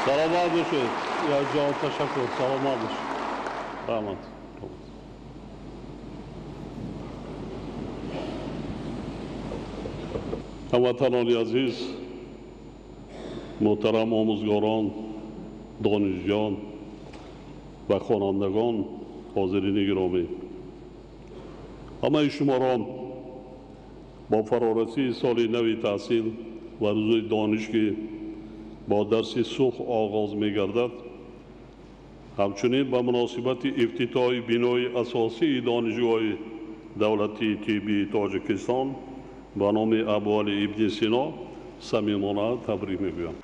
سلامت باشید. یا جان تشکر. سلامت باشید. رحمت. هموطنان عزیز، محترم آموزگاران، دانشجویان و خوانندگان، حاضرین گرامی، همه شما را با فرارسی سال نو تحصیل و روز دانش که با درس صبح آغاز می گردد، همچنین به مناسبت افتتاح بنای اساسی دانشگاه دولتی طبی تاجیکستان به نام ابوعلی ابن سینا صمیمانه تبریک میگویم.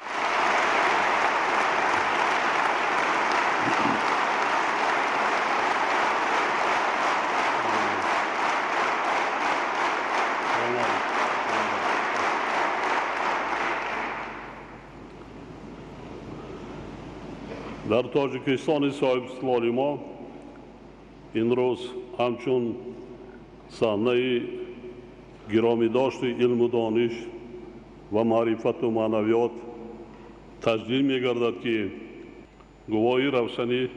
در تاجیکستان صاحب استقلال ما این روز همچون صحنه گرامی داشت علم و دانش و معرفت و معنویات تجلیل می گردد که گواهی روشنی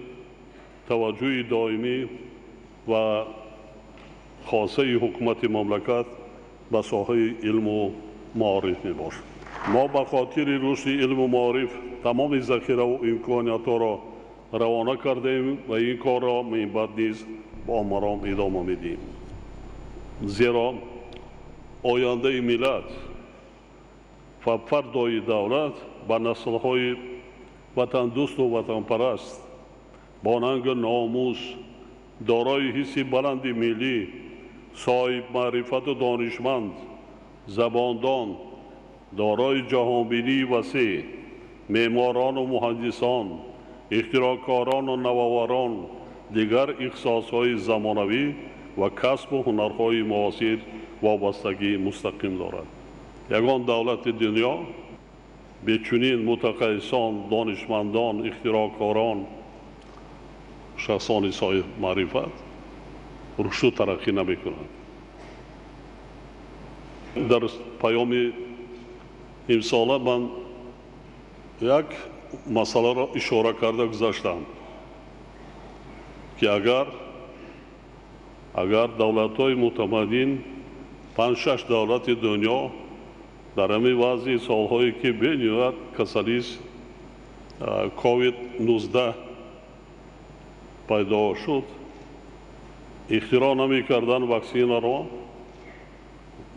توجه دائمی و خاصه حکومت مملکت به ساحه علم و معارف می باشد. ما به خاطر رشد علم و معارف تمام ذخیره و امکانات را روانه کردیم و این کار را من بعد نیز با آرام ادامه میدیم. زیرا آینده ملت و فردای دولت به نسل‌های وطن دوست و وطن پرست با ننگ ناموس، دارای حس بلند ملی، صاحب معرفت و دانشمند، زباندان، دارای جهانبینی وسیع، معماران و مهندسان، اختراعکاران و نوآوران، دیگر اختصاص‌های زمانوی و کسب و هنرهای معاصر وابستگی مستقیم دارد. یگان دولت دنیا به چنین متخصصان، دانشمندان، اختراعکاران، شخصان صاحب معرفت رشد و ترقی نمی‌کند. در پیام امساله من یک مسئله را اشاره کرده گذاشتم که اگر دولت‌های متمدن 5-6 دولت دنیا در همین وضع سالهایی که بین کسری کووید 19 پیدا شد اختراع نمی‌کردن واکسن را،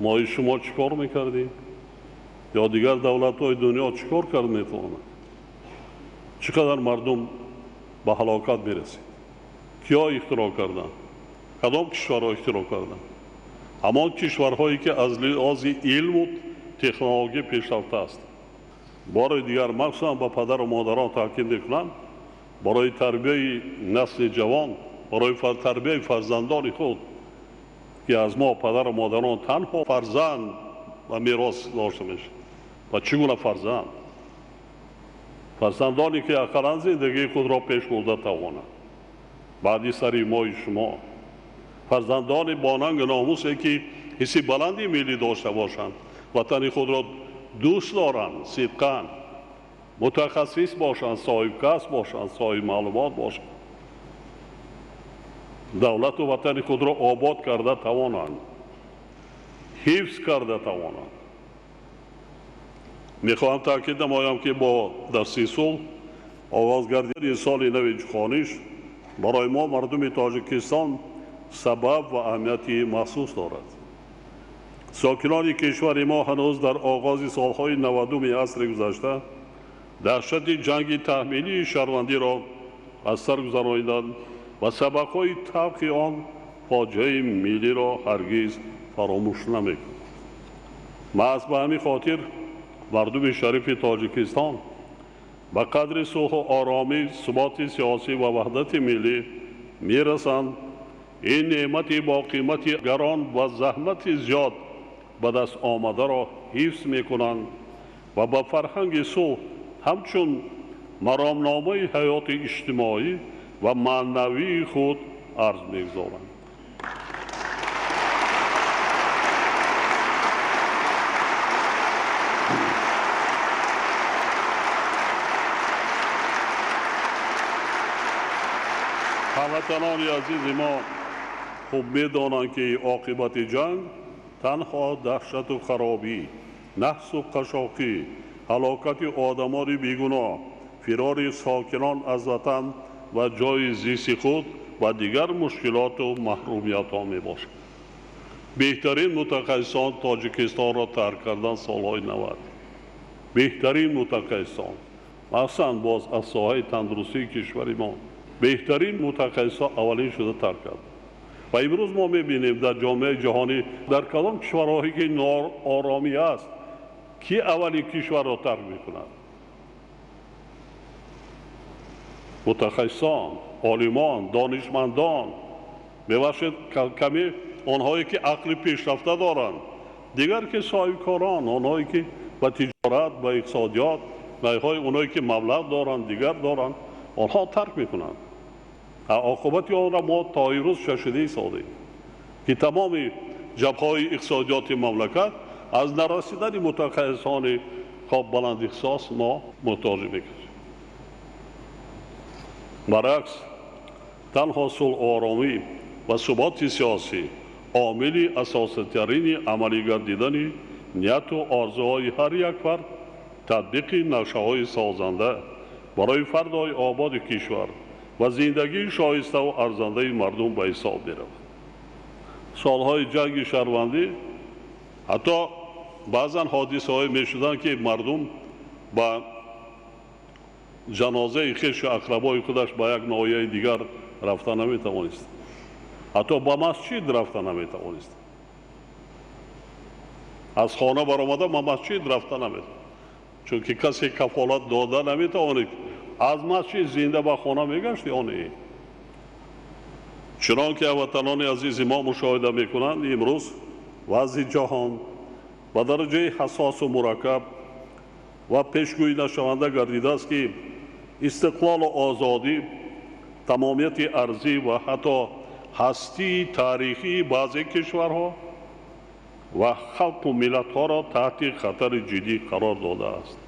ما شما چیکار می‌کردیم؟ یا دیگر دولت‌های دنیا چیکار کرد می‌تواند؟ چقدر مردم به هلاکت می‌رسید؟ کیا اختراع کردند؟ کدام کشورها اختراع کردند؟ همان کشورهایی که از لحاظ علم و تکنولوژی پیشرفته است. بار دیگر مخصوصا به پدر و مادران تاکید می‌کنم برای تربیت نسل جوان، برای تربیت فرزندان خود که از ما پدر و مادران تنها فرزند و میراث داشته میشه. و چگونه فرزندانی که اقلا زندگی خود را پیش برده توانند. بعدی سری ما شما فرزندان با ننگ ناموسی که حس بلندی ملی داشته باشند، وطن خود را دوست دارند، صدقاً متخصص باشند، صاحب کسب باشند، صاحب معلومات باشند، دولت و وطن خود را آباد کرده توانند، حفظ کرده توانند. میخواهم تاکید نمایم که با درس صلح آغازگردی سال نو جهانیش برای ما مردم تاجیکستان سبب و اهمیتی مخصوص دارد. ساکنان کشور ما هنوز در آغاز سالهای 90 عصر گذشته دهشت جنگ تحمیلی شهروندی را از سر گذراندند و سبقهای تلخ آن فاجعه ملی را هرگز فراموش نمی‌کنند. محض به همین خاطر مردم شریف تاجیکستان به قدر صلح و آرامی، ثبات سیاسی و وحدت ملی میرسند. این نعمت با قیمت گران و زحمت زیاد به دست آمده را حفظ میکنند و با فرهنگ صلح همچون مرامنامه حیات اجتماعی و معنوی خود عرض می‌گذارند. هموطنان عزیز ما خوب می‌دانند که عاقبت جنگ تنها دهشت و خرابی، نحس و قشاقی، هلاکت آدمان بیگناه، فرار ساکنان از وطن و جای زیست خود و دیگر مشکلات و محرومیت‌ها میباشد. بهترین متخصصان تاجیکستان را ترک کردن سالهای 90. بهترین متخصصان مثلا باز از ساحه تندرستی کشور ما بهترین متخصصان اولین شده ترک کرد. و امروز ما میبینیم در جامعه جهانی در کدام کشورهایی که ناآرامی است کی اولی کشور را ترک میکند؟ متخصصان، عالمان، دانشمندان، ببخشید کمی آنهایی که عقل پیشرفته دارند، دیگر که صاحبکاران، آنهایی که با تجارت، با اقتصادیات، اونهایی که مبلغ دارند، دیگر دارند، آنها ترک میکنند. عاقبت آن را ما تا امروز شاهد سازیم که تمام جبهه‌های اقتصادیات مملکت از نرسیدن متخصصان خواب بلند اختصاص ما متوجه میکنیم. برعکس تنها صلح و آرامی و ثبات سیاسی عامل اساسی ترین عملی گردیدن نیت و آرزوهای هر یک فرد تطبیق نقشه‌های سازنده برای فردای آباد کشور و زندگی شایسته و ارزنده مردم به حساب می‌رود. سالهای جنگ شهروندی حتی بعضا حادثه‌های می‌شدند که مردم با جنازه خویش و اقربای خودش به یک ناحیه دیگر رفتن نمی‌توانست. حتی با مسجد رفتن نمی‌توانست. از خانه برآمده به مسجد رفتن نمی‌توانست. چون که کسی کفالت داده نمی‌تواند از مسجد زنده به خانه میگشت آنی. چنانکه وطنان عزیز ما مشاهده میکنند امروز وضع جهان به درجه حساس و مرکب و پیشگویی نشونده گردیده است که استقلال و آزادی، تمامیت ارضی و حتی هستی تاریخی بعضی کشورها و خلق و ملت‌ها را تحت خطر جدی قرار داده است.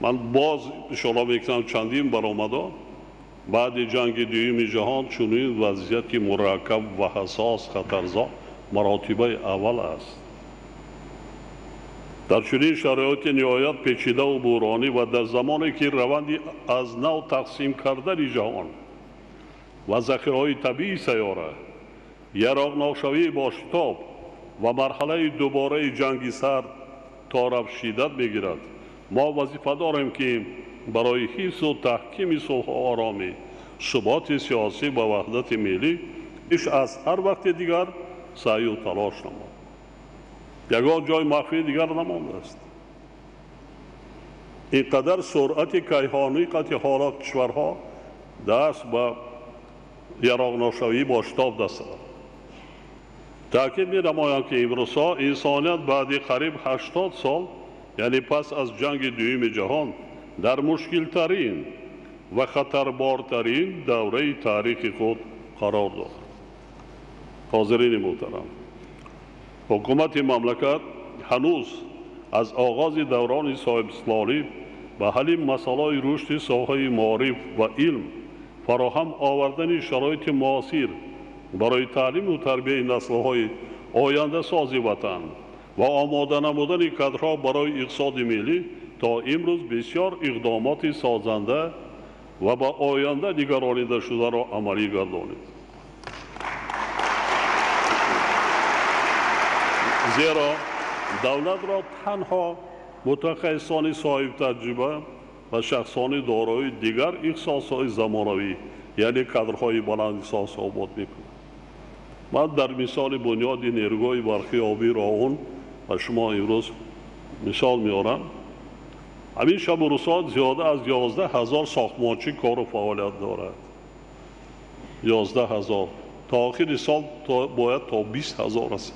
من باز اشاره میکنم چندین برآمده بعد جنگ دوم جهان چنین وضعیت مرکب و حساس خطرزا مراتبه اول است. در چنین شرایط نهایت پیچیده و بحرانی و در زمانی که روندی از نو تقسیم کردن جهان و ذخیره‌های طبیعی سیاره یراقناک‌شوی با شتاب و مرحله دوباره جنگ سرد تا رفع شدت میگیرد، ما وظیفه داریم که برای حفظ و تحکیم صلح و آرامی، ثبات سیاسی و وحدت ملی بیش از هر وقت دیگر سعی و تلاش نماییم. یگان جای مخفی دیگر نمانده است. اینقدر سرعت کیهانی قطع حالات کشورها دست به یراقناک‌شوی با شتاب دست دارد. تأکید می‌نمایم که امروزها انسانیت بعد قریب 80 سال یعنی پس از جنگ دوم جهان در مشکل ترین و خطربارترین دوره تاریخ خود قرار دارد. حاضرین محترم، حکومت مملکت هنوز از آغاز دوران صاحب اسلامی به حل مسائل رشد ساحه معارف و علم، فراهم آوردن شرایط معاصر برای تعلیم و تربیت نسل‌های آینده سازی وطن و آماده نمودن کادرها برای اقتصاد ملی تا امروز بسیار اقدامات سازنده و با آینده نگرانیده شده را عملی گردانید. زیرا دولت را تنها متخصصان صاحب تجربه و شخصان دارای دیگر اختصاص‌های زمانوی یعنی کادرهای بلند اختصاص آباد می‌کند. من در مثال بنیاد نیروهای برقی آبی راهون و شما امروز مثال میارم. همین شب و روزها زیاده از 11,000 ساختمانچی کار و فعالیت دارد. 11,000 تا آخر سال باید تا 20,000 است.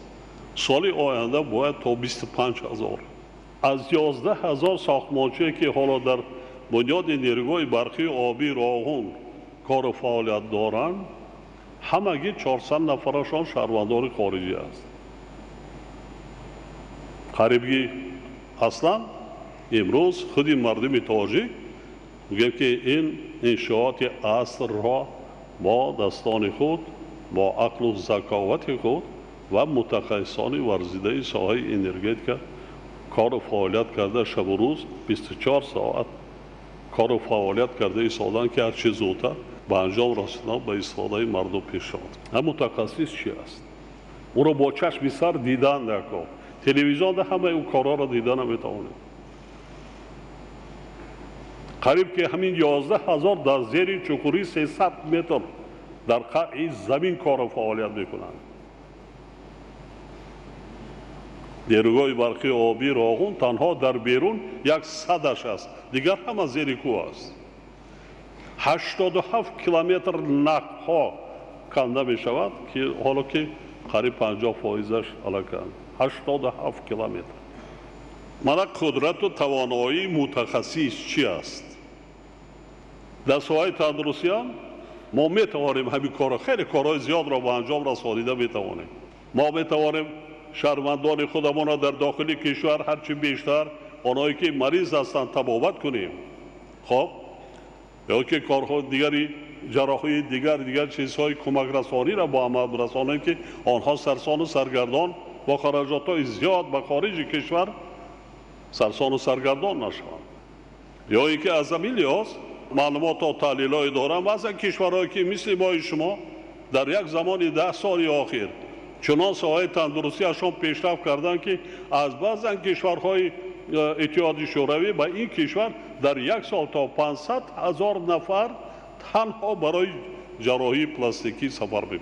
سال آینده باید تا 25,000. از 11,000 ساختمانچی که حالا در بنیاد نیروهای برقی آبی راهون کار و فعالیت دارند، همگی 400 نفرشان شهروندان خارجی است. قریبی اصلا امروز خود مردم تاجیک میگن که این انشاءات اصل را با دستان خود با عقل و ذکاوت خود و متخصصان ورزیده ساحه انرژتیک کار و فعالیت کرده شب و روز 24 ساعت کار و فعالیت کرده ایستادن که هرچی زودتر به انجام رسیدن به استفاده مردم پیش شود. هم متخصص چی است؟ او را با چشم سر دیدن نکن. تلویزیون همه اون کارها را دیدن نمیتوانید. قریب که همین 11,000 در زیر چکوری 300 متر در قعر زمین کار و فعالیت میکنند. نیروهای برقی آبی راغون تنها در بیرون 100 است، دیگر همه زیر کوه است. 87 کیلومتر نقها کنده می شود که حالا که قریب 50%ش الکند. 87 کیلومتر. من قدرت و توانایی متخصص چی است؟ در ساحه تندرستی ما می توانیم همین کار خیلی کارهای زیاد را به انجام رسانیده می توانیم. ما می توانیم شهروندان خودمان را در داخل کشور هرچی بیشتر آنهایی که مریض هستند تبابت کنیم. خب یا که کارهای دیگری جراحی دیگر چیزهای کمک رسانی را با عمل برسانیم که آنها سرسان و سرگردان با خراجات زیاد به خارج کشور سرسان و سرگردان نشوند. یا اینکه از همین لحاظ معلومات و تحلیل‌های دارم بعضی کشورهایی که مثل ما شما در یک زمان 10 سال اخیر چنان ساحه تندرستیشان پیشرفت کردند که از بعضی کشورهای اتحادیه شوروی به این کشور در یک سال تا 500,000 نفر تنها برای جراحی پلاستیکی سفر می‌کنند.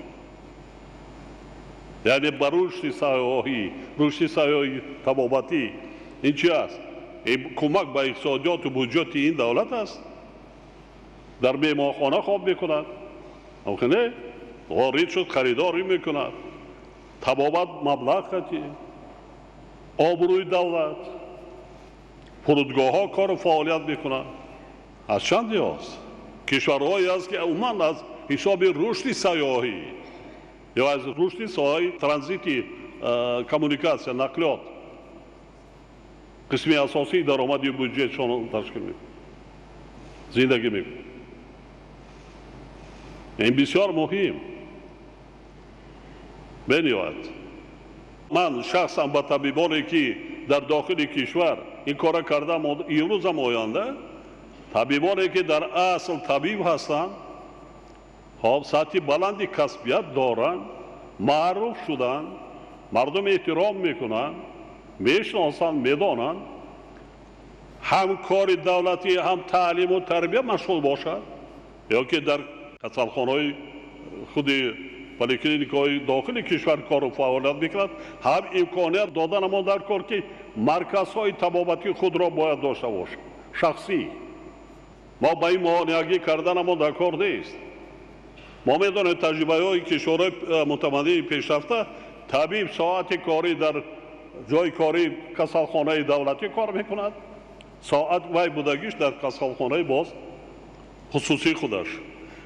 یعنی بر رشد سیاحی، رشد سیاحی طبابتی این چی است؟ این کمک به اقتصادیات و بودجه این دولت است. در بیمارخانه خواب میکند، آخه نه وارد شد خریداری میکند. طبابت مبلغ خطی، آبروی دولت، فرودگاه ها کار و فعالیت میکنند. از چند هاست؟ کشورهایی است که عموما از حساب رشد سیاحی یا از رشد ساحه ترانزیتی کمونیکاسیون نقلیات قسمی اساسی درآمدی بودجه شان تشکیل میکنه، زندگی میکنه. این بسیار مهم. بنیاد من شخصا با طبیبانی که در داخل کشور این کار کردم امروز هم آینده طبیبانی که در اصل طبیب هستند سطح بلندی کسبیت دارند، معروف شدند، مردم احترام میکنند، میشناسند، میدانند، هم کار دولتی هم تعلیم و تربیه مشغول باشد یا که در کسالخانه‌های خود پلیکلینیک‌های داخل کشور کار و فعالیت میکند، هم امکانیت دادن ما در کار که مرکزهای طبابتی خود را باید داشته باشد. شخصی ما به این مانعگی کردن ما در کار نیست. ما میدانیم تجربه های کشورهای متمدن پیشرفته طبیب ساعت کاری در جای کاری کسالخانه دولتی کار میکند، ساعت وی بودگیش در کسالخانه باز خصوصی خودش،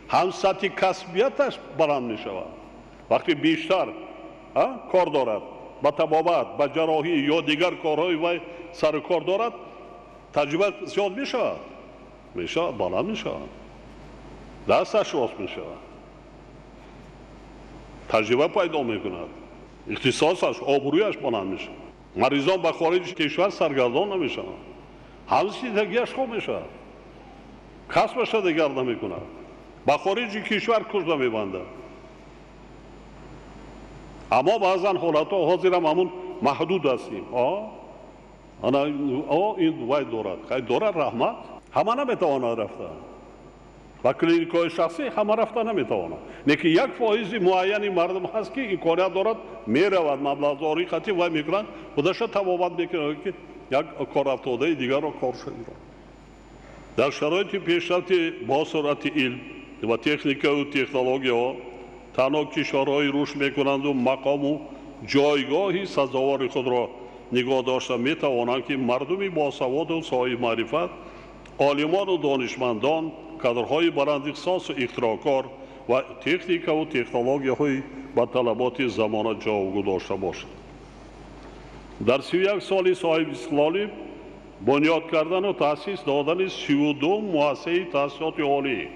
هم سطح کسبیتش بلند می شود. وقتی بیشتر کار دارد با طبابت، با جراحی یا دیگر کارهای وی سر کار دارد، تجربه زیاد می شود، بلند می شود، دستش راست می شود، تجربه پیدا می کند، اختصاصش، آبرویش بلند می شود. مریضان به خارج کشور سرگردان نمی شود، همه زندگیش خوب می شود، کسبش دیگر نمی کند، به خارج کشور کش نمی‌بندد. اما بعضا حالت ها حاضر همون محدود هستیم. این وای دارد، خیلی دارد رحمت، همه نمیتواند رفتن. و کلینیک های شخصی همه رفتن نمیتواند. نیکی 1% معینی مردم هست که امکانیت دارد میرود مبلغ داری خطی وای میکنند خودش طبابت میکنند که یک کار افتاده دیگر را کار شده. در شرایط پیشرفت با سرعت علم و تکنیک و تکنولوژی تنها کشورهای رشد میکنند و مقام و جایگاهی سزاوار خود را نگاه داشته میتوانند که مردمی باسواد و صاحب معرفت، عالمان و دانشمندان، کادرهای بلند اختصاص و اختراعکار و تکنیک و تکنولوژی های با طلبات زمانه جایگاه داشته باشند. در 31 سال صاحب استقلالی بنیاد کردن و تأسیس دادن 32 مؤسسه تحصیلات عالی،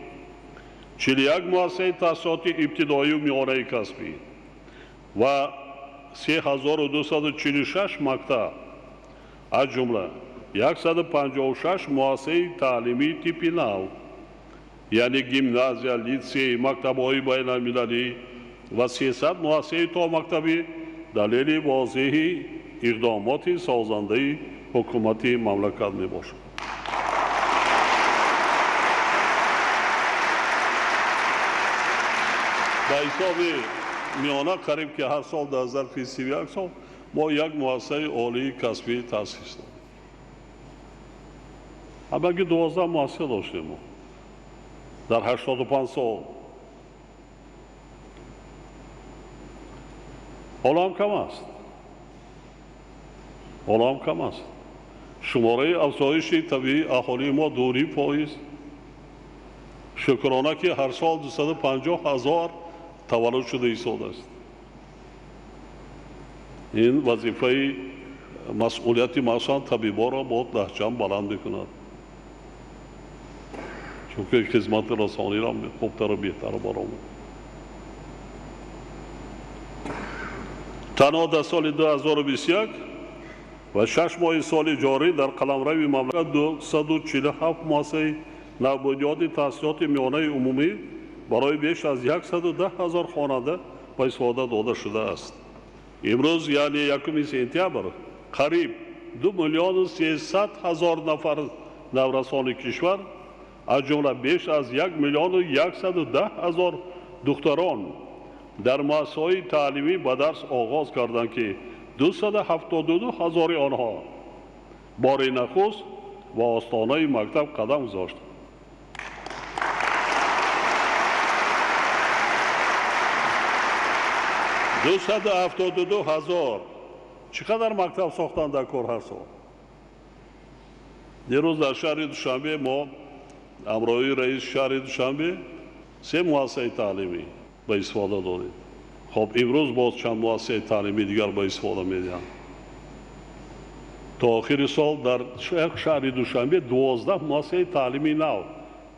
41 مؤسسه تحصیلات ابتدایی و میانه کسبی و 3246 مکتب از جمله 156 مؤسسه تعلیمی تیپ نو یعنی گیمنازیا، لیسه، مکتب‌های بین‌المللی و 300 مؤسسه تا مکتبی دلیل واضح اقدامات سازنده حکومت مملکت میباشد. به حساب میانه قریب که هر سال در ظرف 31 سال ما یک مؤسسه عالی کسبی تأسیس دادیم. همگی 12 مؤسسه داشتیم ما در 85 سال. حالا هم کم است. شماره افزایش طبیعی اهالی ما 2.5%. شکرانه که هر سال 250,000 تولد شده ایستاده است. این وظیفه مسئولیت مثلا طبیبا را با لهجه‌ام بلند میکند، چون که خدمت رسانی را خوبتر و بهتر برآورد. تنها در سال 2021 و 6 ماه سال جاری در قلمرو مملکت 247 مؤسسه نوبنیاد تحصیلات میانه عمومی برای بیش از 110,000 خواننده به استفاده داده شده است. امروز یعنی 1 سپتامبر قریب 2,300,000 نفر نورسان کشور از جمله بیش از 1,110,000 دختران در مؤسسه‌های تعلیمی به درس آغاز کردند که 272,000 آنها بار نخست و آستانه مکتب قدم گذاشتند. 272,000 چقدر مکتب ساختند در کار هر سال؟ دیروز در شهر دوشنبه ما امروی رئیس شهر دوشنبه 3 مؤسسه تعلیمی به استفاده دادیم. خب امروز باز چند مؤسسه تعلیمی دیگر به استفاده میدن. تا آخر سال در شهر دوشنبه 12 مؤسسه تعلیمی نو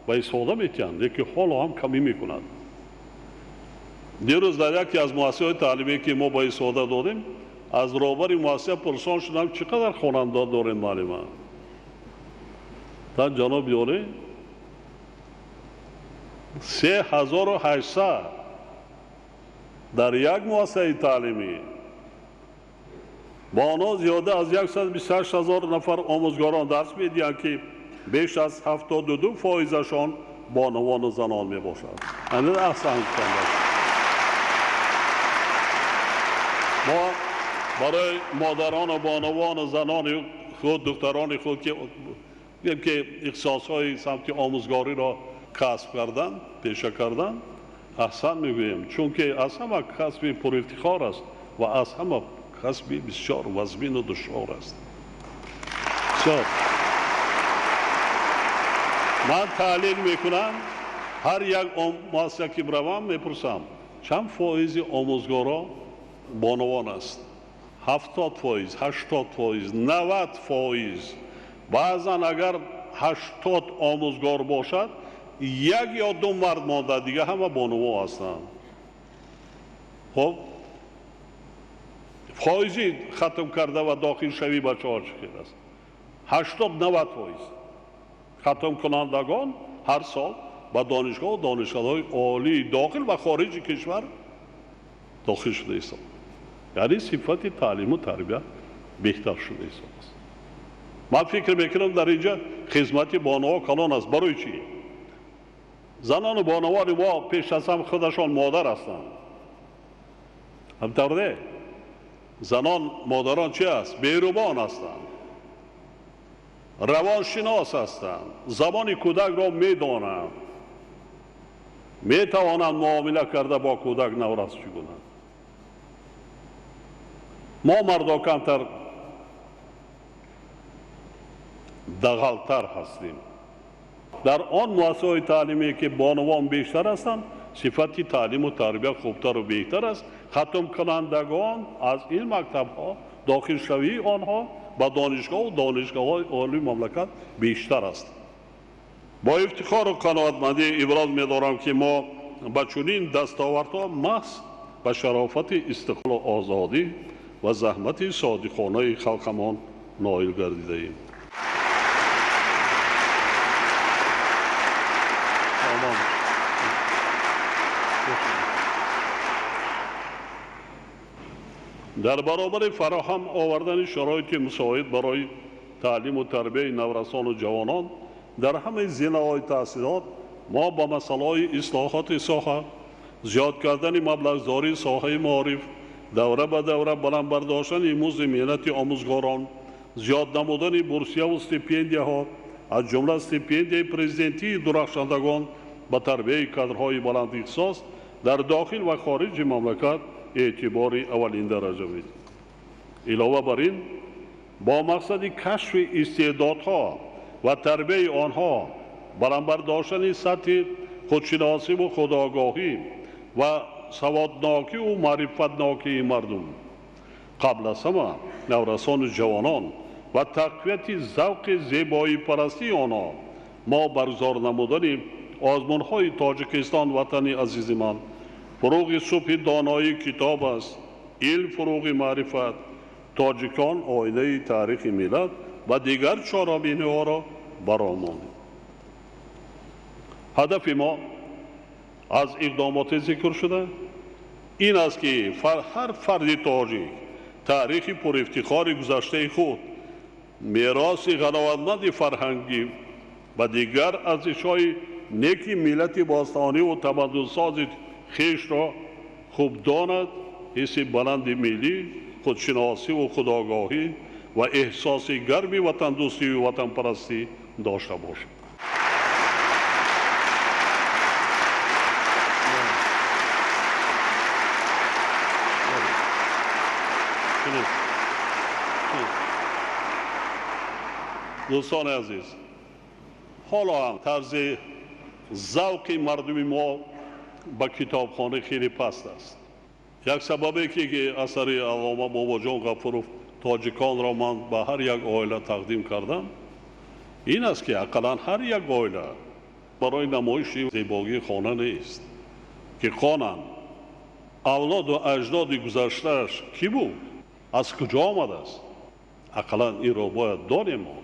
به استفاده میتونند که حالا هم کمی میکنند. دیروز در یکی از مؤسسه‌های تعلیمی که ما به استفاده دادیم از رهبر مؤسسه پرسان شدم چقدر خواننده دارین معلم؟ تا جناب یاری 3,800 در یک مؤسسه تعلیمی. با آنها زیاده از 128,000 نفر آموزگاران درس میدهند که بیش از 72% بانوان و زنان می باشد. این احسن کنید. ما برای مادران و بانوان و زنان خود، دختران خود که اختصاصهای سمت آموزگاری را کسب کردن، پیشه کردن، احسن میگوییم، چون که از همه کسب پر افتخار است و از همه کسب بسیار وزمین و دشوار است. بسیار. من تحلیل میکنم، هر یک مؤسسه که بروم میپرسم چند فایز آموزگارا بانوان است؟ 70%، 80%، 90%. بعضا اگر 80 آموزگار باشد 1 یا 2 مرد مانده، دیگه همه بانوا هستند. خب فایزی ختم کرده و داخل شوی بچه ها چقدر است؟ 80-90% ختم کنندگان هر سال به دانشگاه و دانشگاه‌های عالی داخل و خارج کشور داخل شده است. یعنی صفت تعلیم و تربیت بهتر شده است. من فکر میکنم در اینجا خدمت بانوا کلان است. برای چی؟ زنان و بانوان ما پیش از هم خودشان مادر هستند. همطور نه؟ زنان مادران چی است؟ بیروبان هستند، روانشناس هستند، زبان کودک را میدانند، میتوانند معامله کرده با کودک نورس چگونه. ما مردا کمتر دغلتر هستیم. در آن مؤسسه‌های تعلیمی که بانوان بیشتر هستند صفت تعلیم و تربیت خوبتر و بهتر است. ختم کنندگان از این مکتب‌ها داخل شوی آنها با دانشگاه و دانشگاه‌های عالی مملکت بیشتر است. با افتخار و قناعتمندی ابراز می‌دارم که ما با چنین دستاوردها محض به شرافت استقلال و آزادی و زحمت صادقانه خلقمان نائل گردیده ایم. در برابر فراهم آوردن شرایط مساعد برای تعلیم و تربیت نورسان و جوانان در همه زمینه‌های تحصیلات ما با مسائل اصلاحات ساحه، زیاد کردن مبلغ‌زایی ساحه معارف، دوره به دوره بلند برداشتن مزد مهنت آموزگاران، زیاد نمودن بورسیه و استیپندیاها از جمله استیپندیای پرزیدنتی درخشندگان به تربیت کادرهای بلند اختصاص در داخل و خارج مملکت اعتبار اولین درجه می‌دهیم. علاوه بر این با مقصد کشف استعدادها و تربیت آنها بلند برداشتن سطح خودشناسی و خودآگاهی و سوادناکی و معرفتناکی مردم، قبل از همه نورسان و جوانان و تقویت ذوق زیبایی پرستی آنها ما برگزار نمودن آزمون‌های تاجیکستان وطن عزیز من فروغ صبح دانایی کتاب است، علم فروغ معرفت، تاجیکان آینه تاریخ ملت و دیگر چهارمینه‌ها را برآورده. هدف ما از اقدامات ذکر شده این است که هر فرد تاجیک تاریخ پر افتخار گذشته خود، میراث قناعتمند فرهنگی و دیگر ارزش‌های نیک ملت باستانی و تمدن‌ساز خویش را خوب داند، حس بلند ملی، خودشناسی و خودآگاهی و احساس گرم وطن دوستی و وطن پرستی داشته باشد. دوستان عزیز، حالا هم طرز ذوق مردم ما با کتابخانه خیلی پست است. یک سببی که اثر علامه باباجان غفورов تاجیکان را من به هر یک عائله تقدیم کردم این است که اقلا هر یک عائله برای نمایش زیبایی خانه نیست که خوانند اولاد و اجداد گذشته‌اش کی بود، از کجا آمده است. اقلا این را باید دانیم. ما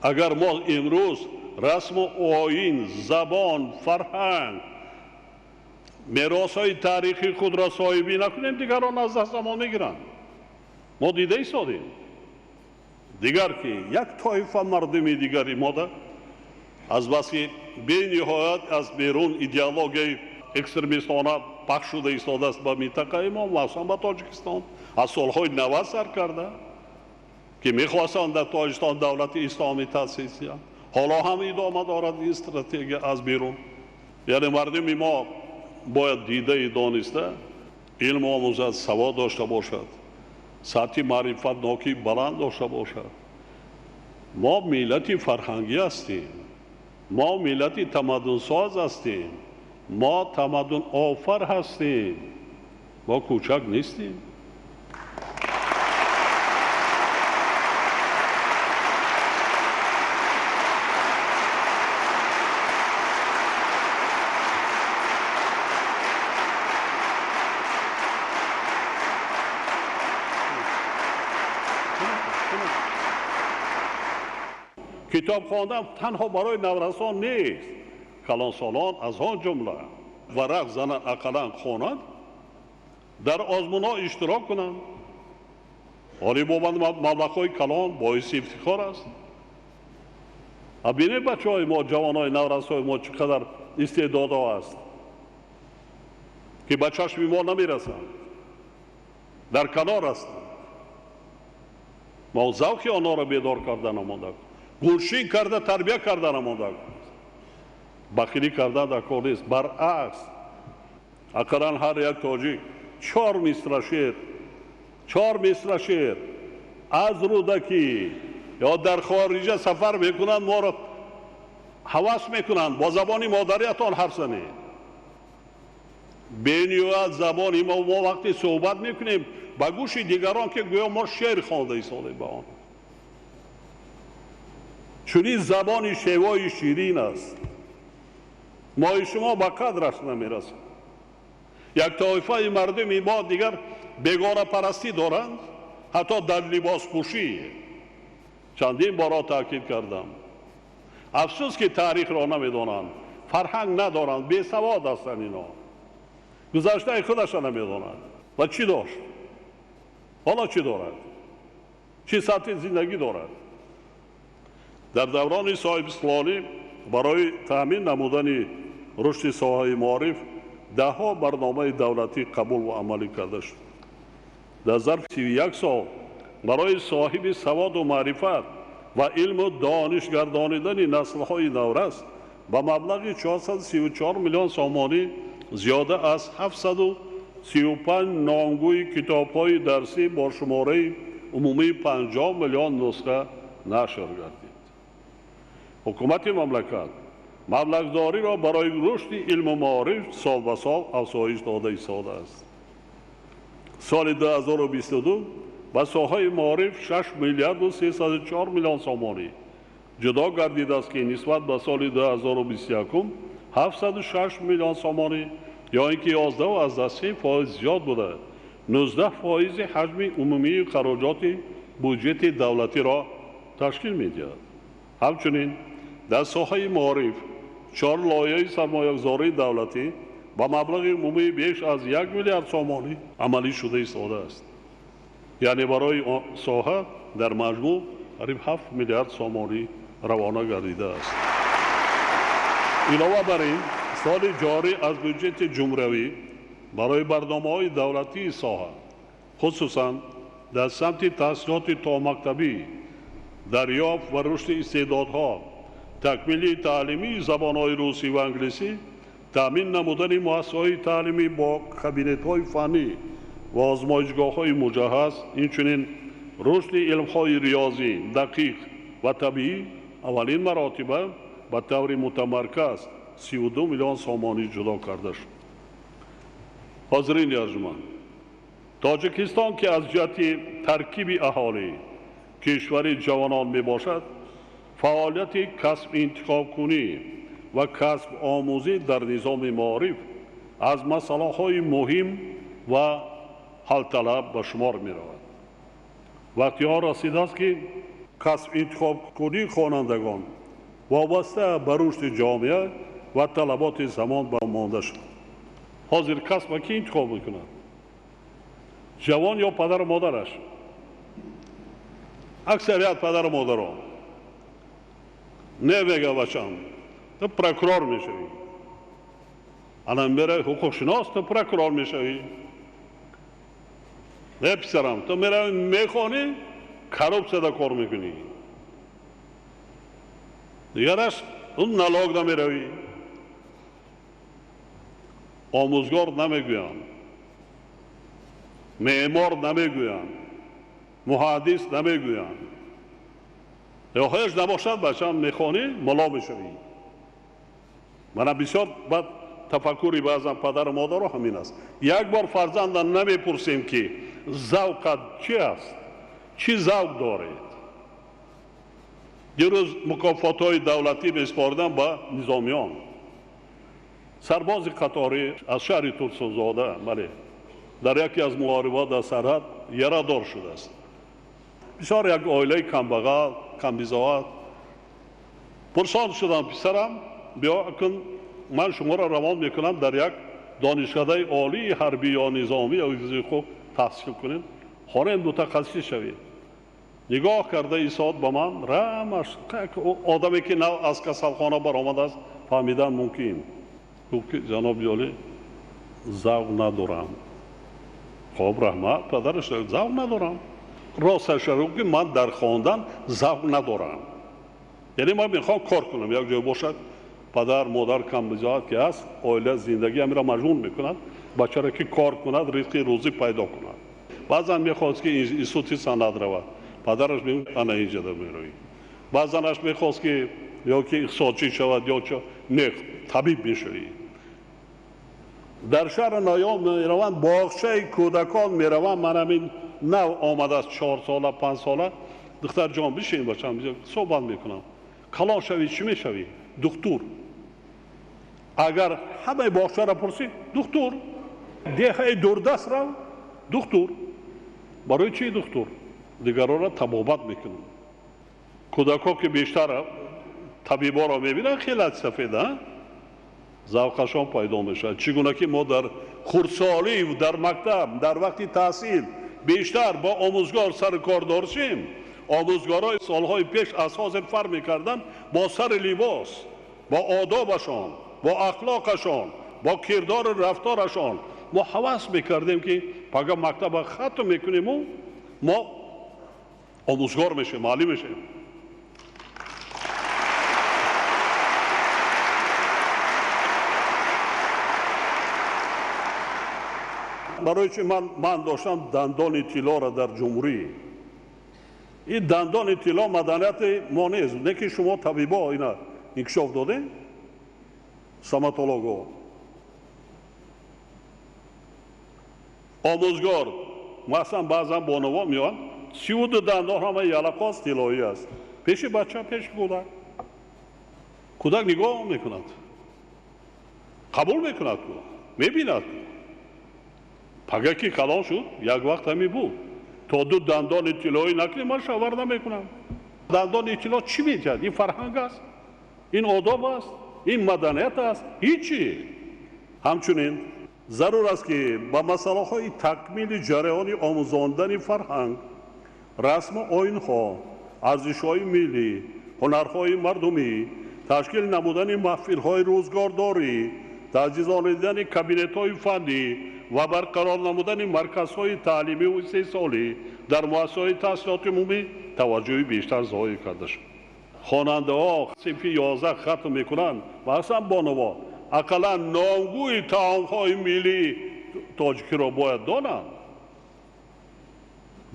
اگر ما امروز رسم و آیین، زبان، فرهنگ، میراث‌های تاریخی خود را صاحبی نکنیم دیگران از دست ما میگیرند. ما دیده ایستادیم دیگر که یک طایفه مردم دیگری ماده از بس که بی نهایت از بیرون ایدئولوژی اکستریمیستانه پخش شده ایستاده است به منطقه ما و اصلا به تاجیکستان از سالهای 90 سر کرده که میخواستند در تاجیکستان دولت اسلامی تأسیس کنند. حالا هم ادامه دارد این استراتژی از بیرون. یعنی مردم ما باید دیده دانسته علم آموزد، سواد داشته باشد، سطح معرفت ناکی بلند داشته باشد. ما ملت فرهنگی هستیم، ما ملت تمدن ساز هستیم، ما تمدن آفر هستیم، ما کوچک نیستیم. کتاب خواندن تنها برای نورسان نیست، کلانسالان از آن جمله ورق زنند، اقلا خوانند، در آزمون‌ها اشتراک کنند. حالی بابند مبلغ‌های کلان باعث افتخار است. ببینید بچه‌های ما، جوانای نورسای ما چقدر استعدادها است که به چشم ما نمیرسند، در کنار هستند. ما ذوق آنها را بیدار کردن آماده، گلشین کرده تربیه کردن آماده، بخیلی کردن در کار نیست. برعکس اقلا هر یک تاجیک 4 مصرع شعر از رودکی یا در خارج سفر میکنند، ما را هوس میکنند با زبان مادریتان حرف زنید. بینیوت زبانی ما وقتی صحبت میکنیم با گوش دیگران که گویا ما شعر خوانده ایستاده به آن. چونی زبانی شیوای شیرین است. ما شما با قدرش نمیرسیم. یک طایفه مردمی ما دیگر بیگانه پرستی دارند، حتی در لباس پوشی. چندین بار تاکید کردم. افسوس که تاریخ را نمیدانند، فرهنگ ندارند، بی سواد هستند اینا. گذشته خودش نمیدانند. و چی داشت؟ حالا چی دارد؟ چی سطح زندگی دارد؟ در دوران صاحب اسلامی برای تامین نمودن رشد ساحه معارف دهها برنامه دولتی قبول و عملی کرده شد. در ظرف 31 سال برای صاحب سواد و معرفت و علم و دانش گردانیدن نسل‌های نورس با مبلغ 434 میلیون سامانی زیاده از 735 نامگوی کتاب‌های درسی با شماره عمومی 50 میلیون نسخه نشر گردید. حکومت مملکت مبلغداری را برای رشد علم و معارف سال به سال افزایش داده ایستاده است. سال 2022 به ساحه معارف 6 میلیارد و 304 میلیون سامانی جدا گردیده است که نسبت به سال 2021 706 میلیون سامانی یا اینکه 11.3% زیاد بوده. 19% حجم عمومی خراجات بودجه دولتی را تشکیل می‌دهد. همچنین در ساحه معارف 4 لایحه سرمایه‌گذاری دولتی با مبلغ عمومی بیش از 1 میلیارد سامانی عملی شده ایستاده است. یعنی برای ساحه در مجموع قریب 7 میلیارد سامانی روانه گردیده است. علاوه بر این سال جاری از بودجه جمهوری برای برنامه‌های دولتی ساحه خصوصاً در سمت تحصیلات تا مکتبی، دریافت و رشد استعدادها، تکمیل تعلیمی زبان‌های روسی و انگلیسی، تامین نمودن مؤسسه‌های تعلیمی با کابینت‌های فنی و آزمایشگاه‌های مجهز، اینچنین رشد علم‌های ریاضی دقیق و طبیعی اولین مراتبه به طور متمرکز 32 میلیون سامانی جدا کرده شد. حاضرین ارجمند، تاجیکستان که از جهت ترکیب اهالی کشور جوانان می باشد، فعالیت کسب انتخاب کنی و کسب آموزی در نظام معارف از مسئله های مهم و حل طلب به شمار می رود. وقتی ها رسیده است که کسب انتخاب کنی خوانندگان وابسته به رشد جامعه و طلبات زمان به مانده شد. حاضر کسب کی انتخاب میکند؟ جوان یا پدر و مادرش؟ اکثریت پدر و مادران. نمیگه بچم تو پروکورور میشوی، الان میره حقوق شناس، تو پروکورور میشوی. نه پسرم، تو میره میخوانی کروپسیده کار میکنی. دیگرش اون نلاگ نمیروی. آموزگار نمیگویند، معمار نمیگویند، محدث نمیگویند. یا هیچ نباشد بچم میخوانی ملا میشوی. من بسیار بد تفکری بعضا پدر و مادر همین است. یک بار فرزندان نمیپرسیم که ذوقت چی است؟ چی ذوق دارید؟ دیروز مکافات‌های دولتی بسپاردن به نظامیان. سرباز قطاری از شهر ترسوزاده بله در یکی از محاربات در سرحد یره دار شده است. بسیار یک عائله کمبغل، کمبزاعت پرسان شدم پسرم بیا کن من شما را روان میکنم در یک دانشکده عالی حربی یا نظامی یا خوب تحصیل کنید، خانه متخصص شوید. نگاه کرده ایستاد با من رمش آدمی که نو از کسلخانه برآمده است فهمیدن ممکن. گفت که جناب جالی ذوق ندارم. خب رحمت پدرش ذوق ندارم. راستش رو که من در خواندن ذوق ندارم. یعنی من میخوام کار کنم یک جای باشد پدر مادر کم بزاعت که است عائله زندگی همین را مجبور میکند بچه را که کار کند رزق روزی پیدا کند. بعضا میخواست که اینستیتوت سند رود پدرش میگه انا اینجا در میروی. بعضنش میخواست که یا که اقتصادچی شود یا چه نه طبیب میشوی. در شهر نایام میروند باغچه کودکان میروند. من همین نو آمده است 4 ساله 5 ساله دختر جان بشین بچم صحبت میکنم. کلان شوی چی میشوی؟ دکتر. اگر همه باغچه را پرسی دکتر، دیگه دوردست رو دکتر. برای چی دکتر؟ دیگران را طبابت میکنن. کودکان که بیشتر طبیبا را میبینن خیلی سفیده، ذوقشان پیدا میشه. چگونه که ما در خردسالی و در مکتب در وقت تحصیل بیشتر با آموزگار سر کار داشتیم، آموزگارای سالهای پیش اساس فرق میکردن با سر لباس، با آدابشان، با اخلاقشان، با کردار رفتارشان. ما هوس میکردیم که پگه مکتب ختم میکنیم و ما آموزگار میشیم، معلم میشیم. برای چی من داشتم دندان طلا را در جمهوری. این دندان طلا مدنیت ما نیست. نه که شما طبیبا اینا انکشاف داده، stomatologa، آموزگار. مثلا بعضا بانوا میان 32 دندان همه یلقاس طلایی است. پیش بچه، پیش کودک نگاه میکند، قبول میکند، میبیند. پگه که کلان شد یک وقت همی بود تا 2 دندان طلایی نکنی من شاور نمیکنم. دندان طلا چی میگه؟ این فرهنگ است، این آداب است، این مدنیت است، هیچی. همچنین ضرور است که با مسئله های تکمیل جریان آموزاندن فرهنگ، رسم و آیین ها، ارزش های ملی، هنرهای مردمی، تشکیل نمودن محفل های روزگارداری، تجهیز آوردن کابینت های فنی و برقرار نمودن مرکز های تعلیمی و استحصالی در مؤسسات تحصیلات عمومی توجه بیشتر ظاهر کرده شد. خواننده ها صنف 11 ختم میکنند و اصلا بانوا اقلا نامگوی طعام های ملی تاجیکی را باید دانند.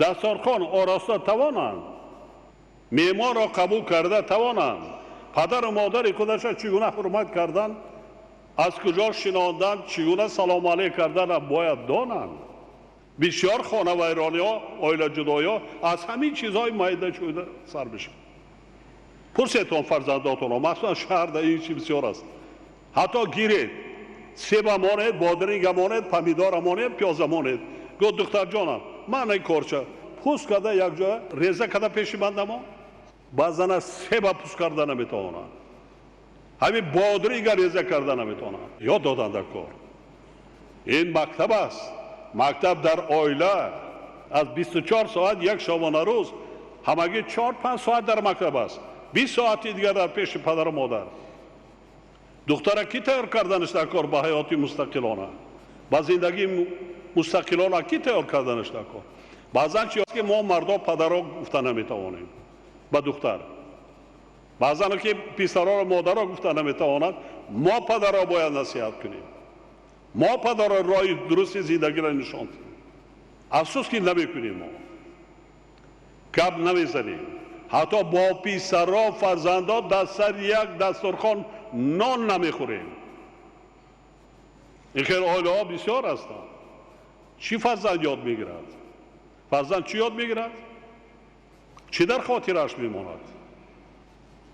دسترخوان آراسته توانند، معمار را قبول کرده توانند، پدر و مادر کودکش چگونه حرمت کردند، از کجا شناندن، چگونه سلام علیک کردن را باید دانند. بسیار خانه ویرانی ها، آیله جدایی ها از همین چیزهای معده شده سر بشه. پرسیدتان فرزنداتون ها، مثلا شهر در این چی بسیار است. حتی گیرید، سیب مانید، بادرنگ مانید، پمیدار مانید، پیاز مانید. گفت دختر جانم من این کارچه پوست کرده یک جا ریزه کرده پیش من نما، بعضا سیب پوست کرده نمیتونه، همین بادرنگ ریزه کرده نمیتونه. یاد دادن در کار. این مکتب است. مکتب در آیله از 24 ساعت یک شبانه روز همگی 4-5 ساعت در مکتب است، 20 ساعتی دیگر در پیش پدر و مادر. دختره کی تیار کردنش در کار به حیاتی مستقلانه، با زندگی مستقلانه کی تیار کردنش در کار؟ بعضا چیزی که ما مردا پدرها گفته نمیتوانیم به دختر، بعضا که پسرها و مادرها گفته نمیتوانند، ما پدرها باید نصیحت کنیم، ما پدرها راه درست زندگی را نشان دهیم. افسوس که نمیکنیم، ما کب نمیزنیم، حتی با پسرها فرزندها در سر یک دسترخوان نان نمیخوریم. این خیر آیله ها بسیار هستند. چی فرزند یاد میگیرد؟ فرزند چی یاد میگیرد؟ چی در خاطرش میماند؟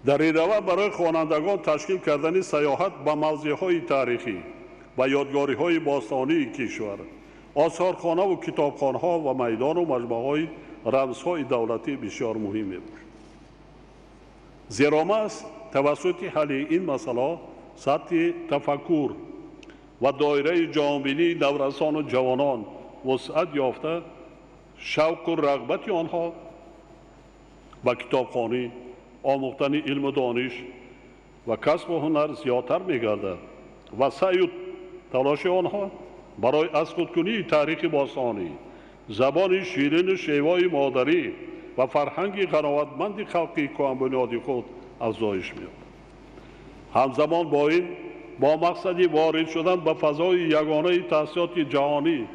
در این روند برای خوانندگان تشکیل کردن سیاحت به موضعهای تاریخی و یادگاری‌های باستانی کشور، آثارخانه و کتابخانه‌ها و میدان و مجمع‌های رمزهای دولتی بسیار مهمی بود. زیرا است توسط حل این مسئله سطح تفکر و دایره جامعی نورسان و جوانان وسعت یافته، شوق و رغبت آنها و کتابخوانی، آموختن علم و دانش و کسب و هنر زیادتر می‌گردد و سعی و تلاش آنها برای از خودکنی تاریخ باستانی، زبان شیرین شیوای مادری و فرهنگ قناعتمند خلقی کهن‌بنیاد خود افزایش می‌یابد. همزمان با این با مقصدی وارد شدن به فضای یگانه تحصیلات جهانی،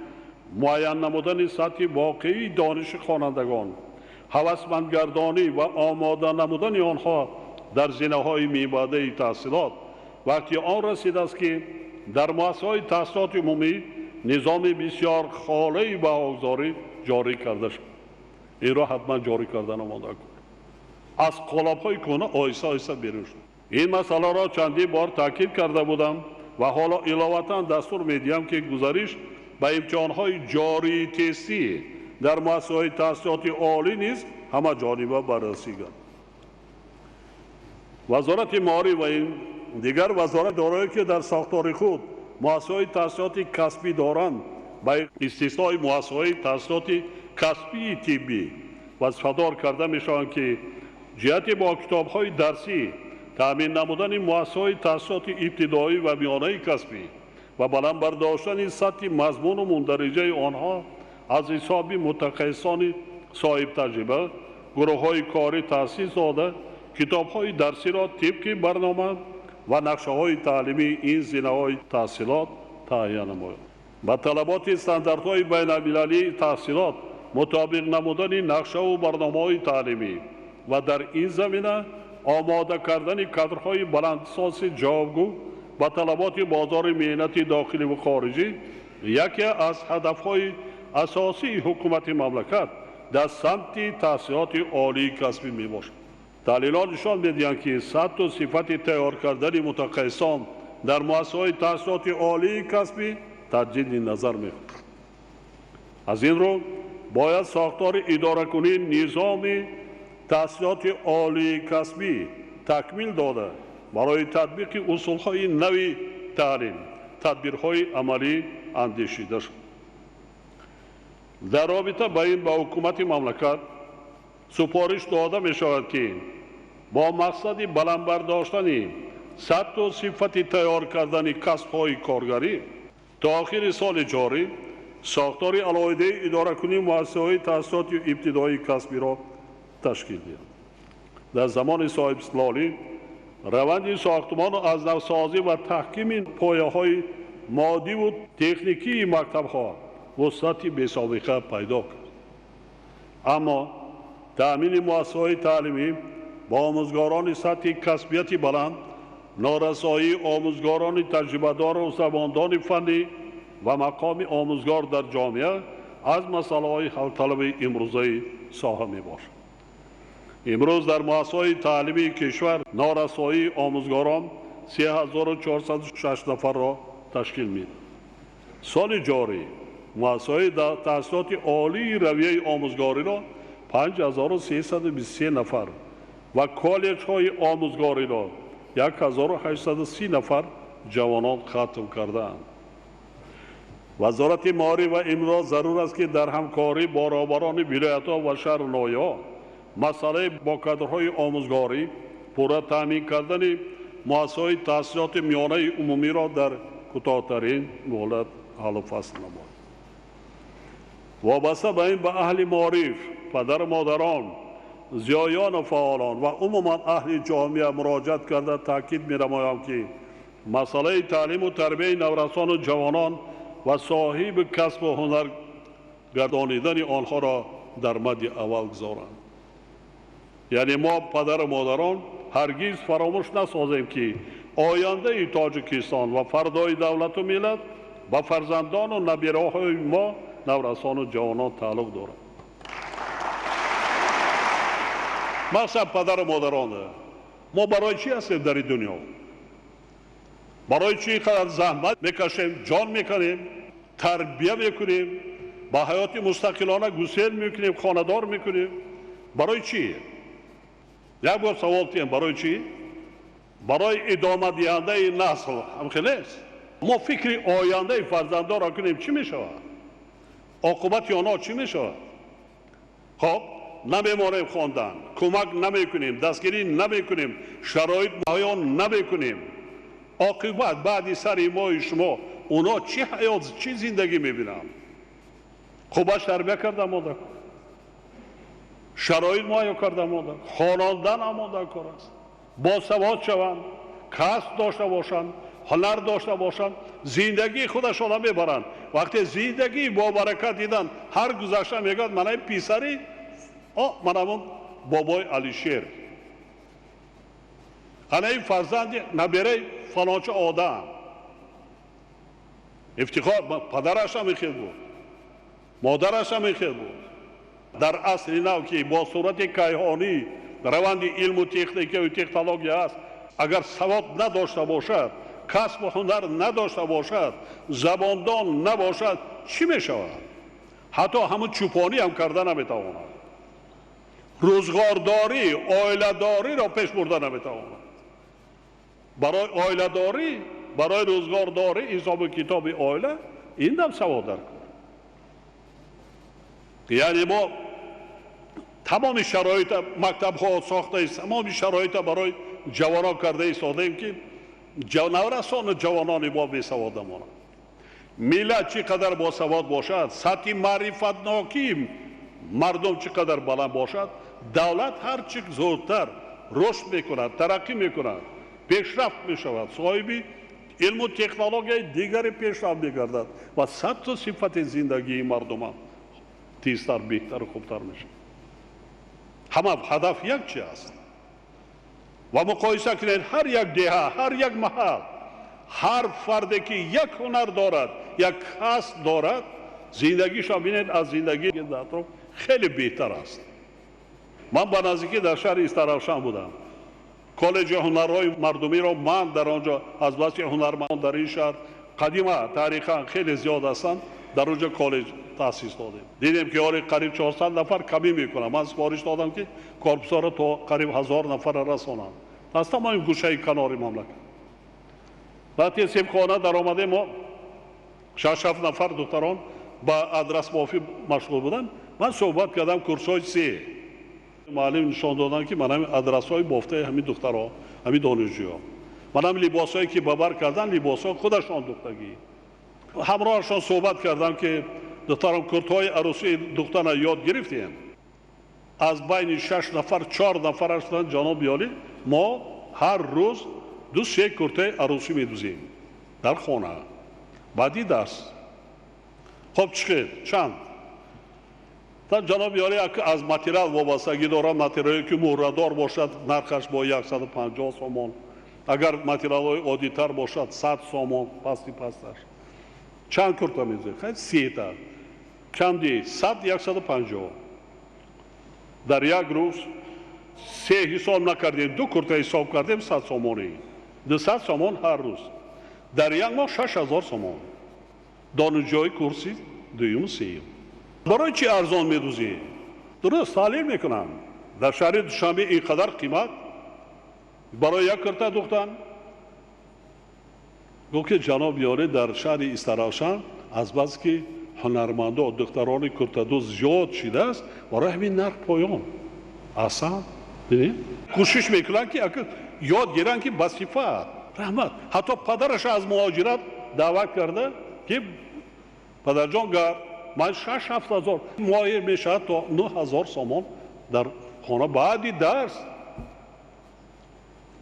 معین نمودن سطح واقعی دانش خوانندگان، هوسمندگردانی و آماده نمودن آنها در زینه‌های میوه‌ده تحصیلات، وقتی آن رسید است که در مؤسسه‌های تحصیلات عمومی نظام بسیار خالی و بهاگذاری جاری کرده شد. این را حتما جاری کردن آماده کن. از قالب‌های کهنه آهسته آهسته بیرون شد. این مسئله را چندی بار تاکید کرده بودم و حالا علاوه دستور می‌دهم که گزارش به امتحان‌های جاری تستی در مؤسسه‌های تحصیلاتی عالی نیز همه جانبه بررسی گردد. وزارت مالی و این دیگر وزارت دارایی که در ساختار خود مؤسسه‌های تحصیلاتی کسبی دارند به استثنای مؤسسه‌های تحصیلاتی کسبی طبی وظیفه‌دار کرده می‌شوند که جهت با کتاب‌های درسی تامین نمودن مؤسسه‌های تحصیلاتی ابتدایی و میانه کسبی و بلند برداشتن سطح مضمون و مندرجه آنها از حساب متخصصان صاحب تجربه گروه‌های کاری تأسیس داده کتاب‌های درسی را طبق برنامه و نقشه‌های تعلیمی این زمینه‌های تحصیلات تعیین نماید. با طلبات استانداردهای بین‌المللی تحصیلات مطابق نمودن نقشه و برنامه‌های تعلیمی و در این زمینه آماده کردن کادرهای بلندساز جوابگو با طلبات بازار مهنتی داخلی و خارجی یکی از هدف‌های اساسی حکومت مملکت در سمت تحصیلات عالی کسبی میباشد. تحلیلات نشان می‌دهند که سطح و صفت تیار کردن متخصصان در مؤسسه‌های تحصیلات عالی کسبی تجدید نظر می‌خواهد. از این رو باید ساختار اداره‌کنی نظام تحصیلات عالی کسبی تکمیل داده برای تطبیق اصول‌های نوی تعلیم تدبیرهای عملی اندیشیده شد. در رابطه با این به حکومت مملکت سپارش داده می شود که با مقصد بلند برداشتن سطح و صفت تیار کردن کسب‌های کارگری تا آخر سال جاری ساختار علاوه اداره کنی مؤسسه‌های تحصیلات ابتدایی کسبی را تشکیل دهد. در زمان صاحب استقلالی روند ساختمان از نوسازی و تحکیم پایه‌های مادی و تکنیکی مکتب‌ها وسعتی بی‌سابقه پیدا کرد. اما تأمین مؤسسه‌های تعلیمی با آموزگاران سطح کسبیتی بلند، نارسایی آموزگاران تجربه‌دار و زباندان فنی و مقام آموزگار در جامعه از مسائل حل طلب امروزی ساحه میباشد. امروز در مؤسسه‌های تعلیمی کشور نارسایی آموزگاران 3406 نفر را تشکیل می‌دهد. سال جاری مؤسسه‌های تحصیلات عالی رویه آموزگاری را 5323 نفر و کالج‌های آموزگاری را 1830 نفر جوانان ختم کردند. وزارت مالی و امروز ضرور است که در همکاری با رهبران ولایت‌ها و شهر نایه‌ها مسئله با کادرهای آموزگاری پورا تامین کردن مؤسسه‌های تحصیلات میانه عمومی را در کوتاه‌ترین مهلت حل و فصل نماید. وابسته به این به اهل معارف، پدر مادران، ضیایان و فعالان و عموما اهل جامعه مراجعت کرده تاکید می‌نمایم که مسئله تعلیم و تربیت نورسان و جوانان و صاحب کسب و هنر گردانیدن آنها را در مد اول گذارند. یعنی ما پدر و مادران هرگز فراموش نسازیم که آینده تاجیکستان و فردای دولت و ملت با فرزندان و نبیره‌های ما نورسان و جوانان تعلق دارد. مثلا پدر و مادران ما برای چی هستیم در این دنیا؟ برای چی اینقدر زحمت میکشیم، جان میکنیم، تربیه میکنیم، با حیات مستقلانه گسیل میکنیم، خانه‌دار میکنیم؟ برای چی؟ یک بار سوال کنیم برای چی؟ برای ادامه دهنده نسل همخیلی است. ما فکر آینده فرزندان را کنیم چی میشود؟ عاقبت آنها چی میشود؟ خب نمیمانیم خواندن، کمک نمیکنیم، دستگیری نمیکنیم، شرایط مهیا نمیکنیم. عاقبت بعد سر ما شما اونا چی حیات چی زندگی میبینن؟ خوبش تربیه کرده مادر، شرایط مهیا کرده مادر، خواندن آماده کار است، با سواد شوند، کسب داشته باشند، هنر داشته باشند، زندگی خودشان را میبرند. وقتی زندگی با برکت دیدن هر گذشته میگه من این پیسری منم بابای علیشیر، انا این فرزند نبیره فلانچه آدم. افتخار پدرش هم میخیر بود، مادرش هم میخیر بود. در اصل نو که با صورت کیهانی روند علم و تکنیک و تکنولوژی است اگر سواد نداشته باشد کسب و هنر نداشته باشد زباندان نباشد چی میشود حتی همون چوپانی هم کردن نمیتواند روزگارداری عائله‌داری را پیش بردن نمیتواند برای عائله‌داری برای روزگارداری حساب کتاب عائله این هم سواد در کار یعنی ما تمام شرایط مکتب ها ساخته است تمام شرایط برای جوانان کرده ایستادیم که نورسان جوانان ما بی سواد مانند ملت چقدر با سواد باشد سطح معرفت ناکی مردم چقدر بلند باشد دولت هر چی زودتر رشد میکند ترقی میکند پیشرفت میشود صاحبی علم و تکنولوژی دیگری پیشرفت میگردد و سطح و صفت زندگی مردم تیزتر بهتر و خوبتر میشه همه هدف یک چی است و مقایسه کنید هر یک دهه هر یک محل هر فردی که یک هنر دارد یک کسب دارد زندگیش را ببینید از زندگی اطراف خیلی بهتر است من به نزدیکی در شهر استرالشان بودم کالج هنرهای مردمی را من در آنجا از بس هنرمندان در این شهر قدیما تاریخا خیلی زیاد هستند در اونجا کالج تاسیس دادیم دیدیم که آره قریب 400 نفر کمی میکنم من سفارش دادم که کورپس‌ها را تا قریب 1000 نفر رسانند از تمام گوشه کنار مملکت وقتی سیبخانه در آمده ما 6-7 نفر دختران با آدرس بافی مشغول بودن من صحبت کردم کورس‌های 3 معلم نشان دادن که من همین آدرس‌های بافته همین دخترها همین دانشجوها من هم لباسایی که ببر کردن لباس‌ها خودشان دوختگی همراهشان صحبت کردم که دختران کورت‌های عروسی دختران یاد گرفتیم از بین 6 نفر 4 نفر هستند جناب عالی ما هر روز 2-3 کورته عروسی می‌دوزیم در خانه بعدی درس خب چند تا جناب عالی از متریال وابستگی دارد متریالی که مهردار باشد نرخش با 150 سومون اگر متریال عادی تر باشد 100 سومون پستی پستش چند کورته می‌دوزیم خیلی 3 تا چندی 100-150 در یک روز 3 حساب نکردیم 2 کورته حساب کردیم 100 سومونی 200 سومون هر روز در یک ماه 6000 سومون دانشجوی کورسی دوم سوم برای چی ارزان میدوزی درست تعلیم میکنن در شهر دوشنبه اینقدر قیمت برای یک کورته دوختن گفت که جناب یاری در شهر استرالشان از بس که هنرمندا و دختران کورته دوز زیاد شده است برای همین نرخ پایان اصلا کوشش میکنن که یاد گیرن که با صفت رحمت حتی پدرش از مهاجرت دعوت کرده که پدر جان گر من 6-7 هزار ماهی میشه تا 9000 سومون در خانه بعدی درس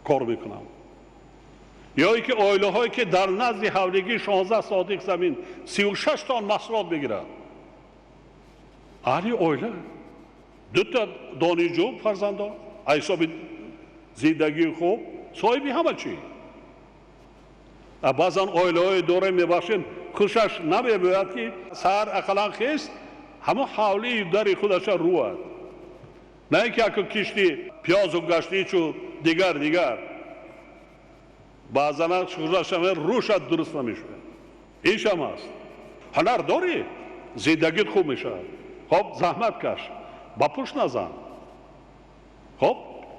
کار میکنم یا ای که عائله هایی که در نزد حولگی 16 صادق زمین 36 تن محصولات بگیرد اهلی عائله 2 تا دانشجو فرزندان حساب زندگی خوب صاحبی همه چی بعضا عائله های دوره میباشین خوشش نمیباید که سر اقلا خیست همه حولی در خودش روید نه اینکه اگه کشتی پیاز و گشتی چو دیگر بعضا خوشش روشت درست نمیشه ایش هم هست هنر داری زندگیت خوب میشه خب زحمت کش با پوش نزن خب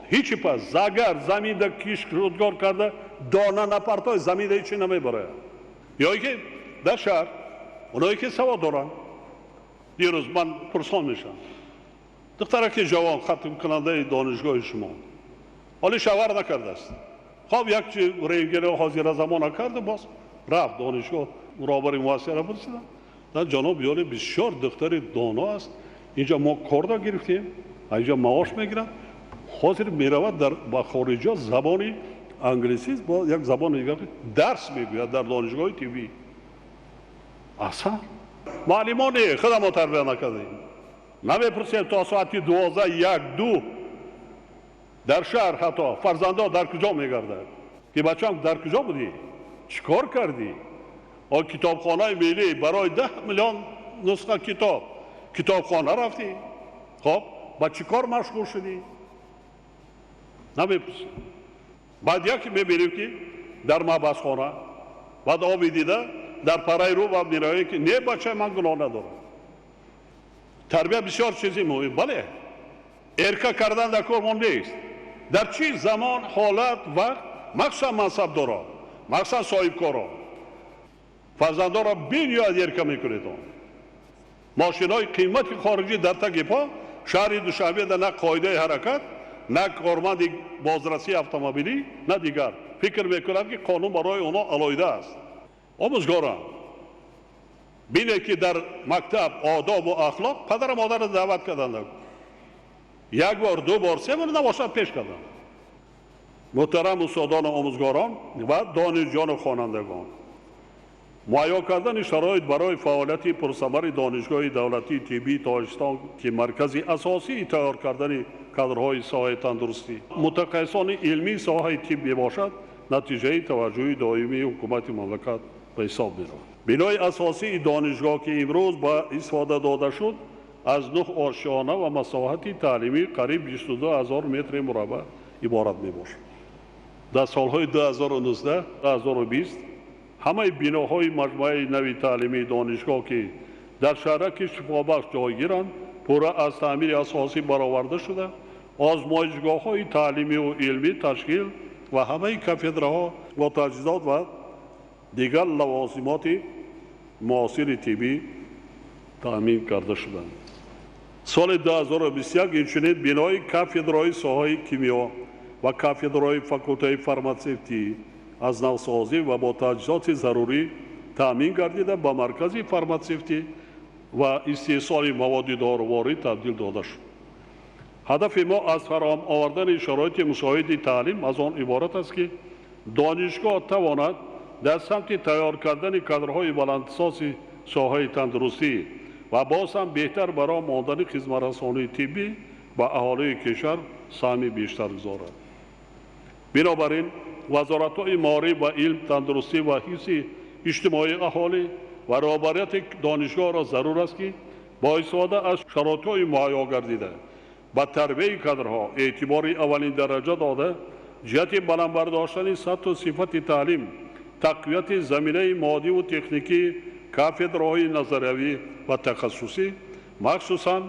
هیچی پس زگر زمین در کیش روزگار کرده دانه نپرتای زمین در هیچی نمیبره یا ای که در شهر اونایی که سواد دارن دیروز من پرسان میشم دختره که جوان ختم کننده دانشگاه شما حالی شوهر نکرده است خب یک چی ریگل حاضر زمان نکرده باز رفت دانشگاه برابر موثر پرسیدم در جناب یاری بسیار دختر دانا است اینجا ما کار گرفتیم اینجا معاش میگیرن حاضر میرود در با خارجی زبانی انگلیسی با یک زبان دیگر درس میگوید در دانشگاه تیوی اصلا معلمان خودم تربیت نکردیم نمیپرسیم تا ساعت 12-1-2 در شهر حتی فرزنده در کجا میگردد که بچه‌ام در کجا بودی چیکار کردی کتابخانه ملی برای 10 میلیون نسخه کتابخانه رفتی خب با چیکار مشغول شدی نمیپرسیم. بعد یکی میبینیم که در مبحثخانه بعد آبی دیده در پرای رو و میرایی که نه بچه من گناه ندارم. تربیت بسیار چیزی مهم. بله ارکا کردن در کار مهم نیست. در چی زمان حالت وقت مخصوصا منصب دارا مخصوصا صاحب کارا فرزندا را بینیاد ارکا میکنید. ماشین های قیمتی خارجی در تگیپا شهر دوشنبه در نه قاعده حرکت نه کارمند بازرسی اتومبیلی نه دیگر فکر میکنند که قانون برای اونا علایده است. آموزگاران بینه که در مکتب آداب و اخلاق پدر مادر را دعوت کردند. یک بار دو بار سه بار نباشد پیش کردند. محترم استادان آموزگاران و دانشجویان و خوانندگان، مهیا کردن شرایط برای فعالیت پرثمر دانشگاه دولتی طبی تاجیکستان که مرکزی اساسی تیار کردن کادرهای ساحه تندرستی متخصصان علمی ساحه طب باشد نتیجه توجه دائمی حکومت مملکت به حساب می‌رود. بنای اساسی دانشگاه که امروز با استفاده داده شد از 9 آشیانه و مساحت تعلیمی قریب 22,000 متر مربع عبارت میباشد. در سالهای 2019 2020 همه بناهای مجموعه نوی تعلیمی دانشگاه که در شهرک شفابخش جای گیرند پورا از تعمیر اساسی برآورده شده، آزمایشگاه‌های تعلیمی و علمی تشکیل و همه کاتدرها و تجهیزات و دیگر لوازمات معاصر طبی تامین کرده شدند. سال 2021 اینچنین بنای کاتدرای ساحه کیمیا و کاتدرای فاکولته فارماسیتی از نوسازی و با تجهیزات ضروری تامین گردیده به مرکز فارماسیتی و استحصال مواد دارویی تبدیل داده شد. هدف ما از فراهم آوردن شرایط مساعد تعلیم از آن عبارت است که دانشگاه تواند در سمت تیار کردن کادرهای بلنداحساس ساحه تندرستی و باز هم بهتر برای ماندن خدمت‌رسانی طبی به اهالی کشور سهمی بیشتر گذارد. بنابراین وزارت‌های معارف و علم، تندرستی و حفظ اجتماعی اهالی و رهبریت دانشگاه را ضرور است که با استفاده از شرایط‌های مهیا گردیده به تربیت کادرها اعتبار اولین درجه داده جهت بلند برداشتن سطح و صفت تعلیم، تقویت زمینه مادی و تکنیکی کاتدرهای نظریوی و تخصصی، مخصوصاً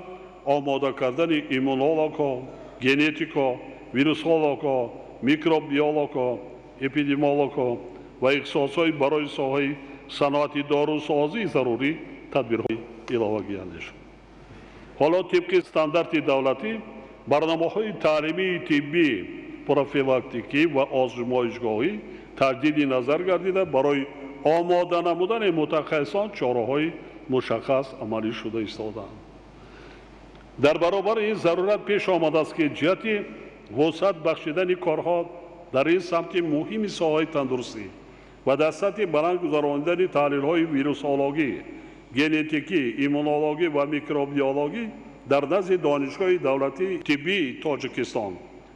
آماده کردن ایمونولوژها، ژنتیکا، ویروسولوژها، میکروبیولوژها، اپیدمیولوژها و اختصاص‌های برای ساحه صنعت داروسازی ضروری تدبیرهای علاوه گیرنده شد. حالا طبق استاندارد دولتی برنامه‌های تعلیمی طبی پروفیلاکتیکی و آزمایشگاهی تجدید نظر گردیده برای آماده نمودن متخصصان چاره‌های مشخص عملی شده ایستادند. در برابر این ضرورت پیش آمده است که جهت وسعت بخشیدن کارها در این سمت مهم ساحه تندرستی و در سطح بلند گذراندن تحلیل‌های ویروسولوژی، ژنتیکی، ایمونولوژی و میکروبیولوژی در نزد دانشگاه دولتی طبی تاجیکستان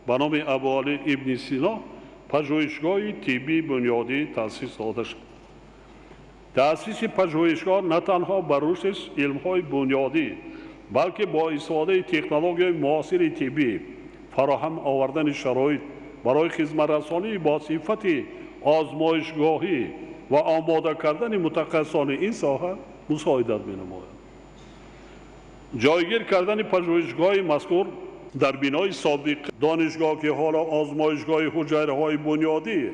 به نام ابوعلی ابن سینا پژوهشگاه طبی بنیادی تأسیس داده شد. تأسیس پژوهشگاه نه تنها بر رشد علم‌های بنیادی بلکه با استفاده تکنولوژی معاصر طبی فراهم آوردن شرایط برای خدمت‌رسانی با صفت آزمایشگاهی و آماده کردن متخصصان این ساحه مساعدت می‌نماید. جایگیر کردن پژوهشگاه مذکور در بنای سابق دانشگاه که حالا آزمایشگاه حجره‌های بنیادی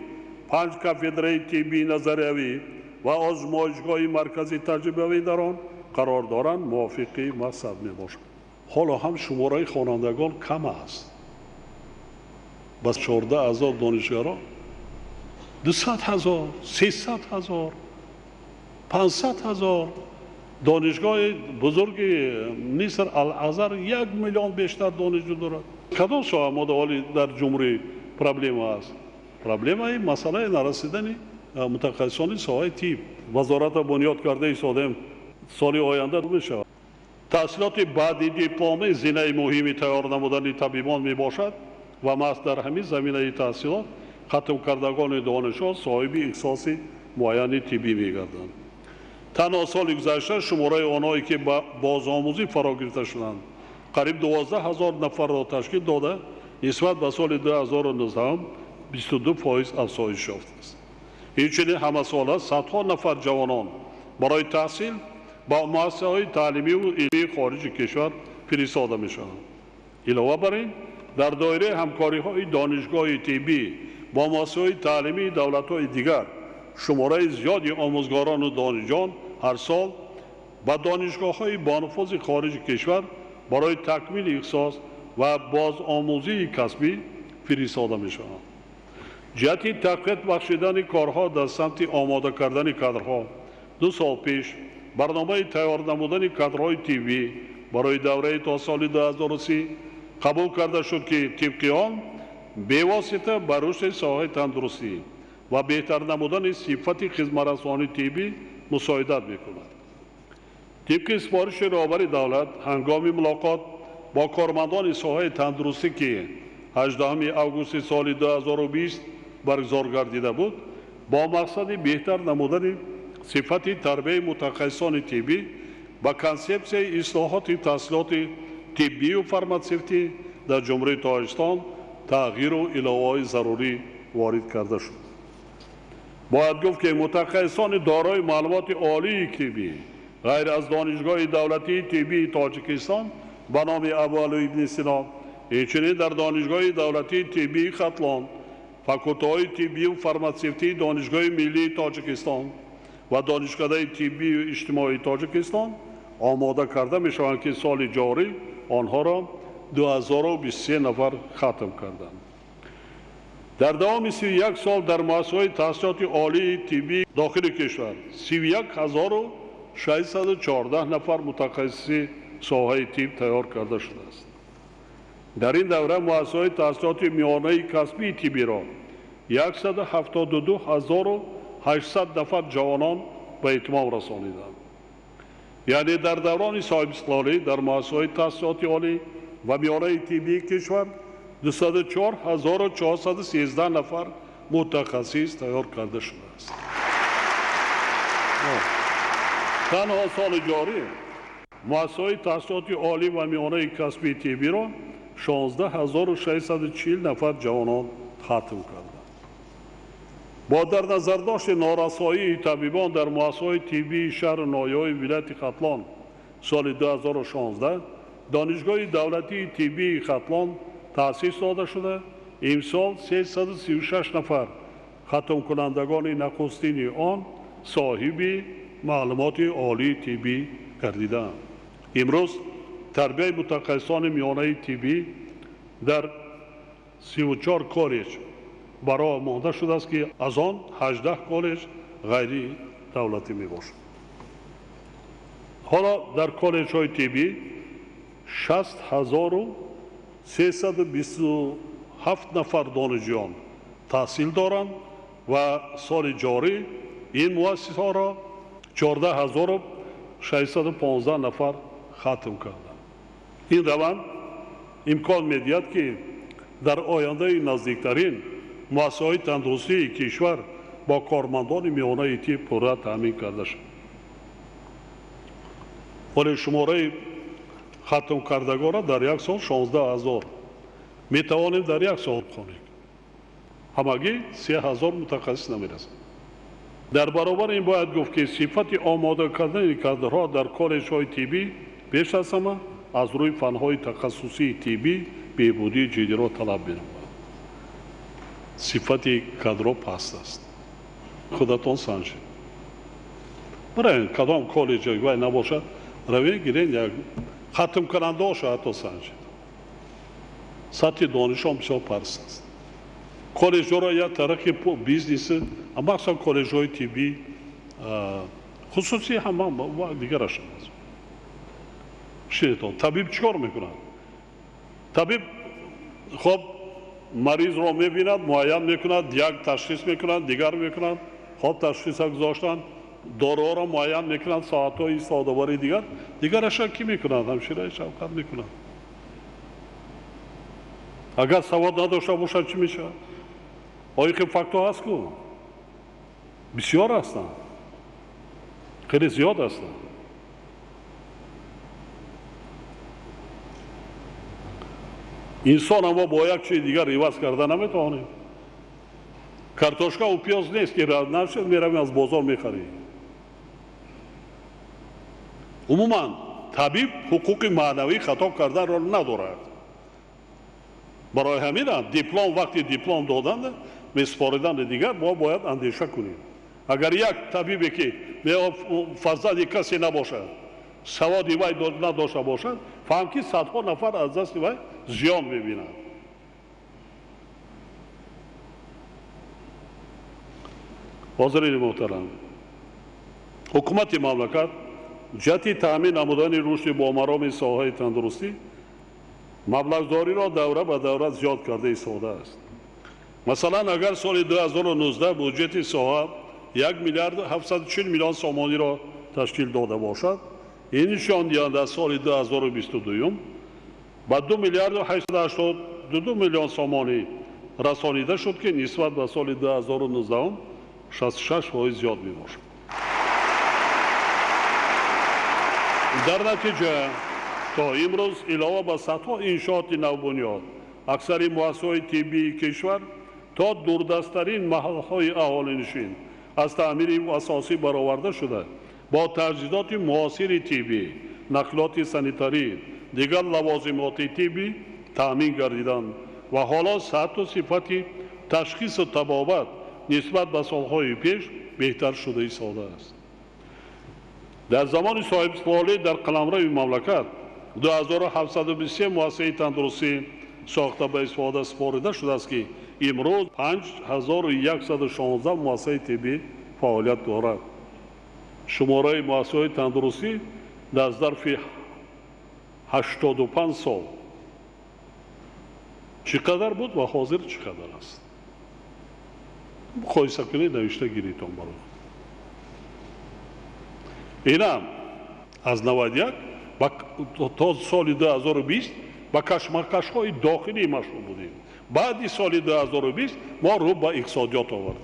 5 کاتدرای طبی نظریوی و آزمایشگاه مرکزی تجربوی در آن قرار دارند موافقی مذهب میباشد. حالا هم شماره خوانندگان کم است. بس 14,000 دانشجو 200,000 300,000 500,000 دانشگاه بزرگ نیست الازهر 1 میلیون بیشتر دانشجو دارد. کدام ساحه مداولی در جمهوری پرابلم است؟ پرابلم ای مسئله نرسیدن متخصصان ساحه طب. وزارت بنیاد کرده ایستادیم سال آینده میشه. تحصیلات بعدی دیپلم زینه مهمی تیار نمودن طبیبان می باشد و محض در همین زمینه تحصیلات ختم کردگان دانشجو صاحب اختصاص معین طبی می گردند. تنها سال گذشته شماره آنهایی که بازآموزی فرا گرفته شدند قریب 12,000 نفر را تشکیل داده نسبت به سال 2019 22% افزایش یافته است. اینچنین همه ساله صدها نفر جوانان برای تحصیل با مؤسسه‌های تعلیمی و علمی خارج کشور فرستاده می‌شوند. علاوه بر این در دایره همکاری‌های دانشگاه طبی با مؤسسه‌های تعلیمی دولت‌های دیگر شماره زیادی آموزگاران و دانشجویان هر سال به دانشگاه‌های بانفوذ خارج کشور برای تکمیل اختصاص و بازآموزی کسبی فرستاده می‌شوند. جهت تقویت بخشیدن کارها در سمت آماده کردن کادرها 2 سال پیش برنامه تیار نمودن کادرهای طبی برای دوره تا سال 2030 قبول کرده شد که طبق آن بواسطه بر رشد ساحه تندرستی و بهتر نمودن صفت خدمترسانی طبی مساعدت می‌کند. طبق سپارش رهبر دولت هنگام ملاقات با کارمندان ساحه تندرستی که 18 اوگوست سال 2020 برگزار گردیده بود با مقصد بهتر نمودن صفت تربیت متخصصان طبی با کنسپسیون اصلاحات تحصیلات طبی و فارماسیوتی در جمهوری تاجیکستان تغییر و اضافه‌های ضروری وارد کرده شد. باید گفت که متخصصان دارای معلومات عالی طبی غیر از دانشگاه دولتی طبی تاجیکستان به نام ابوعلی ابن سینا، همچنین در دانشگاه دولتی طبی ختلان، فاکولته‌های طبی و فارماسیوتی دانشگاه ملی تاجیکستان و دانشکده طبی و اجتماعی تاجیکستان آماده کرده می‌شوند که سال جاری آنها را 2023 نفر ختم کردند. در دوام 31 سال در مؤسسه‌های تحصیلات عالی طبی داخل کشور 31614 نفر متخصص ساحه طب تیار کرده شده است. در این دوره مؤسسه‌های تحصیلات میانه کسبی طبی را 172800 نفر جوانان به اتمام رسانیدند. یعنی در دوران صاحب استقلالی در مؤسسه‌های تحصیلات عالی و میانه طبی کشور 204413 نفر متخصص تیار کرده شده است. تنها سال جاری مؤسسه‌های تحصیلات عالی و میانه کسبی طبی را 16640 نفر جوانان ختم کردند. با در نظر داشت نارسایی طبیبان در مؤسسه‌های طبی شهر نایای ولایت ختلان سال 2016 دانشگاه دولتی طبی ختلان تأسیس داده شده. امسال 336 نفر ختم کنندگان نخستین آن صاحب معلومات عالی طبی گردیدند. امروز تربیت متخصصان میانه طبی در 34 کالج برای مانده شده است که از آن 18 کالج غیر دولتی می باشد. حالا در کالج های طبی 60327 نفر دانشجویان تحصیل دارند و سال جاری این مؤسسه ها را 14615 نفر ختم کردند. این روند امکان می‌دهد که در آینده نزدیکترین مؤسسه‌های تندرستی کشور با کارمندان میانه طب پورا تامین کرده شود. ولی شماره ختم کردگان را در یک سال 16000 می توانیم در یک سال کنیم. همگی 3000 متخصص نمی‌رسد. در برابر این باید گفت که صفت آماده کردن کادرها در کالج‌های طبی بیش از همه از روی فن‌های تخصصی طبی بهبودی جدی را طلب می‌نماید. صفت کادرها پست است. خودتان سنجید. برای کدام کالج وای نباشد روی گیرین یک ختم کننده ها شاید تا سنجید. سطح دانش هم بسیار پست است. کالج ها را یک طرح بیزنس اما اصلا کالج های طبی خصوصی هم دیگر هستند. شیطان طبیب چیکار میکنند؟ طبیب خب مریض را میبیند، معاین میکند، یک تشخیص میکنند، دیگر میکنند، خب تشخیص گذاشتن دارو را معاین میکنند، ساعت‌های ایستاده‌واری دیگرش کی میکنند؟ همشیره شفقت میکنند. اگر سواد نداشته باشد چی میشه؟ آیا که فاکتور هست کو؟ بسیار هستند. خیلی زیاد هستند. انسان اما با یک چیز دیگر عوض کرده نمیتونیم. کارتوشکا و پیاز نیست که رد نشد میرویم از بازار میخریم. عموما طبیب حقوق معنوی خطا کردن را ندارد. برای همین دیپلم وقتی دیپلم دادند میسپاریدن دیگر ما باید اندیشه کنیم. اگر یک طبیبی که فرزند کسی نباشد سوادی وی نداشته باشد فهم که صدها نفر از دست وی زیان میبینند. حاضرین محترم، حکومت مملکت جهت تامین نمودن رشد با مرام ساحه تندرستی مبلغداری را دوره به دوره زیاد کرده ایستاده است. مثلا اگر سال 2019 بودجت ساحه 1 میلیارد 740 میلیون سومانی را تشکیل داده باشد، این نشان دهنده سال 2022 به 2 میلیارد و 882 میلیون سومانی رسانیده شد که نسبت به سال 2019 66% زیاد می باشد. در نتیجه تا امروز علاوه به صدها انشاءات نوبنیاد اکثر مؤسسات طبی کشور تا دوردستترین محلهای اهالینشین از تعمیر اساسی برآورده شده با تجهیزات معاصر طبی، نقلات سانیتاری، دیگر لوازمات طبی تامین گردیدند و حالا سطح و صفت تشخیص و طبابت نسبت به سالهای پیش بهتر شده ایستاده است. در زمان صاحب سوالی در قلمرو مملکت 2723 مؤسسه تندرستی ساخته به استفاده سپارده شده است که امروز 5116 مؤسسه طبی فعالیت دارد. شماره مؤسسه تندرستی در ظرف 85 سال چقدر بود و حاضر چقدر است؟ مقایسه کنید نوشته گیریتون برای اینم از 91 تا سال 2020 با کشمکش های داخلی مشغول بودیم. بعد سال 2020 ما رو به اقتصادیات آوردیم.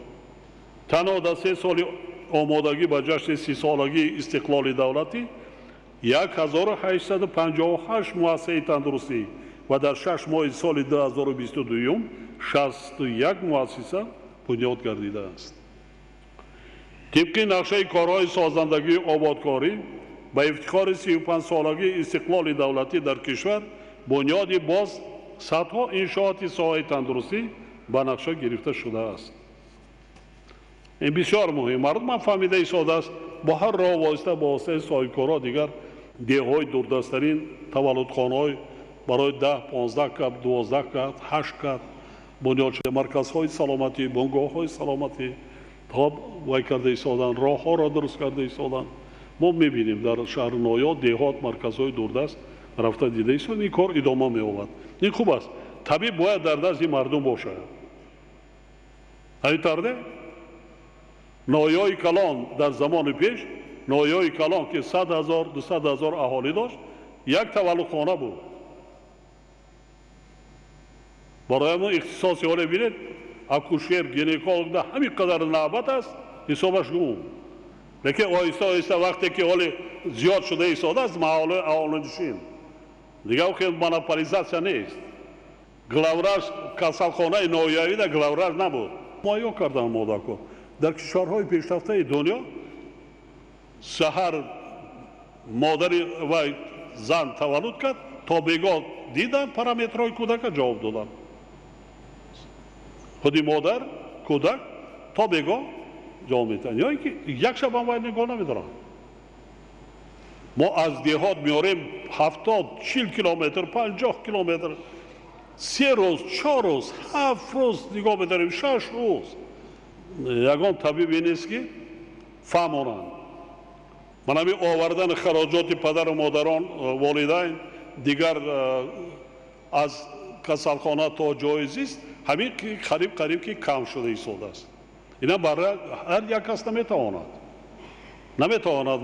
تنها در 3 سال آمادگی به جشن 30 سالگی استقلال دولتی 1858 مؤسسه تندرستی و در 6 ماه سال 2022 61 مؤسسه بنیاد گردیده است. طبق نقشه کارهای سازندگی آبادکاری به افتخار 35 سالگی استقلال دولتی در کشور بنیاد باز صدها انشاءات ساحه تندرستی به نقشه گرفته شده است. این بسیار مهم. مردم فهمیده ایستاده است با هر راه واسطه با واسطه صاحبکارها دیگر دههای دوردستترین تولدخانه‌های برای 10 15 کپ 12 کپ 8 کپ بنیاد شده، مرکزهای سلامتی، بنگاه‌های سلامتی تا وای کرده ایستادن، راه‌ها را درست کرده ایستادن. ما می‌بینیم در شهر نویا دهات مرکزهای دوردست رفته دیده ایستاد. این کار ادامه می‌یابد. این خوب است. طبیب باید در دست مردم باشه. همین طرده نویای کلان در زمان پیش نویای کلان که 100,000 200,000 اهالی داشت یک تولدخانه بود. برای ما اختصاصی حالی بینید اکوشیر گینکولوگ ده همین قدر نوبت است حسابش گم. لیکن آهسته آهسته وقتی که حالی زیاد شده ایستاده است محال اهالینشین دیگه که مونوپولیزاسیون نیست. گلاورش کسالخانه نویایی ده گلاورش نبود. مایا کردن موداکو در کشورهای پیشرفته دنیا سحر مادر و زن تولد کرد تا بیگاه دیدن پارامترهای کودک جواب دادن. خودی مادر کودک تا بیگاه جواب میدن. یا اینکه یک شب هم باید نگاه نمیدارن. ما از دیهات میاریم 70 40 کیلومتر 50 کیلومتر 3 روز 4 روز 7 روز نگاه میداریم 6 روز. یگان طبیبی نیست که فهمانند. من همین آوردن خراجات پدر و مادران والدین دیگر از کسالخانه تا جایزی است همین که قریب که کم شده ایستاده است. اینا برای هر یک کس نمیتواند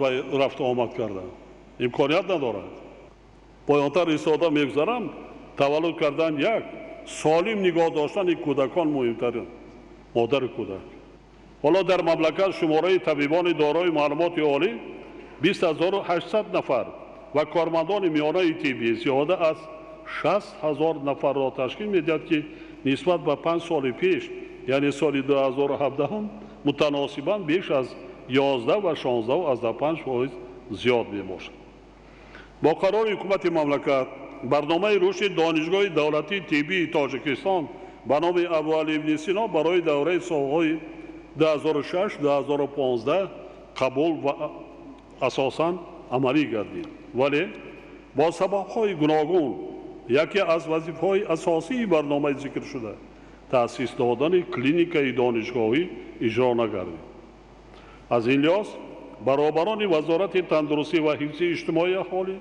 و رفت آمد کردن امکانیت ندارد. پایانتر ایستاده میگذارم تولد کردن یک سالم نگاه داشتن این کودکان مهمترین مادر کودک. حالا در مملکت شماره طبیبان دارای معلومات عالی 20,800 نفر و کارمندان میانه طبی زیاده از 60,000 نفر را تشکیل میدهد که نسبت به 5 سال پیش یعنی سال 2017 متناسباً بیش از 11 و 16.5% زیاد می باشد. با قرار حکومت مملکت برنامه رشد دانشگاه دولتی طبی تاجیکستان به نام ابوعلی ابن سینا برای دوره سالهای 2006-2015 قبول و اساساً عملی گردید. ولی با سبب‌های گوناگون یکی از وظیفه‌های اساسی برنامه ذکر شده تأسیس دادن کلینیک دانشگاهی اجرا نگردید. از این لحاظ برابران وزارت تندرستی و حفظ اجتماعی اهالی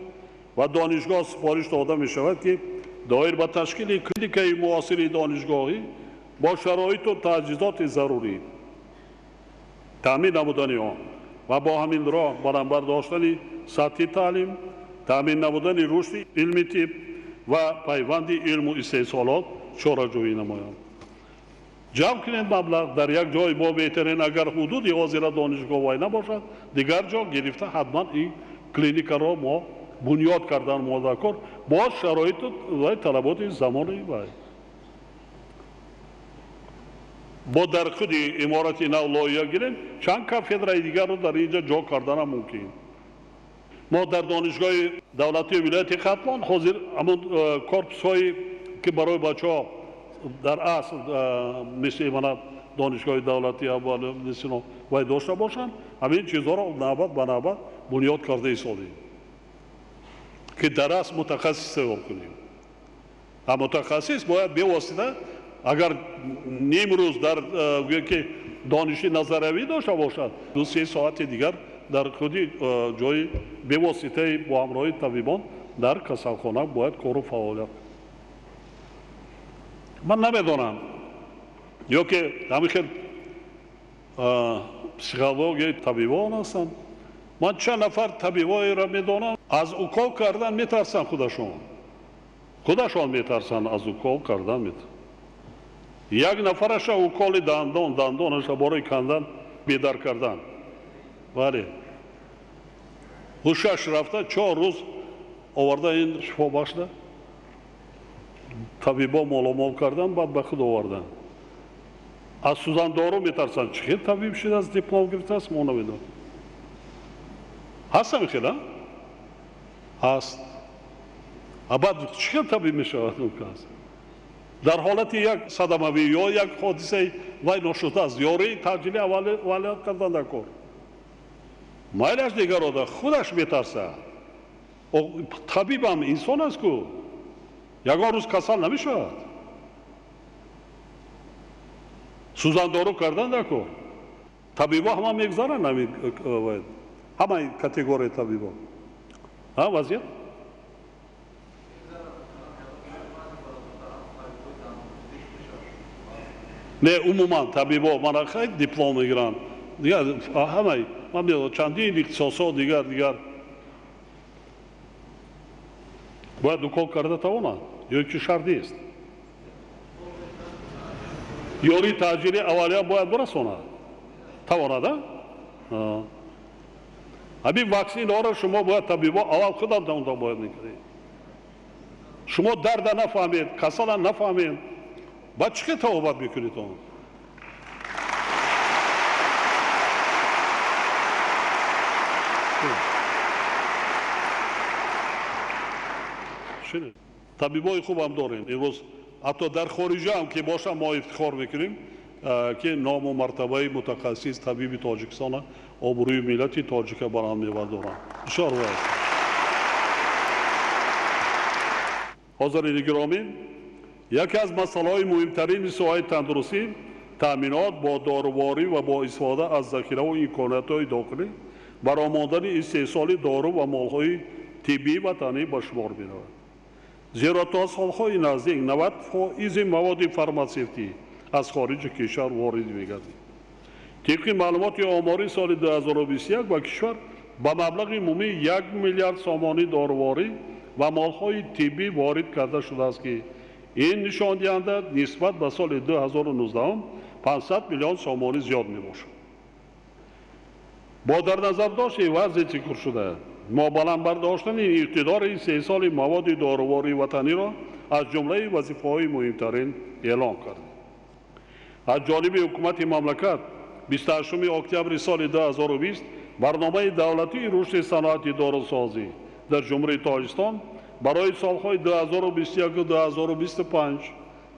و دانشگاه سفارش داده می شود که دایر به تشکیل کلینیک معاصر دانشگاهی با شرایط و تجهیزات ضروری تامین نمودن آن و با همین راه برابر داشتن سطح تعلیم، تامین نمودن رشد علمی طب و پیوند علم و استحصالات چاره‌جویی نمایند. جمع کنید مبلغ در یک جای با بهترین اگر حدود 11 دانشگاه وای نباشد دیگر جا گرفته حتما این کلینیک را ما بنیاد کردن مذکر با شرایط و طلبات زمانی وای با در خود امارت نو لایحه گیریم چند کافدرای دیگر رو در اینجا جا کردن ممکن. ما در دانشگاه دولتی ولایت ختلان حاضر همون کورپس هایی که برای بچه‌ها در اصل مثل من دانشگاه دولتی اول نسینا باید داشته باشند همین چیزها را نوبت به نوبت بنیاد کرده ایستادیم که در اصل متخصص تیار کنیم. هم متخصص باید به واسطه اگر نیم روز در که دانشی نظروی داشته باشد 2-3 ساعت دیگر در خودی جای به واسطه با همراه طبیبان در کسلخانه باید کار و فعالیت. من نمیدانم یا که همیشه پسیخولوژی طبیبان هستند. من چند نفر طبیبایی را میدانم از اوکال کردن میترسن خودشان میترسن از اوکال کردن میترسن. یک نفرش اوکال دندانش برای کندن بیدار کردن ولی هوشش رفته 4 روز آورده این شفا بخشده طبیبا مال کردن بعد به خود آوردن. از سوزن دارو میترسن چه طبیب شده از دیپلم گرفته است ما نمیدونم. هست میخیلی؟ هست. بعد چه طبیب میشود اون کس؟ در حالت یک صدموی یا یک حادثه وای نشده است یاری تجلیل اولت کردن در کار مایلش دیگر را خودش میترسه. طبیب هم انسان است که یگان روز کسل نمیشود. سوزن دارو کردن در کار طبیبا همه میگذارن همه کاتگوری طبیبا وضعیت نه عموما طبیبا من خیلی دیپلم میگیرن دیگر همه من میدونم چندین اختصاصات دیگر باید دو کار کرده تواند یا که شرط نیست یاری تاجری اولیه باید برساند تواند همین واکسین ها را شما باید طبیبا اول خودم دونده باید میکنید شما درد نفهمید کسل نفهمید باید چه توبت میکنید اون طبیبای خوب هم داریم امروز حتی در خارجه هم که باشم ما افتخار میکنیم که نام و مرتبه متخصص طبیب تاجیکستان آبروی ملت تاجیک برام می‌بردارند. بسیار واقعا. حاضرین گرامی، یکی از مسائل مهمترین مسائل تندرستی تامینات با داروواری و با استفاده از ذخیره و امکانات‌های داخلی برآمدن استحصال دارو و مال‌های طبی و تنی به شمار می‌رود. زیرا تا سال‌های نزدیک 90% مواد فارماسیوتیکی از خارج کشور وارد می‌گردید. طبق معلومات آماری سال 2021 با کشور با مبلغ عمومی 1 میلیارد سامانی داروواری و مال‌های طبی وارد کرده شده است که این نشان دهنده نسبت به سال 2019 500 میلیون سامانی زیاد می‌باشد. با در نظر داشت وضع ذکر شده ما بلند برداشتن این اقتدار این 3 سال مواد داروواری وطنی را از جمله وظیفه‌های مهمترین اعلام کرد. از جانب حکومت مملکت 28 اکتبر سال 2020 برنامه دولتی رشد صنعت داروسازی در جمهوری تاجیکستان برای سالهای 2021 و 2025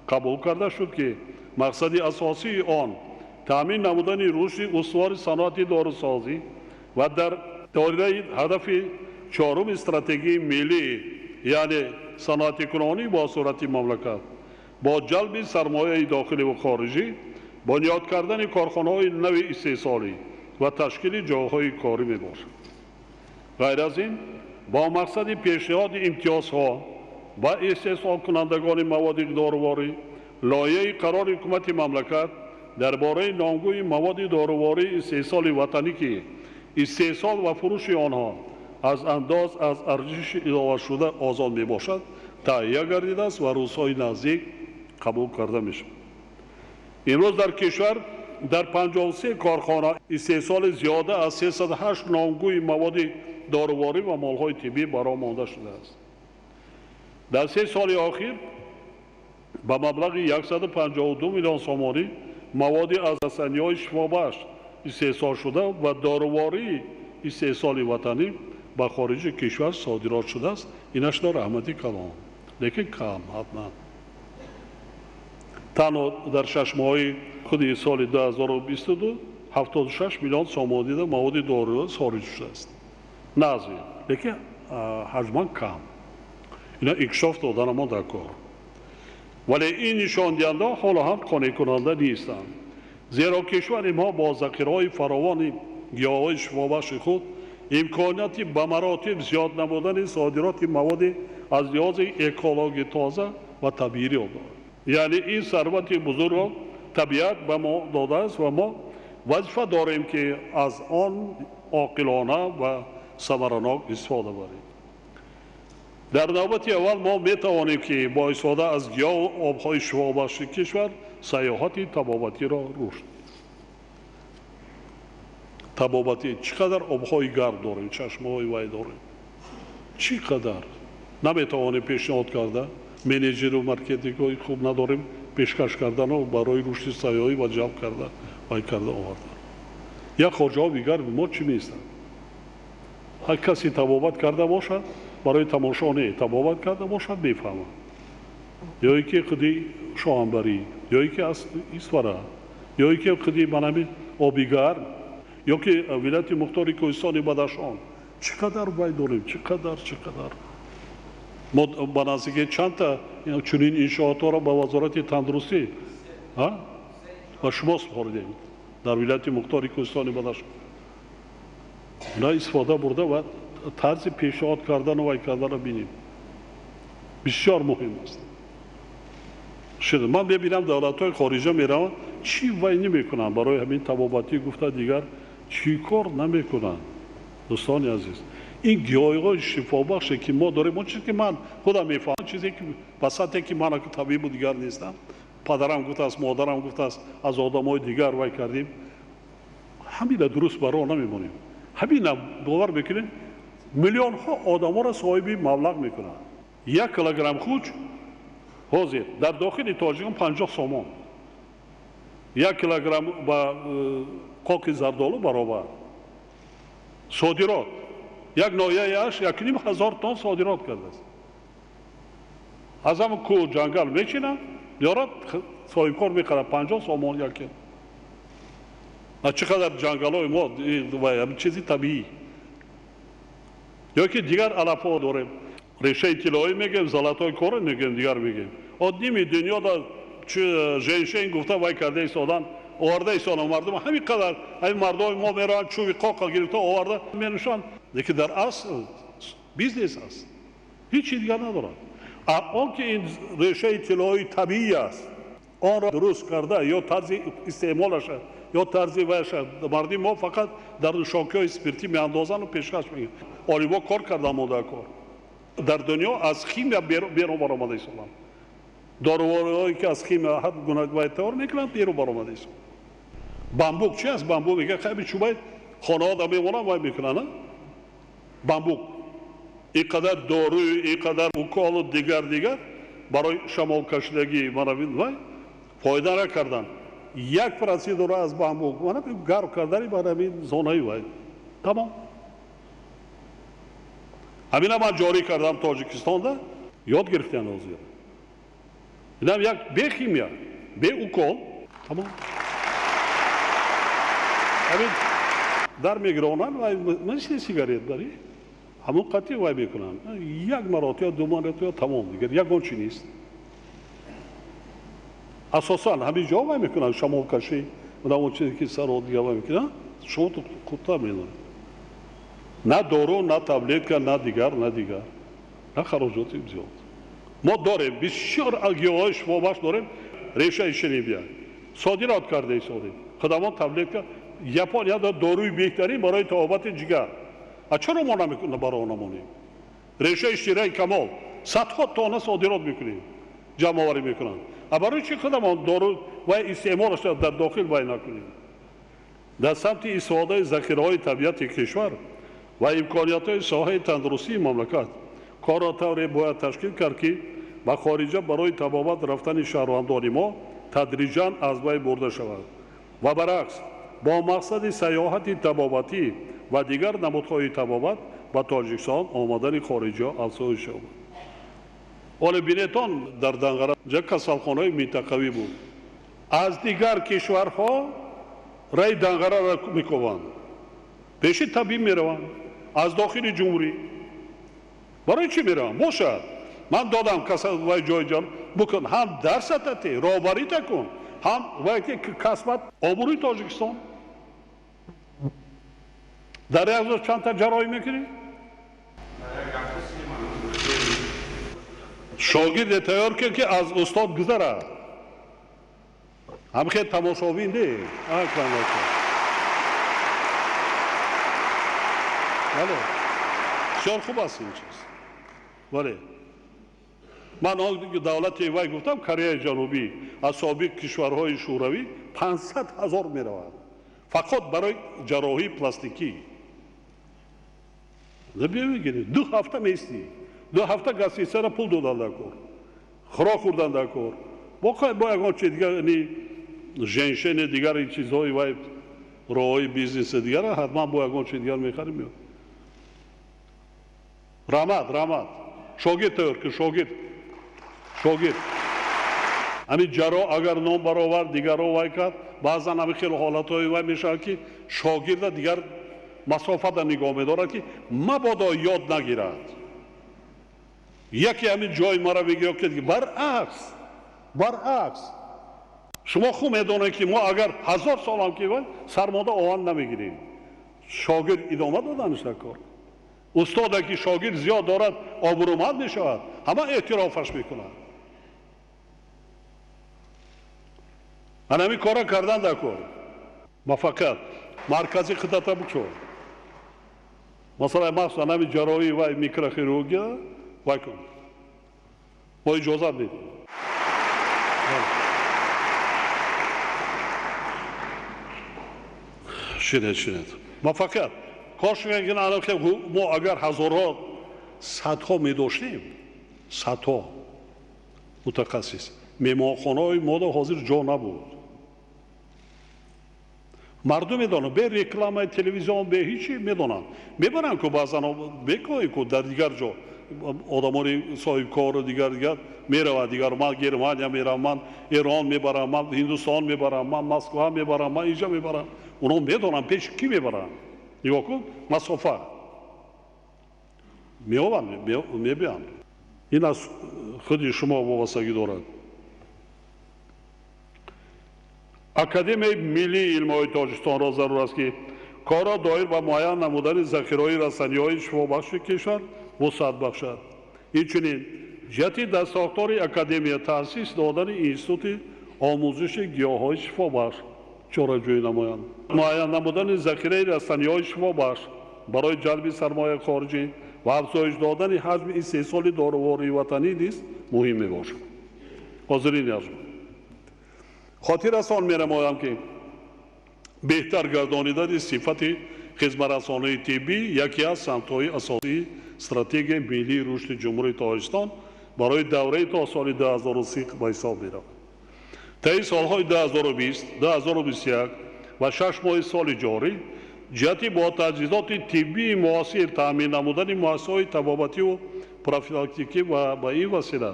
قبول کرده شد که مقصد اساسی آن تامین نمودن رشد استوار صنعت داروسازی و در دایره هدف 4 استراتژی ملی یعنی صنعت کنونی با صورت مملکت با جلب سرمایه داخلی و خارجی، بنیاد کردن کارخانه‌های نو استحصالی و تشکیل جاهای کاری میباشد. غیر از این با مقصد پیشنهاد امتیازها و استحصال کنندگان مواد داروواری لایحه قرار حکومت مملکت درباره نامگوی مواد داروواری استحصال وطنی که استحصال و فروش آنها از انداز از ارزش اضافه شده آزاد میباشد تهیه گردیده است و روزهای نزدیک قبول کرده میشود. امروز در کشور در 53 کارخانه استحصال زیاده از 308 نامگوی مواد داروواری و مالهای طبی برآمده شده است. در 3 سال اخیر با مبلغ 152 میلیون سومانی مواد از رسانی‌های شفابخش استحصال شده و داروواری استحصال وطنی به خارج کشور صادرات شده است. اینش در رحمتی کلام لیکن کم حتما تنها در 6 ماه خود سال 2022 76 میلیون سومانی مواد دارویی خارج شده است. نه زیاد لیکن حجما کم. اینا اکشاف دادن ما در کار. ولی این نشان دهنده حالا هم قانع کننده نیستند. زیرا کشور ما با ذخیره‌های فراوان گیاهای شفابخش خود امکاناتی به مراتب زیاد نمودن صادرات مواد از لحاظ اکولوژی تازه و طبیعی را دارد. یعنی این ثروت بزرگ را طبیعت به ما داده است و ما وظیفه داریم که از آن عاقلانه و ثمرناک استفاده بریم. در نوبت اول ما میتوانیم که با استفاده از گیاه و آبهای شفابخش کشور سیاحت طبابتی را رشد. طبابتی چقدر آبهای گرد داریم، چشمه‌های وی داریم، چقدر نمیتوانیم پیشنهاد کرده منیجر و مارکتینگ خوب نداریم پیشکش کردن و برای رشد سیاحی و جلب کرده وی کرده آوردن. یک خارجه دیگر ما چی نیستن. هر کسی طبابت کرده باشد برای تماشا نه، طبابت کرده باشد بفهمه. یا اینکه خودی شامبری، یا اینکه از اسفره، یا اینکه خودی منمی آبیگر، یا که ولایت مختار کوهستان بدخشان. چقدر وی داریم، چقدر ما به نزدیک چند تا چنین انشاءات را به وزارت تندرستی و شما سپردیم در ولایت مختار کوهستان بدخشان. نه استفاده برده و طرز پیشنهاد کردن و کردن را بینیم. بسیار مهم است. من ببینم دولت‌های خارجی میرن چی وای نمیکنن برای همین طبابتی گفته دیگر چی کار نمیکنن. دوستان عزیز این گیاه‌های شفابخش که ما داریم اون چیزی که من خودم میفهمم چیزی که وسطی که من که طبیب دیگر نیستم پدرم گفته است مادرم گفته است از آدم‌های دیگر وای کردیم همین درست برای نمیمونیم. همین باور بکنید میلیون ها آدم را صاحب مبلغ میکنن. 1 کیلوگرم خوک حاضر در داخل تاجیکستان 50 سومون. 1 کیلوگرم با قاق زردالو برابر. صادرات یک نایه اش 1,500 تن صادرات کرده است. از همون کوه جنگل میچینن یارا صاحب کار میخره 50 سومون یکی. چقدر جنگل های ما و چیزی طبیعی. یا که دیگر علفا داریم ریشه طلایی میگیم زلطای کار میگیم دیگر میگیم آدمی دنیا دا جنشین گفته وای کرده ایستادن آورده ایستادن مردم همین قدر این مردم ما میرن چوبی قاقا گرفته آورده مینشان دیگه در اصل بیزنس است هیچی دیگر ندارد. آن که این ریشه طلایی طبیعی است آن را درست کرده یا طرز استعمالش یا طرز ویش مردم ما فقط در شاکه اسپریتی میاندازن و پیشکش میگن آلیوا کار کردن ماده کار در دنیا از خیمیا بیرون برآمده است. داروهایی که از خیمیا حد گونه تور میکنن بیرون برآمده است. بامبوک چی است؟ بامبوک میگه خیلی چوبای خانه ها میمونن وای میکنن. بامبوک این قدر داروی، این قدر укол و دیگر برای شمالکشیدگی منابع وای فایده نکردن. یک پروسیدور از بامبوک منابع گرم کردنی منابع زونایی وای تمام. همین من جاری کردم تاجیکستان دا یاد گرفتن اوزیا. اینم یک به کیمیا، به укол تمام. همین در میگرونن وای منشی سیگارت داری؟ همون قطعی وای میکنن. یک مراتب یا دو مراتب تمام دیگر یک گونچی نیست. اساساً همین جا وای میکنن شمال کشی و اون چیزی که سر و دیگه وای میکنن شما تو کوتاه میدونن. نه دارو نه تبلیغ نه دیگر نه خراجاتی زیاد. ما داریم بسیار گیاهش وابش داریم ریشه ایشونی بیاد. صادرات کرده ایشونی. خدمات تبلیغ کرد. ژاپنیا داروی بهترین برای تعابت جگر. چرا ما نمیکنیم برای آنمونیم؟ ریشه اشتراعی کمال صدها تانه صادرات میکنیم جمع آوری میکنن. برای چی خدمات دارو و استعمالش در داخل وای نکنیم؟ در سمت استفاده ذخیره‌های طبیعی کشور و امکانیت‌های ساحه تندرستی مملکت کار را طوری باید تشکیل کرد که با خارجه برای تبابت رفتن شهروندان ما تدریجاً از بین برده شود و برعکس با مقصد سیاحت تبابتی و دیگر نمودهای تبابت با تاجیکستان آمدن خارجی ها افزایش شود. حال بینتان در دنقره جا کسالخانه منطقوی بود. از دیگر کشورها رای دنقره را میکوبند. پیش طبیب میروند. از داخل جمهوری. برای چی میروند؟ باشد. من دادم کسان وای جای جان بکن. هم درست رابری تکن. هم وقتی کسبت آبروی تاجیکستان. در یک چند تا جرایی میکنی؟ شاگرد تیار کرد که از استاد گذره. هم خیلی تماشاوین ده. بله. بسیار خوب است این چیز. بله. من دولت وای گفتم کره جنوبی از سابق کشورهای شوروی 500,000 میروند. فقط برای جراحی پلاستیکی. نمیگیری. 2 هفته میستی. 2 هفته گسیسه را پول دادن دکور. خوراک خوردن دکور. با یکان چیز دیگر نی جنشن دیگر این چیزهای وای راهی بیزنس دیگر حتما با یکان چیز دیگر میخریم. رحمت. شاگرد تیار که شاگرد. همین جراح اگر نام برآور دیگر رو وای کرد بعضا همین خیلی حالتهای وای میشه که شاگرد دیگر مسافت نگاه میدارد که مبادا یاد نگیرد. یکی همین جای مرا بگیرد که برعکس شما خوب میدونید که ما اگر 1000 سال هم که وای سرماده آهن نمیگیریم. شاگرد ادامه دادنش کار. استاد که شاگرد زیاد دارد آبرومند میشود همه اعترافش میکنند. من همین کارا کردن دکور. موفقیت مرکزی خدمت بکشو. مثلا مثلا همین جراحی و میکروخیروگیا وای کن. ما اجازه میدیم. شنید. موفقیت. کاش میگن الان که ما اگر هزارها صدها میداشتیم صدها متخصص میمانخانه‌های ما در حاضر جا نبود. مردم میدونن به رکلام تلویزیون به هیچی میدونن میبرن که بعضا بکنی که در دیگر جا آدمانی صاحب کار و دیگر میروند دیگر من گرمانیا میرم من ایران میبرم من هندوستان میبرم من مسکو میبرم من اینجا میبرم اونا میدونن پیش کی میبرن نگاه کن مسافه میبرن این از خود شما وابستگی دارد. اکادمی ملی علم‌های تاجیکستان را ضرور است که کار را دایر و معین نمودن ذخیره‌های رسانی‌های شفابخش کشور وسعت بخشد. اینچنین جهت دستاختار اکادمی تأسیس دادن اینستیتوت آموزش گیاه‌های شفابخش چاره‌جویی نمایند. معین نمودن ذخیره رسانی‌های شفابخش برای جلب سرمایه خارجی و افزایش دادن حجم استحصال داروهای وطنی نیز مهم میباشد. حاضرین عزیز خاطر رسان می‌نمایم که بهتر گردانیدن صفت خدمت‌رسانی طبی یکی از سمت‌های اساسی стратегияи миллии рушди ҷумҳурии Тоҷикистон барои давраи то соли 2030 ба ҳисоб меравад. таи солҳои 2020, 2021 ва 6 моҳи соли ҷорӣ ҷиҳати бо таҷҳизоти тиббии муосир таъмин намудани муассисаҳои табобативу профилактикӣ ва ба ин васила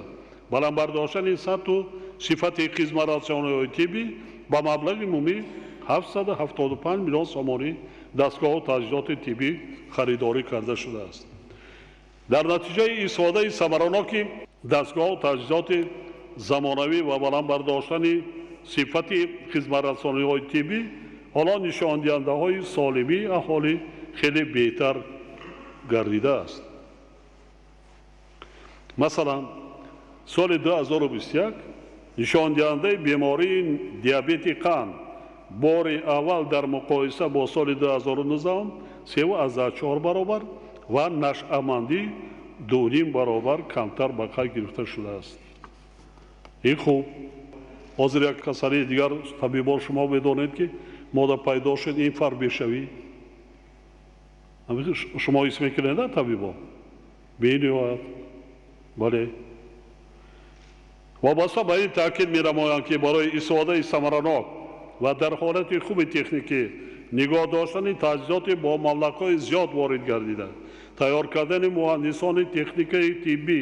баландбардоштани сатҳу сифати хизматрассониҳои тиббӣ ба маблағи умумӣ 775 миллион сомонӣ дастгоҳу таҷҳизоти тиббӣ харидорӣ карда шудааст. дар натиҷаи истифодаи самараноки дастгоҳу таҷҳизоти замонавӣ ва баландбардоштани сифати хизматрасониҳои тиббӣ ҳоло нишондиҳандаҳои солимии аҳолӣ хеле беҳтар гардидааст. масалан соли 2021 нишондиҳандаи бемории диабети қанд бори аввал дар муқоиса бо соли 2019 3,4 баробар ва нашъамандӣ 2,5 баробар камтар ба қайд гирифта шудааст. ин хуб. ҳозир як касалии дигар табибон шумо медонед ки мода пайдо шуд ин фар бешавӣ. шумо ҳис мекунед табибон бинёяд. бале вобаста ба ин таъкид менамоянд ки барои истифодаи самаранок ва дар ҳолати хуби техникӣ нигоҳ доштани таҷҳизоти бо маблағҳои зиёд ворид гардида тайёр кардани муҳандисони техникаи тиббӣ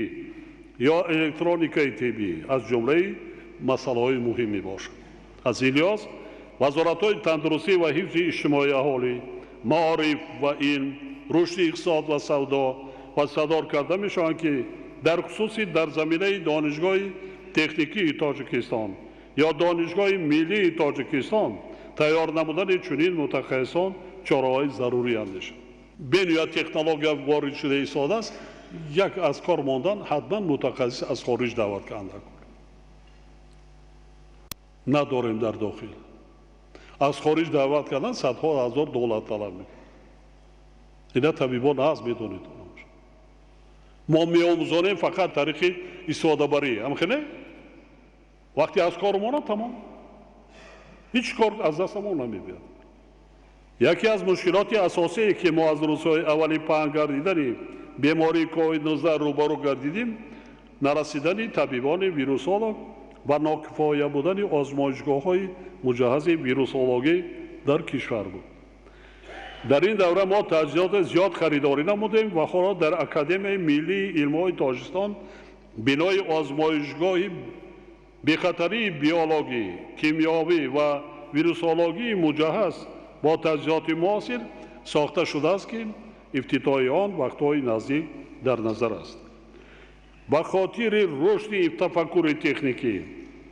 ё электроникаи тиббӣ аз ҷумлаи масъалаҳои муҳим мебошад. аз ин лиҳоз вазоратҳои тандурустӣ ва ҳифзи иҷтимоии аҳолӣ, маориф ва илм, рушди иқтисод ва савдо васадор карда мешаванд ки дар хусуси дар заминаи донишгоҳи техникии Тоҷикистон ё донишгоҳи миллии Тоҷикистон тайёр намудани чунин мутахассисон чораҳои зарурӣ андешанд. бениҳоят технология ворид шуда истодааст, як аз кор мондан ҳатман мутахассис аз хориҷ даъват карда надорем дар дохил. аз хориҷ даъват кардан садҳо ҳазор доллар талаб мекунад. ина табибон аз медонед. мо меомӯзонем фақат тариқи истифодабарӣ ҳамхеле вақте аз кор монад тамом ҳеҷ кор аз дастамон намебиёд. яке аз мушкилоти асосие ки мо аз рӯзҳои аввали паҳн гардидани бемории COVID-19 рӯбарӯ гардидем нарасидани табибони вирусолог ва нокифоя будани озмоишгоҳҳои муҷаҳҳази вирусологӣ дар кишвар буд. дар ин давра мо таҷҳизоти зиёд харидорӣ намудем ва ҳоло дар академияи миллии илмҳои Тоҷикистон бинои озмоишгоҳи бехатарии биологӣ, кимиёвӣ ва вирусологии муҷаҳҳаз бо таҷҳизоти муосир сохта шудааст ки ифтитоҳи он вақтҳои наздик дар назар аст. ба хотири рушди тафаккури техникӣ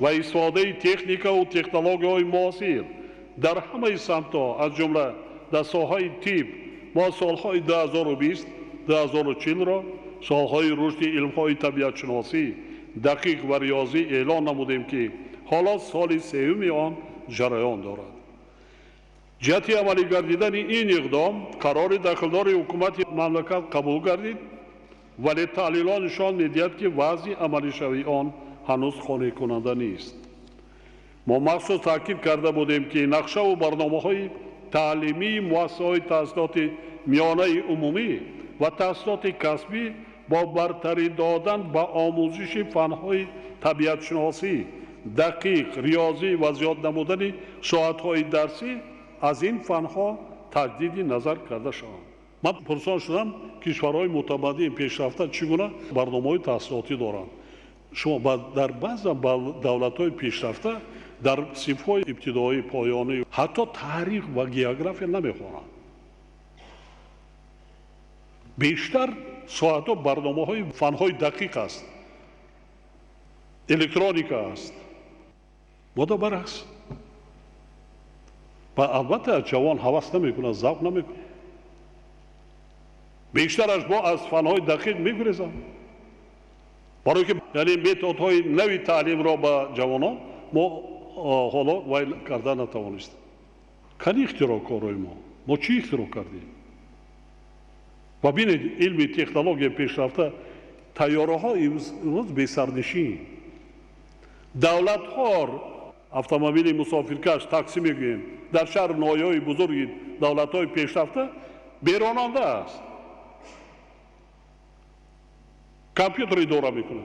ва истифодаи техникаву технологияҳои муосир дар ҳамаи самтҳо аз ҷумла дар соҳаи тиб мо солҳои 2020-2040-ро солҳои рушди илмҳои табиатшиносӣ дақиқ ва риёзӣ эълон намудем ки ҳоло соли сеюми он ҷараён дорад. ҷиҳати амалӣ гардидани ин иқдом қарори дахлдори ҳукумати мамлакат қабул гардид, вале таҳлилон нишон медиҳад ки вазъи амалишавии он ҳанӯз қонеъкунанда нест. мо махсус таъкид карда будем ки нақшаву барномаҳои таълимии муассисаҳои таҳсилоти миёнаи умумӣ ва таҳсилоти касбӣ бо бартарӣ додан ба омӯзиши фанҳои табиатшиносӣ, дақиқ, риёзӣ ва зиёд намудани соатҳои дарсӣ аз ин фанҳо таҷдиди назар карда шаванд. ман пурсон шудам кишварҳои мутамаддин пешрафта чӣ гуна барномаҳои таҳсилотӣ доранд. шумо дар баъзе давлатҳои пешрафта дар синфҳои ибтидоӣ поёнӣ ҳатто таърих ва география намехонанд. бештар соатҳо барномаҳои фанҳои дақиқ аст, электроника аст. мода баръакс. ва албатта ҷавон ҳавас намекунад, завқ намекунад. бештараш бо аз фанҳои дақиқ мегурезанд. барое ки яъне методҳои нави таълимро ба ҷавонон мо ҳоло вай карда натавонистем. кани ихтироъкорои мо чӣ ихтироъ кардем? ва бинед илми технология пешрафта тайёраҳо имрӯз бесарнишин. давлатҳо автомобили мусофиркаш таксӣ мегӯем дар шаҳр ноҳияҳои бузурги давлатҳои пешрафта беронанда аст. компьютери дора мекунем.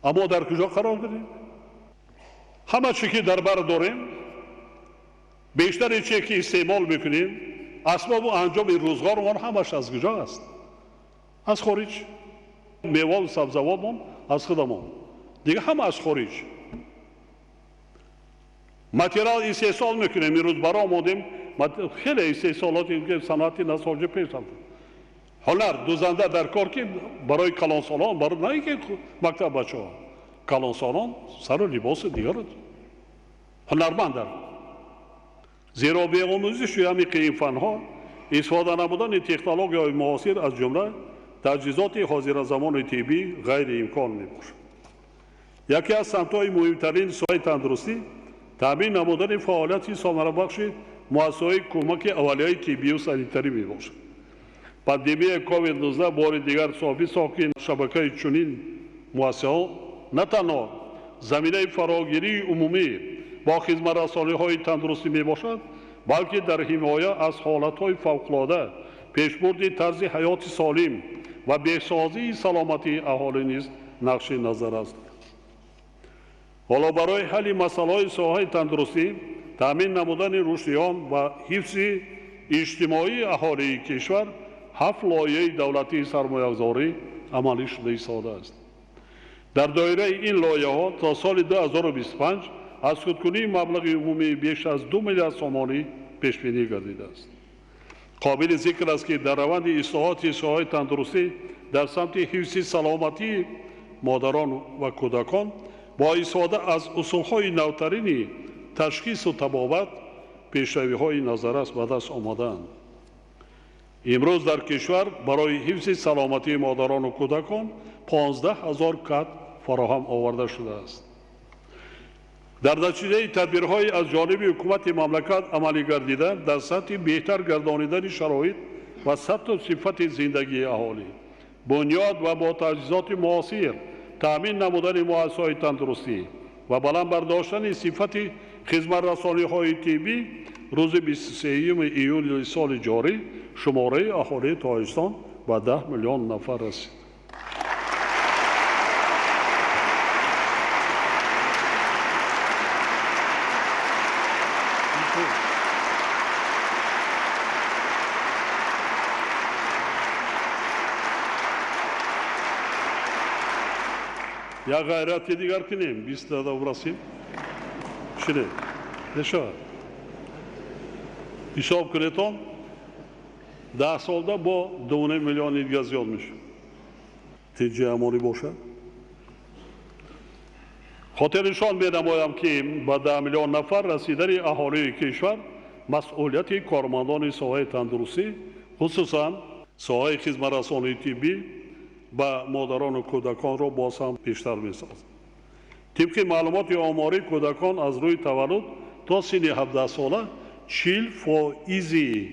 Аммо дар куҷо қарор дорем? ҳама чи ки дар бар дорем, бештари чи ки истеъмол мекунем, асбобу анҷоми рӯзгормон ҳамаш аз куҷо аст? аз хориҷ. мевову сабзавотмон аз худамон, дига ҳама аз хориҷ. материал истеҳсол мекунем. имрӯз баромадем хеле истеҳсолоти санъати насоҷи пеш рафта. ҳунар дузанда дар кор ки барои калонсолон, не ки мактаб бачаҳо, калонсолон сару либоси дигар ҳунарманданд. зеро бе омӯзиши ҳамин қиим фанҳо истифода намудани технологияҳои муосир аз ҷумла таҷҳизоти ҳозиразамони тиббӣ ғайриимкон мебошад. яке аз самтҳои муҳимтарини соҳаи тандурустӣ таъмин намудани фаъолияти самарабахши муассисаҳои кӯмаки аввалияи тиббию санитарӣ мебошад. пандемияи COVID-19 бори дигар соҳиби сохт ки шабакаи чунин муассисаҳо на танҳо заминаи фарогирии умумӣ бо хизматрасониҳои тандурустӣ мебошад, балки дар ҳимоя аз ҳолатҳои фавқулода, пешбурди тарзи ҳаёти солим ва беҳсозии саломатии аҳолӣ низ нақши назар аст. ҳоло барои ҳалли масъалаҳои соҳаи тандурустӣ, таъмин намудани рушди он ва ҳифзи иҷтимоии аҳолии кишвар 7 лоиҳаи давлатии сармоягузорӣ амалӣ шуда истодааст. дар доираи ин лоиҳаҳо то соли 2025 аз худкунии маблағи умумии беш аз 2 миллиард сомонӣ пешбинӣ гардидааст. қобили зикр аст ки дар раванди ислоҳоти соҳаи тандурустӣ дар самти ҳифзи саломатии модарон ва кӯдакон бо истифода аз усулҳои навтарини ташхису табобат пешравиҳои назаррас ба даст омадаанд. имрӯз дар кишвар барои ҳифзи саломатии модарону кӯдакон 15 000 кат фароҳам оварда шудааст. дар натиҷаи тадбирҳои аз ҷониби ҳукумати мамлакат амалӣ гардида дар сатҳи беҳтар гардонидани шароит ва сатҳу сифати зиндагии аҳолӣ, бунёд ва бо таҷҳизоти муосир таъмин намудани муассисаҳои тандурустӣ ва баланд бардоштани сифати хизматрасониҳои тиббӣ рӯзи 23 июни соли ҷорӣ шумораи аҳолии Тоҷикистон ба 10 миллион нафар расид. як ғайрати дигар кунем, 20 дада урасим. Шине, нешавад. ҳисоб кунетон 10 солда бо 2,5 миллиони дига зиёд мешавад. тиҷи амонӣ бошад. хотирнишон менамоям ки ба 10 миллион нафар расидани аҳолии кишвар масъулияти кормандони соҳаи тандурустӣ, хусусан соҳаи хизматрасонии тиббӣ ба модарону кӯдаконро боз ҳам бештар месозад. тибқи маълумоти омории кӯдакон аз рӯи таваллуд то синни 17 сола 40%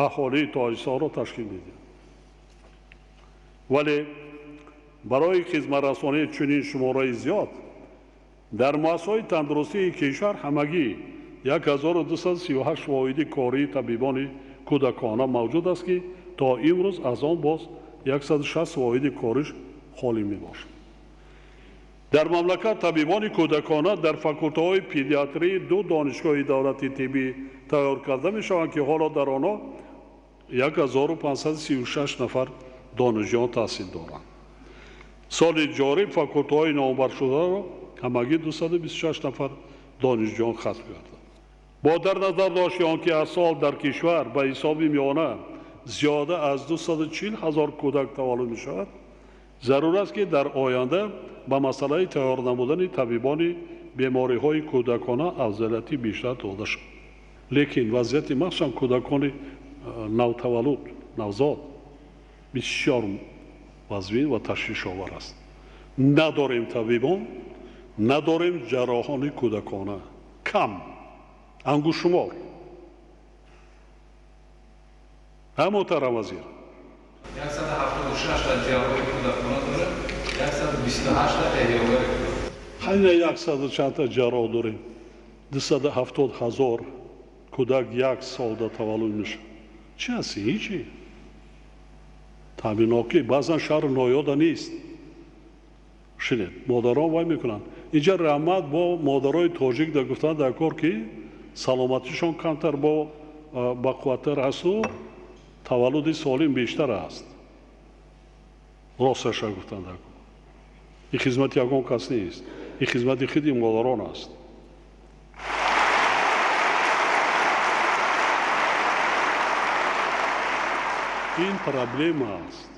аҳолии Тоҷикистонро ташкил медиҳад. вале барои хизматрасонии чунин шумораи зиёд дар муассисаҳои тандурустии кишвар ҳамагӣ 1238 воҳиди кории табибони кӯдакона мавҷуд аст ки то имрӯз аз он боз 160 воҳиди кориш холӣ мебошад. дар мамлакат табибони кӯдакона дар факултаҳои педиатрии 2 донишгоҳи давлати тиббӣ тайёр карда мешаванд ки ҳоло дар онҳо 1536 нафар донишҷӯён таҳсил доранд. соли ҷорӣ факултаҳои номбаршударо ҳамагӣ 226 нафар донишҷӯён хатм карданд. бо дар назар дошти он ки ҳар сол дар кишвар ба ҳисоби миёна зиёда аз 240 000 кӯдак таваллуд мешавад, зарур аст ки дар оянда ба масъалаи тайёр намудани табибони бемориҳои кӯдакона афзалияти бештар дода шавад. лекин вазъияти махсусан кӯдакони навтаваллуд, навзод бисёр вазвин ва ташвишовар аст. надорем табибон, надорем ҷарроҳони кӯдакона, кам, ангушумор. ҳамутарам вазир 176 та ҷарроҳи кӯдакона дора, 128 та эҳёёи. ҳайна 100 чанд та ҷарроҳ дорем. 270 000 кӯдак як солда таваллуд мешавад. чӣ ҳасти? ҳичи. табиноки баъзан шаҳр ноёда нест. шинед модарон вай мекунанд. инҷа раҳмат бо модарои тоҷик дар гуфтан дар кор ки саломатишон камтар ба қувваттар ҳасту таваллуди солим бештар аст. росташа гуфтан дар кор. ин хизмати ягон кас нест. ин хизмати худи модарон аст. ин проблема аст.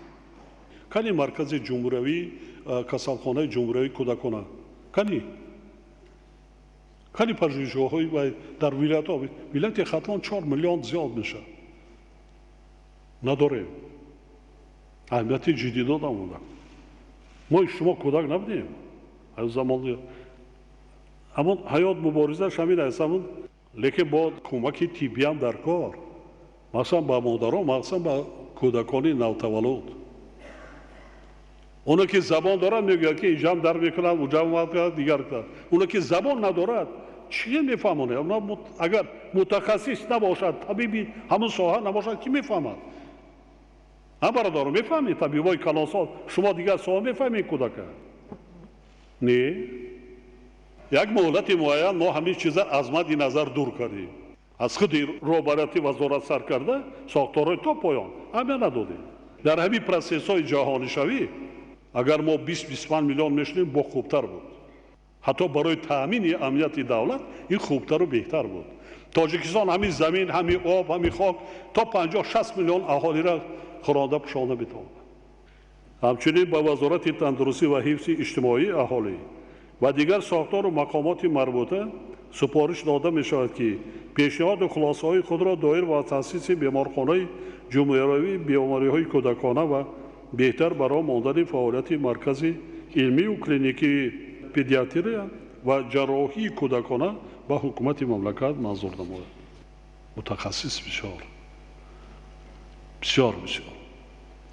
кани маркази ҷумҳуриявӣ касалхонаи ҷумҳуриявӣ кӯдакона кани пажӯҳишгоҳҳои дар вилоятҳо вилояти хатлон 4 миллион зиёд мешавад. надорем. аҳамияти ҷиддӣ додам монда. мо шумо кӯдак набудем. замони ҳамон ҳаёт муборизаш ҳамин аст. ҳамон лекин бо кӯмаки тиббиам дар кор. махсусан ба модарон, махсусан ба кӯдакони навтаваллуд. оно ки забон дорад мегӯяд ки инҷам дар мекунад уҷам кунад дигар кунад. оно ки забон надорад чие мефаҳмонад? агар мутахассис набошад, табиби ҳамон соҳа набошад, ки мефаҳмад? бародаро мефаҳмед табибои калонсол, шумо дигар соҳа мефаҳмед кӯдака? не. як муҳлати муайян мо ҳамин чиза аз мадди назар дур кардем. аз худи роҳбарияти вазорат сар карда сохторҳои то поён ҳамя надодем. дар ҳамин процессҳои ҷаҳонишавӣ агар мо 20-25 миллион мешудем бо хубтар буд. ҳатто барои таъмини амнияти давлат ин хубтару беҳтар буд. тоҷикистон ҳамин замин, ҳамин об, ҳамин хок то 50-60 миллион аҳолиро хӯронда пӯшонда метавонад. ҳамчунин ба вазорати тандурустӣ ва ҳифзи иҷтимоии аҳолӣ ва дигар сохтору мақомоти марбута супориш дода мешавад ки пешниҳоду хулосаҳои худро доир ва таъсиси беморхонаи ҷумҳуриявӣ бемориҳои кӯдакона ва беҳтар барои мондани фаъолияти маркази илмию клиникии педиатрия ва ҷарроҳии кӯдакона ба ҳукумати мамлакат манзур намояд. мутахассис бисёр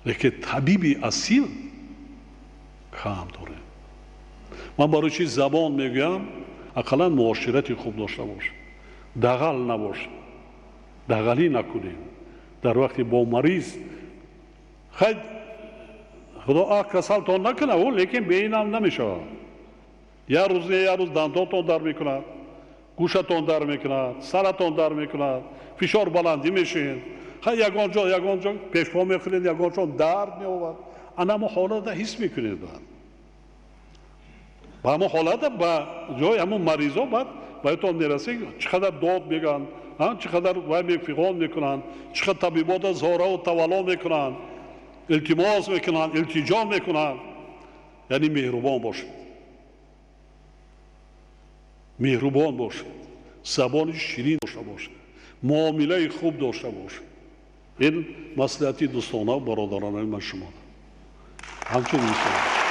лекин табиби асил кам дорем. ман барои чи забон мегӯям ақаллан муоширати хуб дошта бошем. дағал набошем. дағалӣ накунем. дар вақти бо мариз хай худо касалтон накунад, лекин беинам намешавад. як рӯз дандонтон дар мекунад, гӯшатон дар мекунад, саратон дар мекунад, фишор баландӣ мешин. ягон ҷо пешпо мехӯред, ягон ҷо дард меовад. анамо ҳолата ҳис мекунед. ба ҳамон ҳолата ба ҷои ҳамон маризо баъд баёнтон мерасед чӣ қадар дод мегӯянд, чӣ қадар вай фиғон мекунанд, чӣ қадар табибота зораву тавалло мекунанд, илтимос мекунанд, илтиҷо мекунанд. яъне меҳрубон бошед. меҳрубон бошед. забони ширин дошта бошед. муомилаи хуб дошта бошед. ин маслиҳати дӯстонаву бародаронаи ман шумо. ҳамчунин иншоаллоҳ.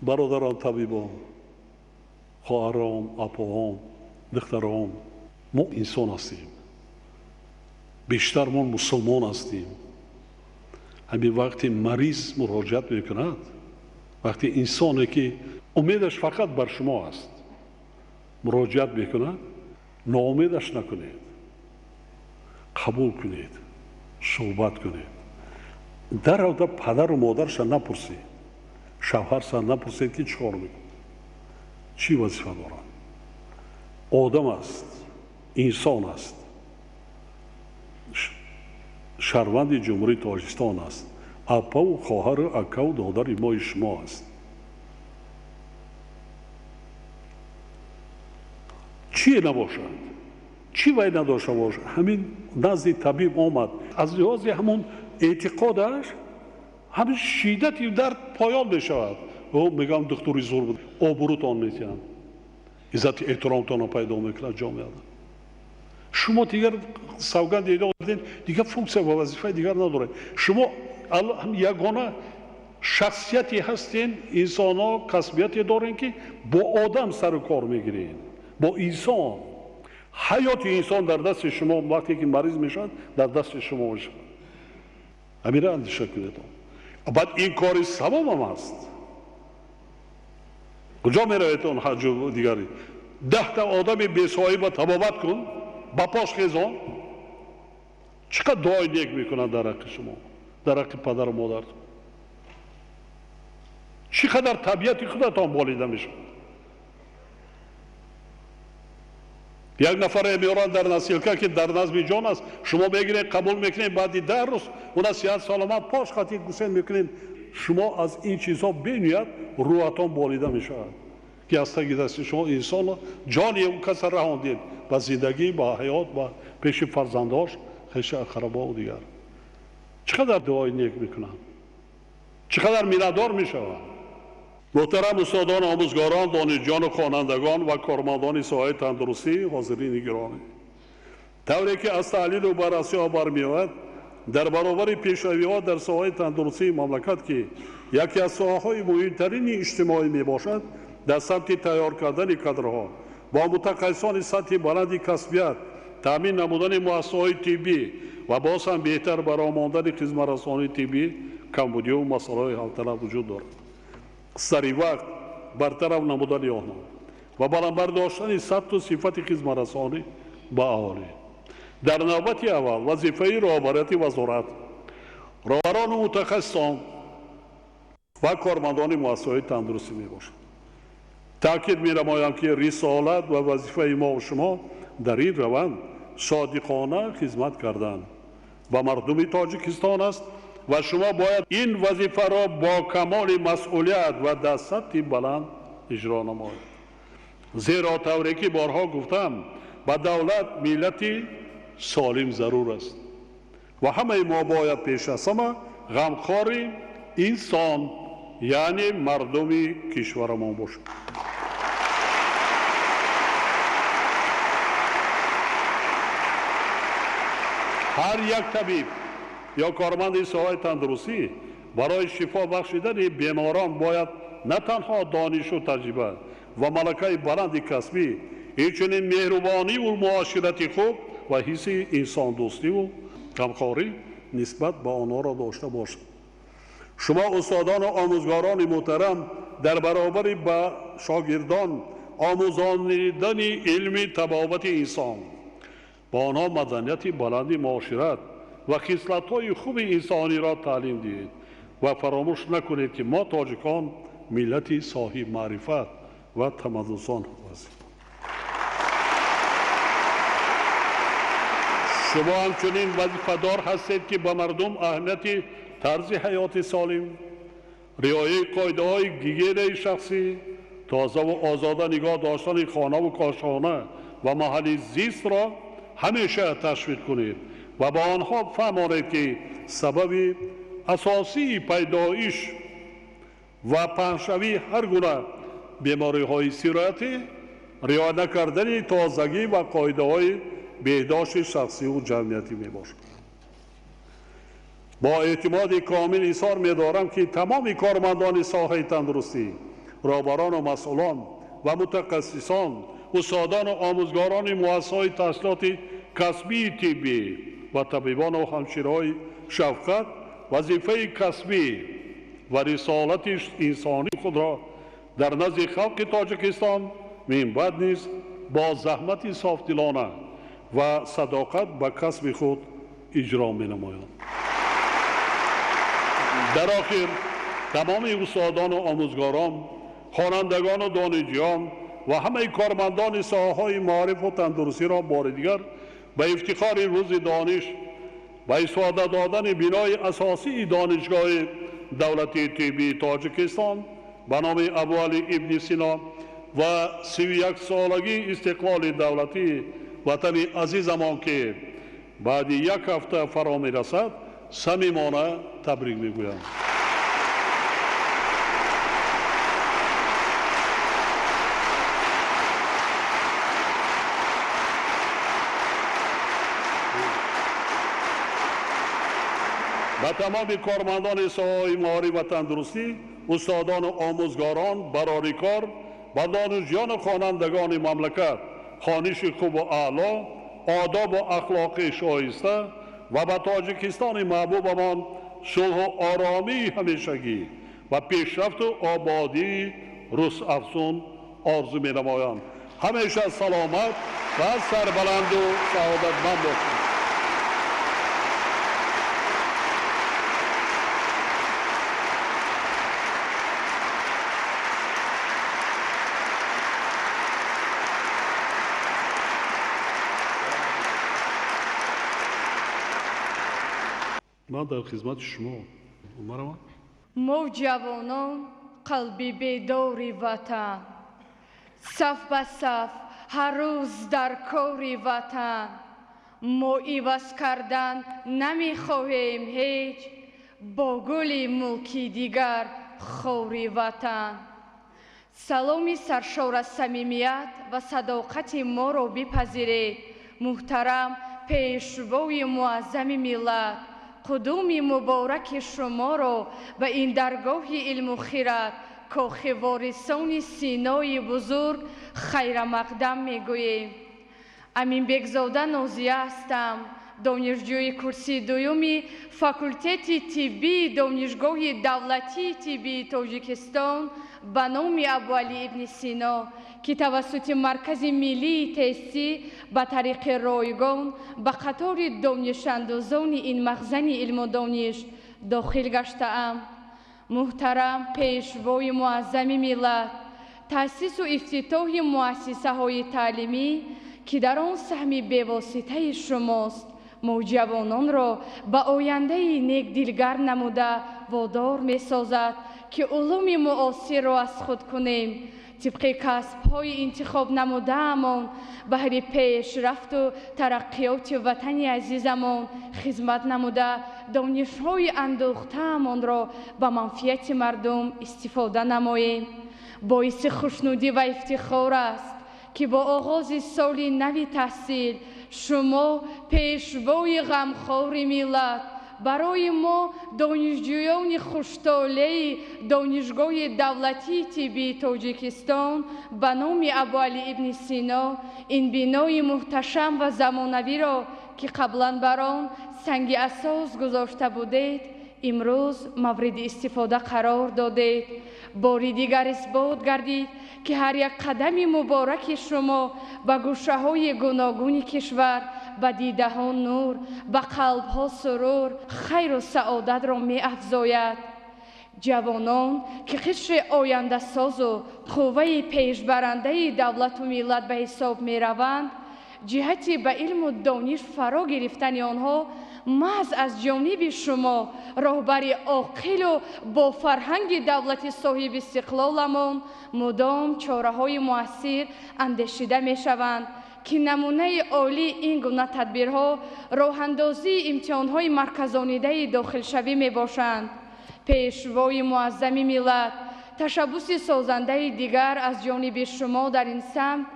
бародарон табибон, хоҳарон, апоҳон, духтарон, мо инсон ҳастем. бештар мо мусулмон ҳастем. ҳамин вақти мариз муроҷиат мекунад, вақти инсоне ки умедаш фақат бар шумо аст муроҷиат мекунад, ноумедаш накунед. қабул кунед, суҳбат кунед. даравда падару модарша напурсед, шавҳарша напурсед ки чӣ кор мекунад, чӣ вазифа дорад. одам аст, инсон аст, шаҳрванди ҷумҳурии тоҷикистон аст. апаву хоҳару акаву додари мои шумо аст. чие набошад, чӣ вай надошта бошад, ҳамин назди табиб омад, аз лиҳози ҳамон эътиқодаш ҳамин шиддати дард поён мешавад. мегӯям духтури зур буд, обрӯтон метиҳанд, иззати эҳтиромтонро пайдо мекунад ҷомеада. шумо дигар савганди додед, дигар функсия ва вазифаи дигар надоред. шумо ягона шахсияте ҳастен, инсоно касбияте дорен ки бо одам сару кор мегиред, бо инсон. ҳаёти инсон дар дасти шумо вақте ки мариз мешавад дар дасти шумо мешавад. ҳаминро андеша кунед. баъд ин кори савобам аст. куҷо меравед он ҳаҷу дигари? 10 تا آدم بی‌صاحب تبابت کن با پاش خیزان چقدر دعای نیک میکنن در حق شما، در حق پدر و مادر، چقدر طبیعت خودتان بالیده میشه. یک نفر میارن در نسیلکه که در نظم جان است، شما بگیرید قبول میکنید، بعد 10 روز اون صحت سلامت پاش خاطی گوسن میکنید. شما از این چیزها بنیاد روحتان بالیده میشه که از تگی دست شما انسان جانی اون کس رهاندید با زندگی، با حیات، با پیش فرزنداش، پیش اقربا و دیگر. چقدر دعای نیک میکنن، چقدر میندار میشوند. محترم استادان، آموزگاران، دانشجویان و خوانندگان و کارمندان ساحه تندرستی، حاضرین گرامی، طوری که از تحلیل و بررسی ها برمیآید در برابر پیشروی ها در ساحه تندرستی مملکت که یکی از ساحه‌های مهمترین اجتماعی می باشد، در سمت تیار کردن کادرها با متخصصان سطح بلند کسبیت، تامین نمودن مؤسسه‌های طبی و باز هم بهتر برآمدن خدمت‌رسانی طبی، کمبودی و مسائل حل طلب وجود دارد. سری وقت برطرف نمودن آنها و بلندبر داشتن ثبت و صفت خدمت‌رسانی با اهالی. در نوبت اول وظیفه رهبری وزارت، رهبران و متخصصان و کارمندان مؤسسه‌های تندرستی میباشد. تاکید می‌نمایم که رسالت و وظیفه ما و شما در این روند صادقانه خدمت کردن و مردم تاجیکستان است و شما باید این وظیفه را با کمال مسئولیت و در سطح بلند اجرا نمایید. زیرا طوری که بارها گفتم با دولت ملتی سالم ضرور است و همه ما باید پیش از همه غمخوار انسان یعنی مردم کشورمان باشیم. هر یک طبیب یا کارمند ساحه تندرستی برای شفا بخشیدن بیماران باید نه تنها دانش و تجربه و ملکه بلند کسبی، همچنین مهربانی و معاشرت خوب و حس انسان دوستی و غمخواری نسبت به آنها را داشته باشد. شما استادان و آموزگاران محترم در برابر با شاگردان آموزاندن علم طبابت انسان، با آنها مدنیت بلند معاشرت و خصلت‌های خوب انسانی را تعلیم دهید و فراموش نکنید که ما تاجیکان ملتی صاحب معرفت و تمدن هستیم. شما همچنین وظیفه‌دار هستید که به مردم اهمیت طرز حیات سالم، رعایت قاعده‌های گیگیر شخصی، تازه و آزاده نگاه داشتن خانه و کاشانه و محل زیست را همیشه تشویق کنید و با آنها فهمانید که سبب اساسی پیدایش و پهنشوی هر گونه بیماری‌های سرایتی رعایت نکردن تازگی و قاعده‌های بهداشت شخصی و جمعیتی میباشد. با اعتماد کامل اظهار می‌دارم که تمام کارمندان ساحه تندرستی، رهبران و مسئولان و متخصصان، استادان و آموزگاران مؤسسه‌های تحصیلات کسبی طبی و طبیبان و همشیرهای شفقت وظیفه کسبی و رسالت انسانی خود را در نزد خلق تاجیکستان من بعد نیز با زحمت صافدلانه و صداقت به کسب خود اجرا می‌نمایند. در آخر تمام استادان و آموزگاران، خوانندگان و دانشجویان و همه کارمندان ساحه‌های معارف و تندرستی را بار دیگر به افتخار روز دانش و استفاده دادن بنای اساسی دانشگاه دولتی طبی تاجیکستان به نام ابوعلی ابن سینا و 31 سالگی استقلال دولتی وطن عزیزمان که بعد یک هفته فرا می‌رسد صمیمانه تبریک می‌گویم. و تمام کارمندان ساحه معارف و تندرستی، استادان و آموزگاران، برای کار و دانشجویان و خوانندگان مملکت خوانش خوب و اعلی، آداب و اخلاق شایسته و به تاجیکستان محبوبمان صلح و آرامی همیشگی و پیشرفت و آبادی روز افزون آرزو می‌نمایم. همیشه سلامت و سربلند و سعادتمند باشید. من در خدمت شما اومدم. ما جوانان قلبی بیداری وطن، صف به صف هر روز در کاری وطن. ما عوض کردن نمیخواهیم هیچ، با گل ملکی دیگر خوری وطن. سلام سرشار از صمیمیت و صداقت ما را بپذیرید. محترم پیشوای معظم ملت، قدوم مبارک شما را به این درگاه علم و خیرت کاخ وارثان سینای بزرگ خیر مقدم میگوییم. امین بگزاده نازیه هستم، دانشجوی کرسی دومی فاکولته طبی دانشگاه دولتی طبی تاجیکستان به نام ابوعلی ابن سینا که توسط مرکز ملی تحصیل به طریق رایگان به قطار دانش‌اندازان این مخزن علم و دانش داخل گشته‌ام. محترم پیشوای معظم ملت، تأسیس و افتتاح مؤسسه‌های تعلیمی که در آن سهم بواسطه شماست، ما جوانان را به آینده نیک دلگر نموده وادار می‌سازد که علوم معاصر را از خود کنیم. طبق کسب‌های انتخاب نموده‌امان بهر پیشرفت و ترقیات وطن عزیزمان خدمت نموده دانش‌های اندوخته‌امان را به منفعت مردم استفاده نماییم. باعث خوشنودی و افتخار است که با آغاز سال نو تحصیل شما پیشوای غمخوار ملت برای ما دانشجویان خوش‌طالع دانشگاه دولتی طبی تاجیکستان به نام ابوعلی ابن سینا این بنای محتشم و زمانوی را که قبلا بر آن سنگ اساس گذاشته بودید امروز مورد استفاده قرار دادید. باری دیگر اثبات گردید که هر یک قدم مبارک شما به گوشه‌های گوناگون کشور به دیده ها نور، به قلب ها سرور، خیر و سعادت را می افزاید. جوانان که قشر آینده ساز و قوه پیشبرنده دولت و ملت به حساب می روند، جهتی به علم و دانش فرا گرفتن آنها محض از جانب شما راهبر عاقل و با فرهنگ دولت صاحب استقلالمان مدام چاره‌های مؤثر اندیشیده می شوند که نمونه عالی این گونه تدبیرها راه‌اندازی امتحان‌های مرکزانیده داخل شوی می باشند. پیشوای معظم ملت، تشبث سازنده دیگر از جانب شما در این سمت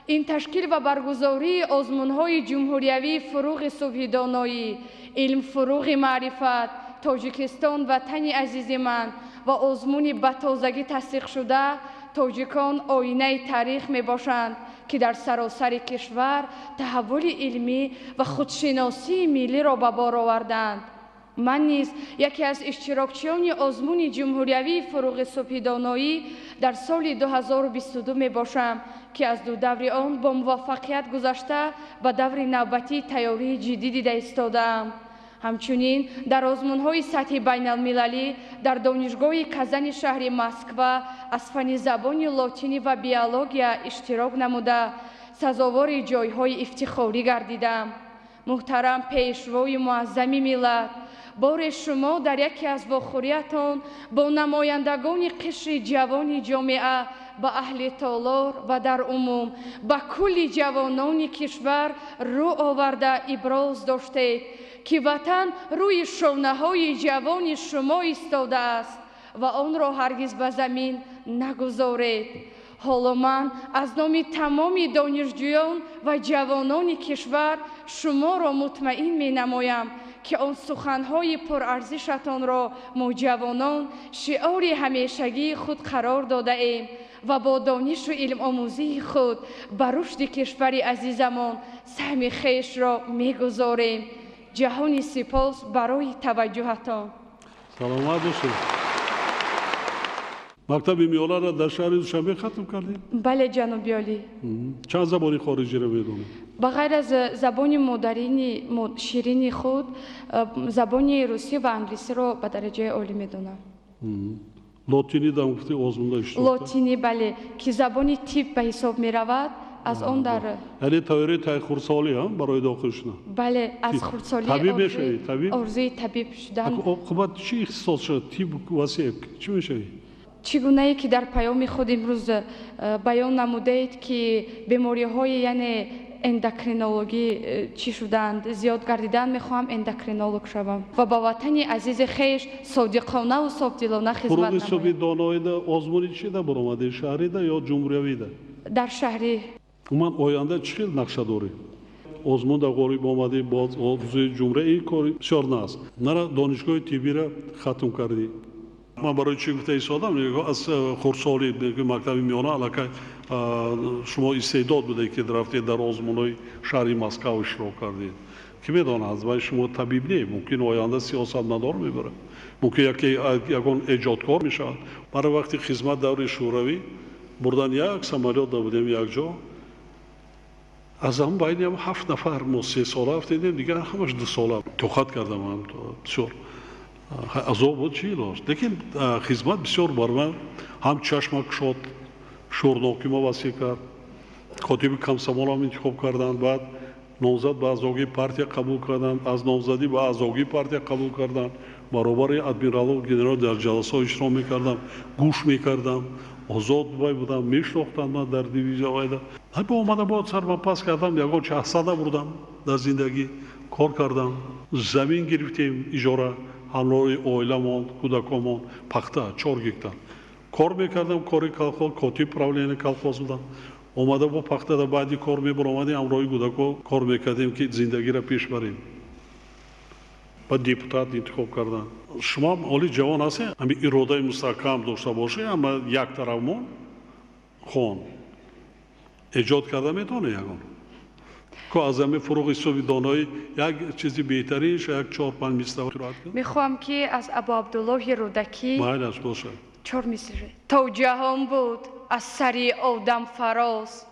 این تشکیل و برگزاری آزمون‌های جمهوریوی فروغ صبح دانایی، علم فروغ معرفت، تاجیکستان وطن عزیز من و آزمون به تازگی تصدیق شده تاجیکان آینه تاریخ می باشند که در سراسر کشور تحول علمی و خودشناسی ملی را به بار آوردند. من نیز یکی از اشتراکچیان آزمون جمهوریوی فروغ صبح دانایی در سال 2022 می باشم که از دو دور آن با موفقیت گذشته به دور نوبتی تیاری جدی دیده ایستاده‌ام. همچنین در آزمون‌های سطح بین المللی در دانشگاه کازان شهر مسکو از فن زبان لاتینی و بیولوژیا اشتراک نموده سزاوار جایهای افتخاری گردیدم. محترم پیشوای معظم ملت، بار شما در یکی از واخوریتان با نمایندگان قشر جوان جامعه به اهل تالار و در عموم به کل جوانان کشور رو آورده ابراز داشتید که وطن روی شانه‌های جوان شما ایستاده است و آن را هرگز به زمین نگذارید. حالا من از نام تمام دانشجویان و جوانان کشور شما را مطمئن می نمایم که آن سخنهای پرارزشتان را ما جوانان شعار همیشگی خود قرار داده ایم و با دانش و علم آموزی خود بر رشد کشور عزیزمان سهم خویش را می گذاریم. جهانی سپاس برای توجهتان. سلامت باشید. مکتب میانه را در شهر دوشنبه ختم کردیم. بله جناب عالی. چند زبان خارجی را میدونید؟ بغیر از زبان مادری شیرین خود زبان روسی و انگلیسی رو به درجه عالی میدونم. لاتینی در گفتی آزمونده اشتراک دارید؟ لاتینی بله که زبان تیپ به حساب می رود از آن در یعنی تئوری تای خردسالی هم برای داخل شدن. بله از خردسالی طبیب میشه طبیب؟ آرزوی طبیب شدن. خب چی احساس شد؟ تیپ واسه چی میشه؟ چگونه ای که در پیام خود امروز بیان نموده اید که بیماری های یعنی اندوکرینولوژی چی شدند زیاد گردیدن میخواهم اندوکرینولوژ شوم و با وطن عزیز خیش صادقانه و صافدلانه خدمت فروغ صبحی نمایم. دانایی ده آزمونی چی ده برآمده شهری ده یا جمهوریوی ده؟ در شهری من آینده چی نقشه داری؟ آزمون در غریب آمده باز آرزوی جمهوری این کاری بسیار ناست. نرا دانشگاه طبی را ختم کردی. من برای چی گفته ایستادم از خردسالی مکتب میانه علاقه شما استعداد بوده که رفتید در آزمون‌های شهری مسکو اشتراک کردید. کی میدونه از وای شما طبیب نه ممکن آینده سیاستمدار میبره. ممکن یکون ایجادکار میشه. برای وقتی خدمت دوره شوروی بردن یک سامالیات دادیم یک جا از هم باید 7 نفر ما 3 ساله رفتیم دیگه همش 2 ساله توخت کردم من بسیار عذاب بود چی داشت لیکن خدمت بسیار بر من هم چشمک شد شورناکی ما وسیع کرد کاتب کمسمال هم انتخاب کردن بعد نامزد به اعضای پارتی قبول کردن از نامزدی به اعضای پارتی قبول کردن برابر ادمیرال و گنرال در جلسه اشتراک میکردم گوش میکردم آزاد بودم میشناختم من در دیویژن وایده با اومده بود سر من پس کردم یکان 4 ساله بودم در زندگی کار کردم زمین گرفتیم اجاره همراه اویلمون کودکامون پخته 4 گکتار کار میکردم کاری کالخوز کاتب پراولین کالخوز بودم اومده با پخته در بعدی کار میبر اومدیم همراه کودکا کار میکردیم که زندگی را پیش بریم با دیپوتات انتخاب کردن شما اولی جوان هستید همین اراده مستحکم داشته باشید اما یک طرفمون خون ایجاد کرده میتونه یگان که از همه فروغ صبحی دانایی یک چیزی بهتریش یک 4-5 مصرع قرائت کنم میخوام که از ابا عبدالله رودکی مایلش باشه 4 مصرع تا جهان بود از سری آدم فراز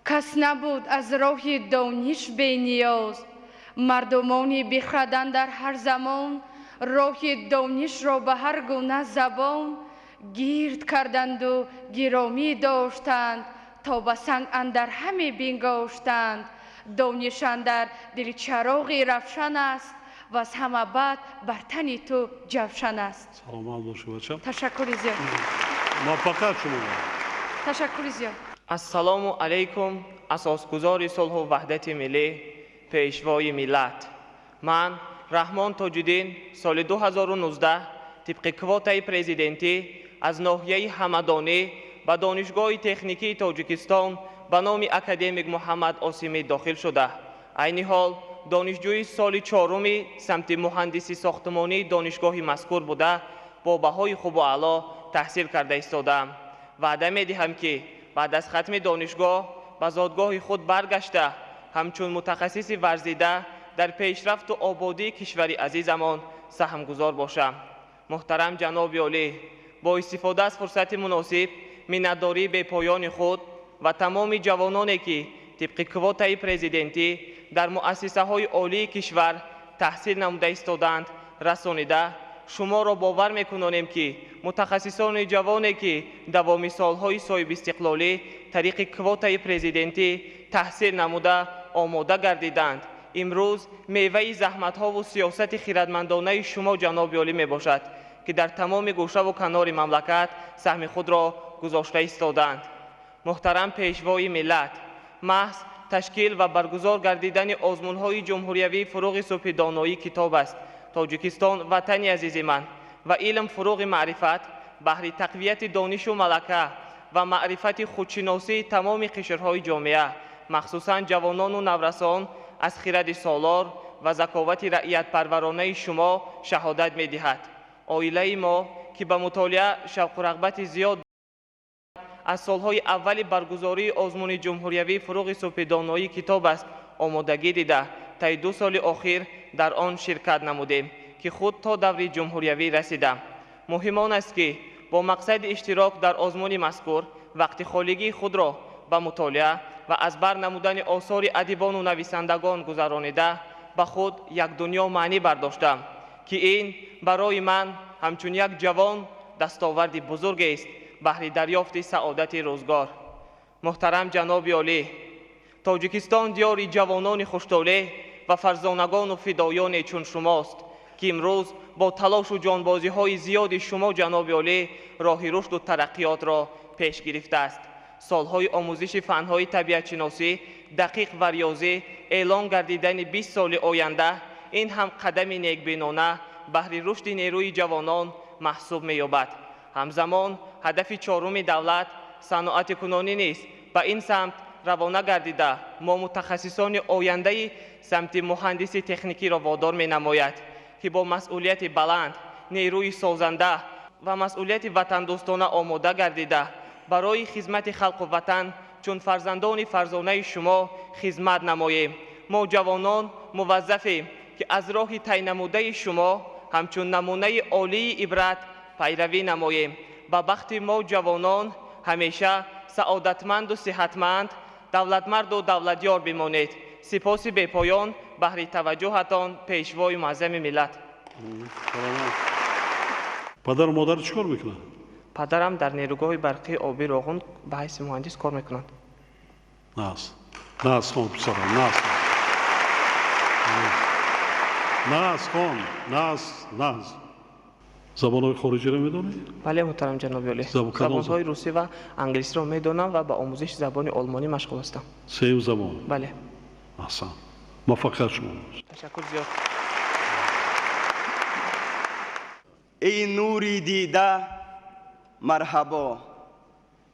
کس نبود از راه دانش بی نیاز مردمانی بخردند در هر زمان راه دانش را به هر گونه زبان گیرد کردند و گرامی داشتند تا به سنگ اندر همه بنگاشتند دانش اندر دل چراغی روشن است و از همه بعد بر تن تو جوشن است. سلامت باشه بچم تشکر زیاد. موفقیت شما تشکر زیاد. السلام علیکم اساسگزار صلح و وحدت ملی پیشوای ملت من رحمان تاج‌الدین سال 2019 طبق کوتای پرزیدنتی از ناحیه همدانی به دانشگاه تکنیکی تاجیکستان به نام اکادمیک محمد آسیمی داخل شده عین حال دانشجوی سال 4 سمت مهندسی ساختمانی دانشگاه مذکور بوده با بهای خوب و اعلی تحصیل کرده ایستادم وعده می‌دهم که بعد از ختم دانشگاه به زادگاه خود برگشته همچون متخصص ورزیده در پیشرفت و آبادی کشور عزیزمان سهمگزار باشم. محترم جناب عالی، با استفاده از فرصت مناسب منتداری به پایان خود و تمام جوانانی که طبق کوتای پرزیدنتی در مؤسسه های عالی کشور تحصیل نموده ایستادند رسانیده شما را باور میکنانیم که متخصصان جوانی که دوامی سالهای صاحب استقلالی طریق کوتای پرزیدنتی تحصیل نموده آماده گردیدند امروز میوه زحمت‌ها و سیاست خردمندانه شما جناب عالی می باشد که در تمام گوشه و کنار مملکت سهم خود را گذاشته ایستادند. محترم پیشوای ملت، محض تشکیل و برگزار گردیدن آزمون‌های جمهوریوی فروغ صبح دانایی کتاب است. تاجیکستان وطن عزیز من و علم فروغ معرفت بهر تقویت دانش و ملکه و معرفت خودشناسی تمام قشرهای جامعه مخصوصاً جوانان و نورسان از خرد سالار و ذکاوت رعیت پرورانه شما شهادت می دهد. عائله ما که به مطالعه شوق و رغبت زیاد از سالهای اول برگزاری آزمون جمهوریوی فروغ صبح دانایی کتاب است آمادگی دیده طی 2 سال اخیر در آن شرکت نمودیم که خود تا دوره جمهوریوی رسیدم. مهم آن است که با مقصد اشتراک در آزمون مذکور وقت خالگی خود را به مطالعه و از بر نمودن آثار ادیبان و نویسندگان گذرانیده به خود یک دنیا معنی برداشتم که این برای من همچون یک جوان دستاورد بزرگ است بهر دریافت سعادت روزگار. محترم جناب عالی، تاجیکستان دیار جوانان خوش‌طالع و فرزانگان و فدایان چون شماست که امروز با تلاش و جانبازی‌های زیاد شما جناب عالی راه رشد و ترقیات را پیش گرفته است. سالهای آموزش فن‌های طبیعت شناسی دقیق و ریاضی اعلان گردیدن 20 سال آینده این هم قدم نیکبینانه بهر رشد نیروی جوانان محسوب می‌یابد. همزمان هدف چهارم دولت صنعت کنونی نیست. به این سمت روانه گردیده ما متخصصان آینده سمت مهندسی تکنیکی را وادار می‌نماید که با مسئولیت بلند، نیروی سازنده و مسئولیت وطن دوستانه آماده گردیده برای خدمت خلق و وطن چون فرزندان فرزانه شما خدمت نماییم. ما جوانان موظفیم که از راه طی نموده شما همچون نمونه عالی عبرت پیروی نماییم. به بخت ما جوانان همیشه سعادتمند و صحتمند، دولتمرد و دولتیار بمانید. سپاس بی‌پایان بهر توجهتان پیشوای معظم ملت. پدر و مادر چیکار میکنن؟ پدرم در نیروگاه برقی آبی راغون به حیث مهندس کار میکنند. ناز خان پسرم، ناز زبانهای خارجی را میدونید؟ بله محترم جناب عالی. زبانهای روسی و انگلیسی را میدونم و به آموزش زبان آلمانی مشغول هستم. سه زبان؟ بله. احسن. موفقیت شما. تشکر زیاد. ای نوری دیده مرحبا،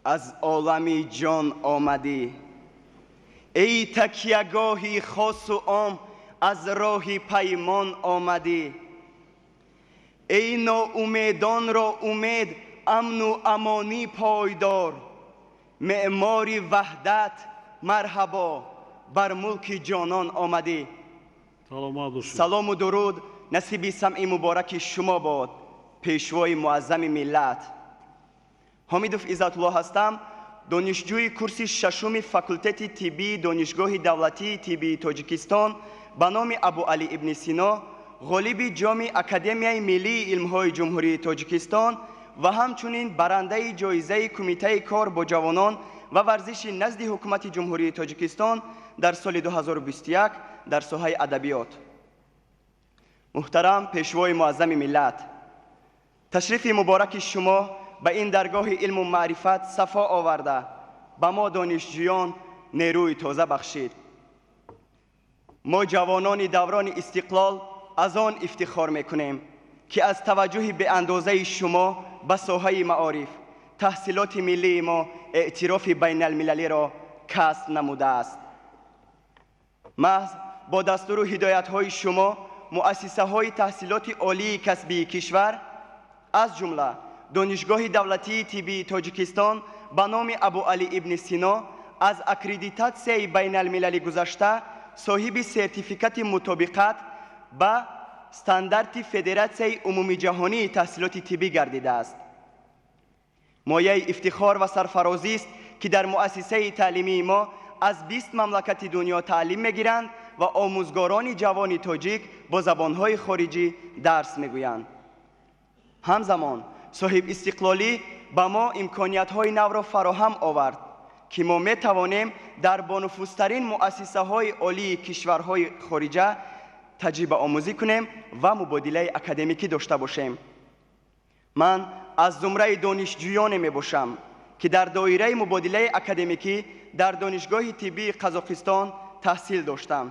از عالمی جان آمدی. ای تکیهگاهی خاص و عام، از راه پیمان آمدی. ای ناامیدان را امید، امن و امانی پایدار. معماری وحدت مرحبا، بر ملک جانان آمدی. سلام و درود نصیب سمع مبارک شما باد، پیشوای معظم ملت. حمیدوف عزت الله هستم، دانشجوی کورس ششم فاکولته طبی دانشگاه دولتی طبی تاجیکستان به نام ابو علی ابن سینا، غالب جام اکادمیای ملی علم‌های جمهوری تاجیکستان و همچنین برنده جایزه کمیته کار با جوانان و ورزش نزد حکومت جمهوری تاجیکستان در سال 2021 در ساحه ادبیات. محترم پیشوای معظم ملت، تشریف مبارک شما به این درگاه علم و معرفت صفا آورده به ما دانشجویان نیروی تازه بخشید. ما جوانان دوران استقلال از آن افتخار میکنیم که از توجه به اندازه شما به ساحه معارف تحصیلات ملی ما اعتراف بین المللی را کسب نموده است. محض با دستور و هدایت های شما مؤسسه های تحصیلات عالی کسبی کشور از جمله دانشگاه دولتی طبی تاجیکستان به نام ابو علی ابن سینا از اکریدیتاسیون بین المللی گذشته صاحب سرتیفیکت مطابقت به استاندارد فدراسیون عمومی جهانی تحصیلات طبی گردیده است. مایه افتخار و سرفرازی است که در مؤسسه تعلیمی ما از 20 مملکت دنیا تعلیم میگیرند و آموزگاران جوان تاجیک با زبانهای خارجی درس میگویند. همزمان صاحب استقلالی به ما امکانیت‌های نو را فراهم آورد که ما می‌توانیم در بانفوذترین مؤسسه‌های عالی کشورهای خارجه تجربه آموزی کنیم و مبادله اکادمیکی داشته باشیم. من از زمره دانشجویان میباشم که در دایره مبادله اکادمیکی در دانشگاه طبی قزاقستان تحصیل داشتم.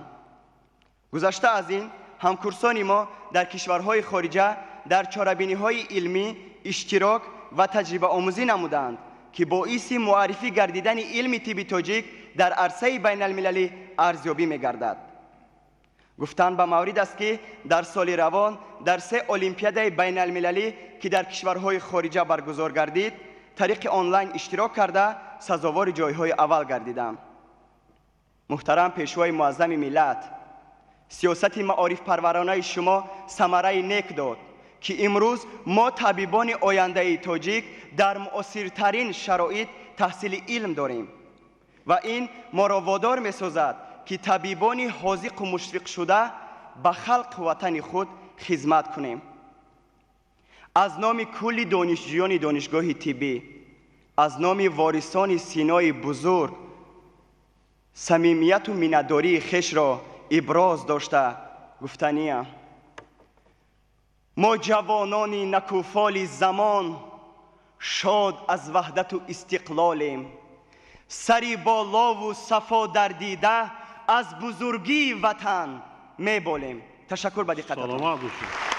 گذشته از این همکورسان ما در کشورهای خارجه در چاره‌بینی‌های علمی اشتراک و تجربه آموزی نمودند که باعث معرفی گردیدن علم طب تاجیک در عرصه بین المللی ارزیابی می‌گردد. گفتن به مورد است که در سال روان در 3 المپیاد بین المللی که در کشورهای خارجه برگزار گردید طریق آنلاین اشتراک کرده سزاوار جایهای اول گردیدم. محترم پیشوای معظم ملت، سیاست معارف پرورانه شما ثمره نیک داد که امروز ما طبیبان آینده تاجیک در مؤثرترین شرایط تحصیل علم داریم و این ما را وادار می‌سازد که طبیبان حاذق و مشفق شده به خلق وطن خود خدمت کنیم. از نام کل دانشجویان دانشگاه طبی، از نام وارثان سینای بزرگ، صمیمیت و منتداری خویش را ابراز داشته گفتنیم: ما جوانان نکوفال زمان شاد از وحدت و استقلالیم، سری بالا و صفا در دیده از بزرگی وطن میبالیم. تشکر به دقتتان. سلامت باشید.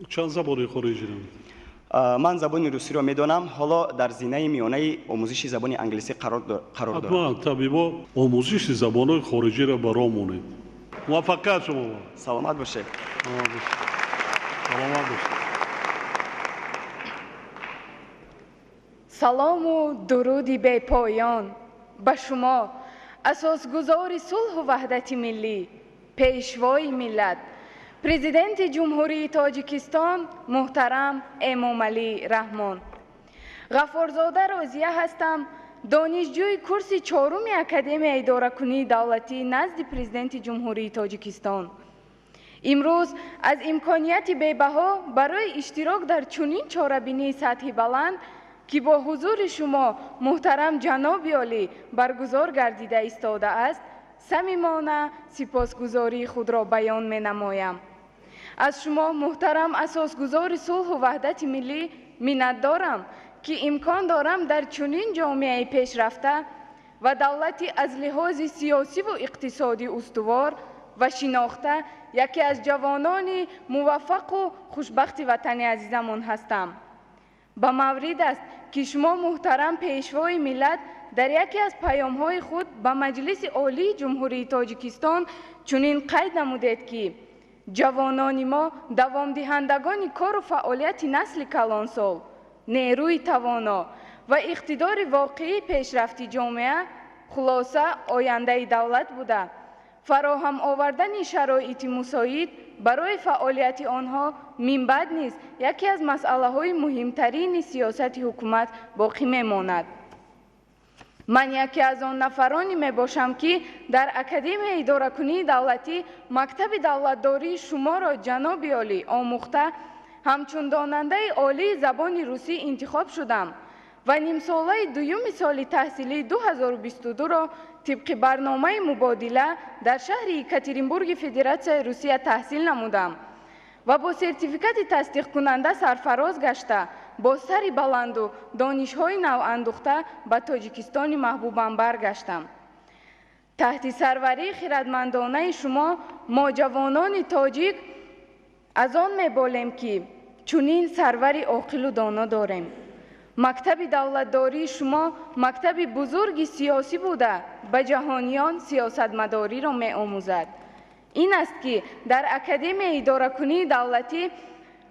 چند زبانی خارجی نمید؟ من زبان روسی را میدانم، حالا در زینه میانه آموزش زبان انگلیسی قرار دارم. حتما طبیبا آموزش زبان‌های خارجی را برامونید. موفقیت شما با. سلامت باشه. سلامت باشه. سلام و درودی به پایان به شما، اساسگزار صلح و وحدت ملی، پیشوای ملت، پرزیدنت جمهوری تاجیکستان محترم امامعلی رحمان. غفارزاده رازیه هستم، دانشجوی کورس چهارم اکادمی اداره کنی دولتی نزد پرزیدنت جمهوری تاجیکستان. امروز از امکانیت بی‌بها برای اشتراک در چنین چهاربینی سطحی بلند که با حضور شما محترم جناب عالی برگزار گردیده ایستاده است، صمیمانه سپاسگزاری خود را بیان می نمایم. از شما محترم اساسگزار صلح و وحدت ملی منت دارم که امکان دارم در چنین جامعه پیشرفته و دولتی از لحاظ سیاسی و اقتصادی استوار و شناخته یکی از جوانان موفق و خوشبخت وطن عزیزمان هستم. به مورد است که شما محترم پیشوای ملت در یکی از پیام‌های خود به مجلس عالی جمهوری تاجیکستان چنین قید نمودید که جوانان ما دوام دهندگان کار و فعالیت نسل کلانسال، نیروی توانا و اقتدار واقعی پیشرفتی جامعه، خلاصه آینده دولت بوده. فراهم آوردن شرایط مساعد برای فعالیت آنها من بعد نیز یکی از مسئله‌های مهمترین سیاست حکومت باقی میماند. من یکی از آن نفرانی می باشم که در اکادمی اداره کنی دولتی مکتب دولتداری شما را جناب عالی آموخته همچون داننده عالی زبان روسی انتخاب شدم و نیم ساله دوم سال تحصیلی 2022 را طبق برنامه مبادله در شهر یکاترینبورگ فدراسیون روسیه تحصیل نمودم و با سرتیفیکات تصدیق کننده سرفراز گشته با سری بلند و دانش‌های نو اندوخته به تاجیکستان محبوبم برگشتم. تحت سروری خردمندانه شما ما جوانان تاجیک از آن می‌بالیم که چنین سروری عاقل و دانا داریم. مکتب دولتداری شما مکتب بزرگ سیاسی بوده به جهانیان سیاستمداری را می‌آموزد. این است که در اکادمی اداره کنی دولتی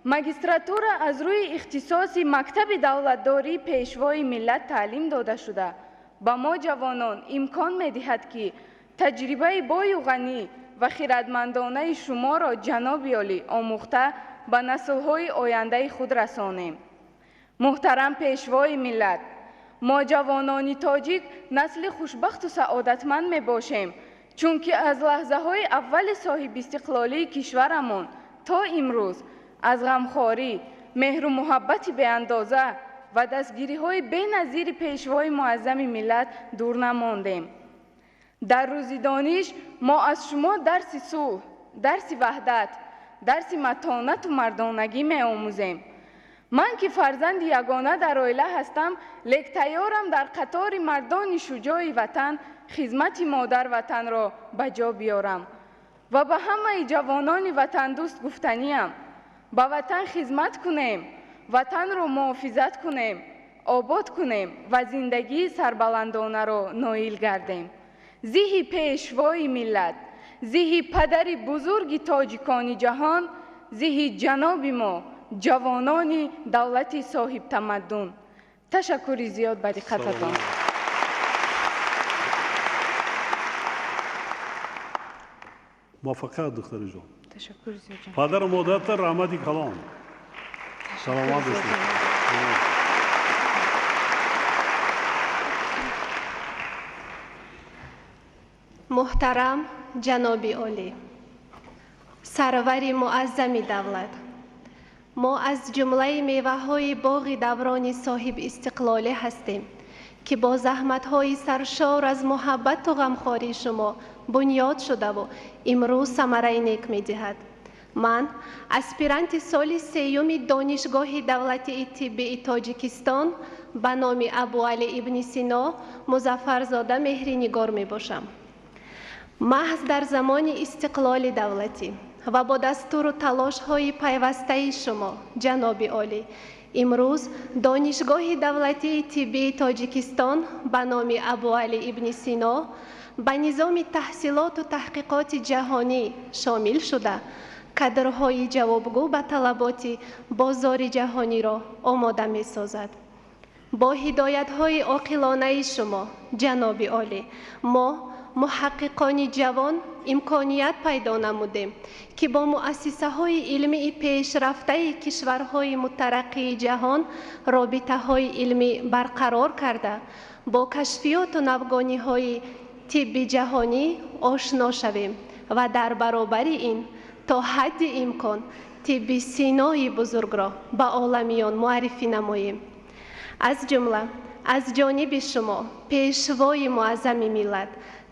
ماجستراتور از روی اختصاص مکتب دولتداری پیشوای ملت تعلیم داده شده. با ما جوانان امکان می‌دهد که تجربه بای و غنی و خردمندانه شما را جناب عالی آموخته به نسل‌های آینده خود رسانیم. محترم پیشوای ملت، ما جوانان تاجیک نسل خوشبخت و سعادتمند می باشیم چون که از لحظه های اول صاحب استقلالی کشورمان تا امروز از غمخواری، مهر و محبت به اندازه و دستگیری های بی‌نظیر پیشوای معظم ملت دور نماندیم. در روز دانش ما از شما درس صلح، درس وحدت، درس متانت و مردانگی می آموزیم. من که فرزند یگانه در عائله هستم، لیک تیارم در قطار مردان شجاع وطن خدمت مادر وطن را به جا بیارم و به همه جوانان وطن دوست گفتنیم: به وطن خدمت کنیم، وطن را محافظت کنیم، آباد کنیم و زندگی سربلندانه را نایل گردیم. زیهی پیشوای ملت، زیهی پدر بزرگ تاجیکان جهان، زیهی جناب ما جوانان دولت صاحب تمدن. تشکر زیاد به دقتتان. موفقیت دختر جان. تشکر زیاد جان. پدر و مادرت رحمتی کلام. سلامت باشید. محترم جناب عالی، سرور معظم دولت، ما از جمله میوه‌های باغ دوران صاحب استقلالی هستیم که با زحمت‌های سرشار از محبت و غمخواری شما بنیاد شده و امروز ثمره نیک می‌دهد. من اسپیرانت سال سیوم دانشگاه دولتی طبی تاجیکستان به نام ابوعلی ابن سینا مظفرزاده مهرنگار میباشم. محض در زمان استقلال دولتی و با دستور و تلاش‌های پیوسته شما جناب عالی، امروز دانشگاه دولتی طبی تاجیکستان به نام ابوعلی ابن سینا به نظام تحصیلات و تحقیقات جهانی شامل شده کادرهای جوابگو به طلبات بازار جهانی را آماده می‌سازد. با هدایت‌های عاقلانه شما جناب عالی، ما محققان جوان امکانیت پیدا نمودیم که با مؤسسه‌های علمی پیشرفته کشورهای مترقی جهان رابطه‌های علمی برقرار کرده با کشفیات و نوگانی‌های طب جهانی آشنا شویم و در برابر این تا حد امکان طب سینای بزرگ را به عالمیان معرفی نماییم. از جمله از جانب شما پیشوای معظم ملت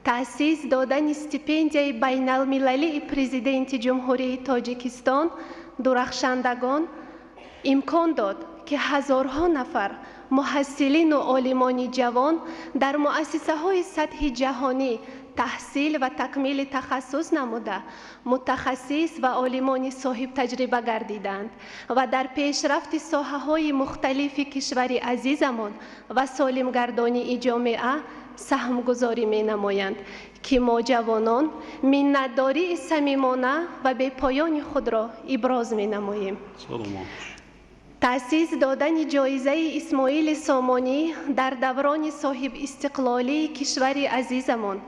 تأسیس دادن استیپندیای بین المللی پرزیدنت جمهوری تاجیکستان درخشندگان امکان داد که هزارها نفر محصلین و عالمان جوان در مؤسسه‌های سطح جهانی تحصیل و تکمیل تخصص نموده متخصص و عالمان صاحب تجربه گردیدند و در پیشرفت ساحه‌های مختلف کشور عزیزمان و سالمگردانی جامعه سهم گذاری می نمایند که ما جوانان منتداری صمیمانه و به پایان خود را ابراز می نماییم. تأسیس دادن جایزه اسماعیل سامانی در دوران صاحب استقلالی کشور عزیزمان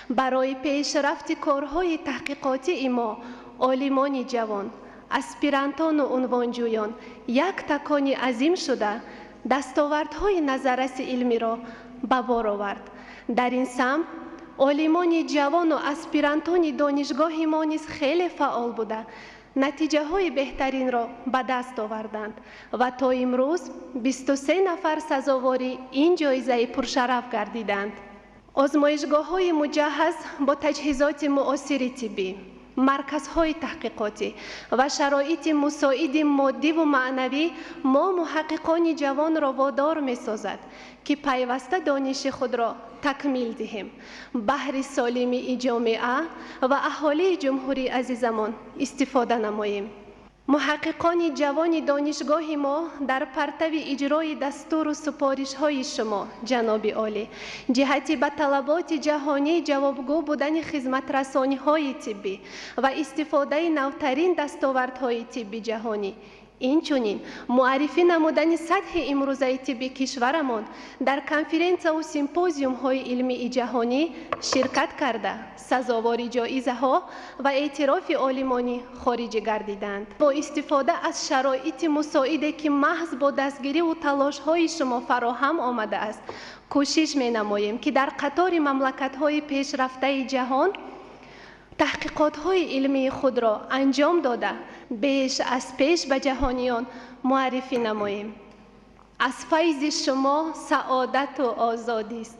برای پیشرفت کارهای تحقیقاتی ما عالمان جوان، اسپیرانتان و عنوانجویان یک تکانی عظیم شده دستاوردهای نظررس علمی را به بار آورد. در این سمت عالمان جوان و اسپیرانتان دانشگاه ما نیز خیلی فعال بوده نتیجه های بهترین را به دست آوردند و تا امروز 23 نفر سزاوار این جایزه پرشرف گردیدند. آزمایشگاه های مجهز با تجهیزات معاصر طبی، مرکزهای تحقیقاتی و شرایط مساعد مادی و معنوی ما محققان جوان را وادار می‌سازد که پیوسته دانش خود را تکمیل دهیم، بهر سالمی جامعه و اهالی جمهوری عزیزمان استفاده نماییم. محققان جوان دانشگاه ما در پرتو اجرای دستور و سپارش‌های شما جناب عالی جهت به طلبات جهانی جوابگو بودن خدمت رسانی‌های طبی و استفاده نوترین دستاوردهای طبی جهانی اینچنین معرفی نمودن سطح امروزه طبی کشورمان در کنفرانس و سیمپوزیوم های علمی جهانی شرکت کرده سزاوار جایزه ها و اعتراف عالمانی خارجی گردیدند. با استفاده از شرایط مساعده که محض با دستگیری و تلاش های شما فراهم آمده است کوشش می نماییم که در قطار مملکت های پیشرفته جهان تحقیقات های علمی خود را انجام داده بیش از پیش به جهانیان معرفی نماییم. از فیض شما سعادت و آزادی است.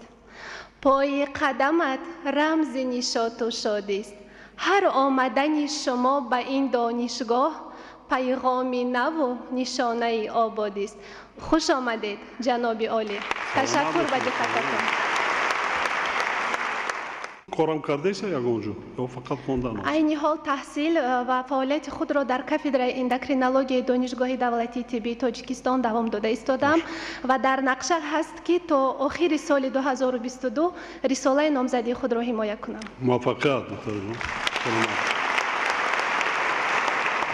پای قدمت رمز نشاط و شادی است. هر آمدن شما به این دانشگاه پیغامی نو و نشانه آبادی است. خوش آمدید جناب عالی. تشکر به دقتتون. کارم کرده است یگانجو یا فقط خواندن است؟ عین حال تحصیل و فعالیت خود را در کافدرای اندوکرینولوژی دانشگاه دولتی طبی تاجیکستان دوام داده ایستادم و در نقشه هست که تا آخر سال 2022 رساله نامزدی خود را حمایت کنم. موفقیت دکتر جان.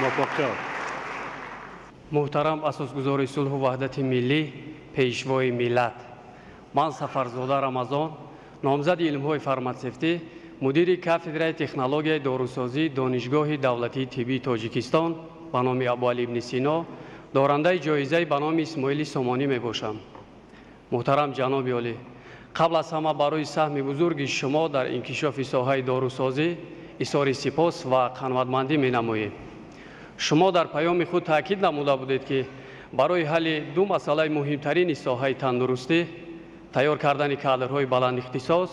موفقیت. محترم اساسگزار صلح و وحدت ملی، پیشوای ملت، من سفرزاده رمضان، نامزد علم‌های فارماسیفتی мудири кафедраи технологияи дорусозӣ донишгоҳи давлатии тиббии тоҷикистон ба номи Абуалӣ ибни Сино дорандаи ҷоизаи ба номи Исмоили Сомонӣ мебошам. муҳтарам ҷаноби олӣ, қабл аз ҳама барои саҳми бузурги шумо дар инкишофи соҳаи дорусозӣ изҳори сипос ва қаноатмандӣ менамоем. шумо дар паёми худ таъкид намуда будед ки барои ҳалли ду масъалаи муҳимтарини соҳаи тандурустӣ, тайёр кардани кадрҳои баландихтисос,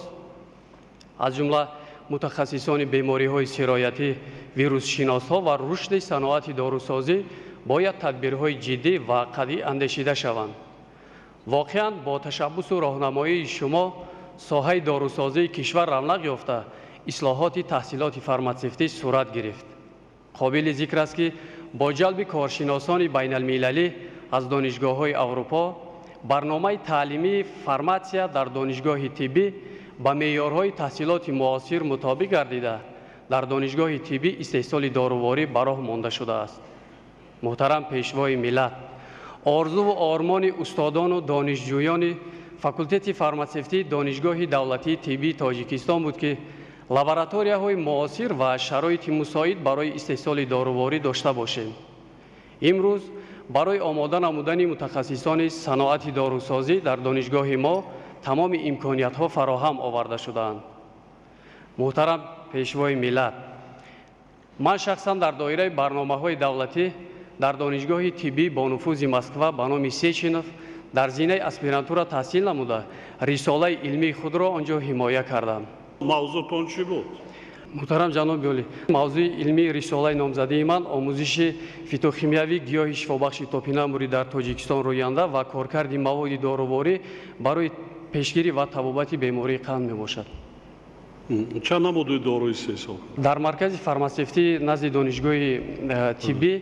аз ҷумла мутахассисони бемориҳои сироятӣ, вируссиносҳо ва рушди саноати дорусозӣ бояд тадбирҳои ҷиддӣ ва қатъӣ андешида шаванд. воқеан бо ташаббусу роҳнамоии шумо соҳаи дорусозии кишвар равнақ ёфта, ислоҳоти таҳсилоти фарматсевтӣ сурат гирифт. қобили зикр аст ки бо ҷалби коршиносони байналмилалӣ аз донишгоҳҳои Аврупо, барномаи таълимии фарматсия дар донишгоҳи тиббӣ ба меъёрҳои таҳсилоти муосир мутобиқ гардида, дар донишгоҳи тиббӣ истеҳсоли доруворӣ ба роҳ монда шудааст. муҳтарам пешвои миллат, орзуву ормони устодону донишҷӯёни факултети фарматсевтии донишгоҳи давлатии тиббии Тоҷикистон буд ки лабораторияҳои муосир ва шароити мусоид барои истеҳсоли доруворӣ дошта бошем. имрӯз барои омода намудани мутахассисони саноати дорусозӣ дар донишгоҳи мо тамоми имкониятҳо фароҳам оварда шудаанд. муҳтарам пешвои миллат, ман шахсан дар доираи барномаҳои давлатӣ дар донишгоҳи тиббии бонуфузи Москва ба номи Сеченов дар зинаи аспирантура таҳсил намуда, рисолаи илмии худро он ҷо ҳимоя кардам. мавзӯътон чӣ буд? муҳтарам ҷаноби олӣ, мавзӯи илмии рисолаи номзадии ман омӯзиши фитохимиявии гиёҳи шифобахши топинамбурӣ дар Тоҷикистон рӯянда ва коркарди маводи доруворӣ барои пешгирӣ ва табобати бемории қанд мебошад. чанд намудои дору истеҳсол? дар маркази фарматсевтӣ назди донишгоҳи тиббӣ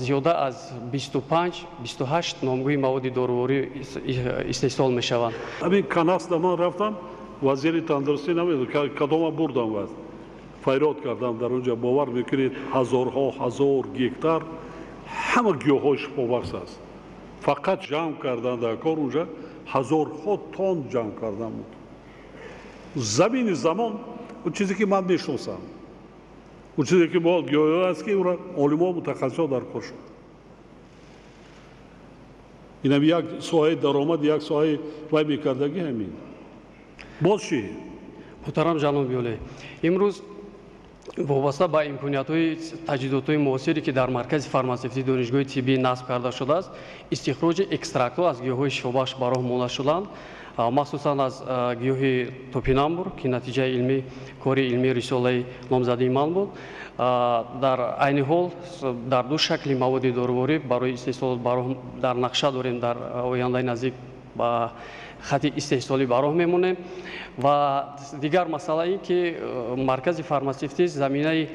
зиёда аз 25-28 номгӯи маводи доруворӣ истеҳсол мешаванд. ҳамин канасда ман рафтам, вазири тандурустӣ намедонам кадома бурдам васт файрод кардам дар онҷа. бовар мекунед ҳазорҳо ҳазор гектар ҳама гиёҳҳои шифобахш аст. фақат ҷамъ кардан дар кор онҷа ҳазорҳо тонн ҷамъ кардан буд. замини замон он чизе ки ман мешиносам, он чизе ки мо гиёҳ аст ки олимо мутахассисо дар кор шуд. инам як соҳаи даромад, як соҳаи вай мекардагӣ ҳамин. боз чӣ? муҳтарам ҷаноби олӣ, имрӯз вобаста ба имкониятҳои таҷҳизотҳои муосире ки дар маркази фарматсевтии донишгоҳи тиббӣ насб карда шудааст, истихроҷи экстрактҳо аз гиёҳҳои шифобахш ба роҳ монда шуданд, махсусан аз гиёҳи топинамбур ки натиҷаи илмӣ кори илмии рисолаи номзадии ман буд. дар айни ҳол дар ду шакли маводи доруворӣ барои истеҳсол ба роҳ дар нақша дорем, дар ояндаи наздик ба хати истеҳсолӣ ба роҳ мемонем. ва дигар масъала ин ки маркази фарматсевтӣ заминаи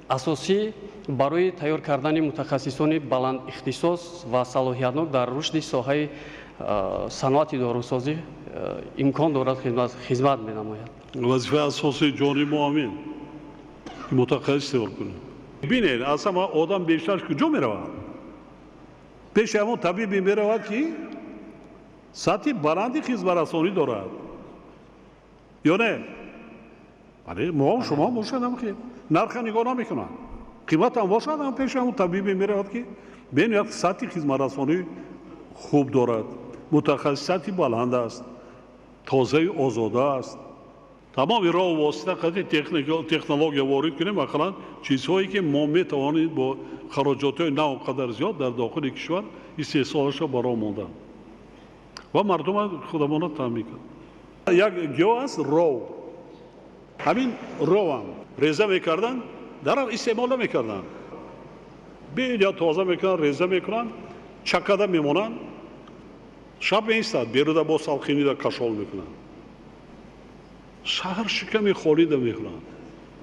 асосӣ барои тайёр кардани мутахассисони баландихтисос ва салоҳиятнок дар рушди соҳаи саноати дорусозӣ имкон дорад хизмат менамояд. вазифаи асосии ҷони мо ҳамин мутахассис тайёр кунем. бинед аз ҳама одам бештарш куҷо меравад? пеши ҳамон табибе меравад ки сатҳи баланди хизматрасонӣ дорад ё не? бале мо шумо бошад нарха нигоҳ намекунанд, қиматам бошад, пеши ҳамон табибе меравад ки бинед сатҳи хизматрасонӣ хуб дорад, мутахассисияти баланд аст, тозаи озода аст. тамоми роҳу восита қадри технология ворид кунем, масалан чизҳое ки мо метавонем бо хароҷотҳои на он қадар зиёд дар дохили кишвар истеҳсолашро ба роҳ мондан ва мардума худамона таъмин кард. як гиёҳ аст ров. ҳамин ровам реза мекардан, дарав истеъмол намекардан. бея тоза мекунанд, реза мекунанд, чакада мемонанд, шаб меистад, беруда бо салхинида кашол мекунанд. шаҳр шиками холида мекунанд.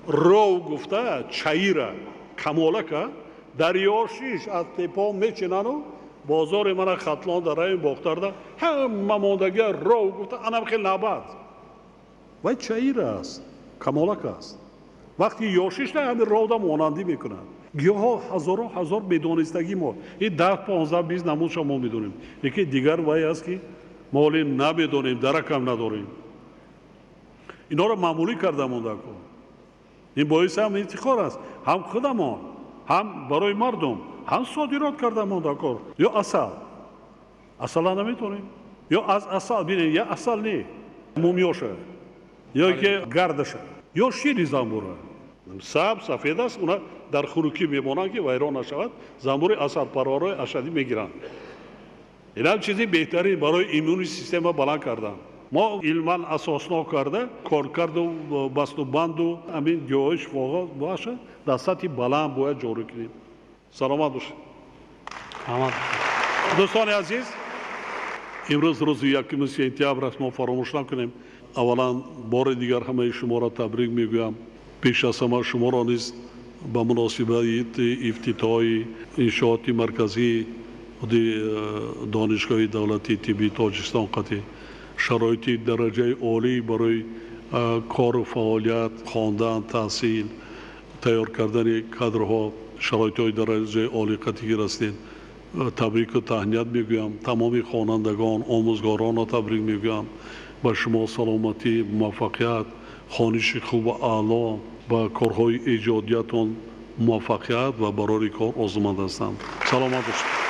ров гуфта чаира камолака дарёшиш аз тепо мечинану бозори мана хатлон дар райони бохтарда ҳама мондагия ров гуфта анам хел набад. вай чаира аст, камолак аст. вақти ёшишда ҳамин ровда монандӣ мекунанд. гиёҳҳо ҳазоро ҳазор медонистагӣ мо ин 10-15-20 намудша мо медонем, лекин дигар вай аст ки мо оле намедонем, даракам надорем. اینا رو معمولی کرده مونده کن. این باعث هم افتخار است، هم خودمان، هم برای مردم، هم صادرات کرده مونده کن. یا اصل نمیتونیم، یا از اصل ببینید، یا اصل نه مومیاشه، یا که گردشه، یا شیر زنبوره. سفید است، اونا در خروکی میمونن که ویران نشود، زنبور اثر پرورای اشدی میگیرن. این هم چیزی بهتری برای ایمنی سیستم بلند کردن. ما علما اساسنا کرده کارکرد و بست و بند و همین جایش واقع باشه در سطح بلند باید جاری کنیم. سلامت باشید. دوستان عزیز، امروز روز یکم سپتامبر است، ما فراموش نکنیم. اولا بار دیگر همه شما را تبریک میگویم. پیش از همه شما را نیز به مناسبت افتتاح انشاءات مرکزی دانشگاه دولتی طبی تاجیکستان قطعی شرایط درجه عالی برای کار و فعالیت، خواندن، تحصیل، تیار کردن کادرها، شرایط های درجه عالی قطعی هستید. تبریک و تهنیت میگویم. تمام خوانندگان، آموزگاران را تبریک میگویم. به شما سلامتی، موفقیت، خوانش خوب و اعلی، با کارهای ایجادیتون موفقیت و برای کار آزموده هستند. سلامت باشید.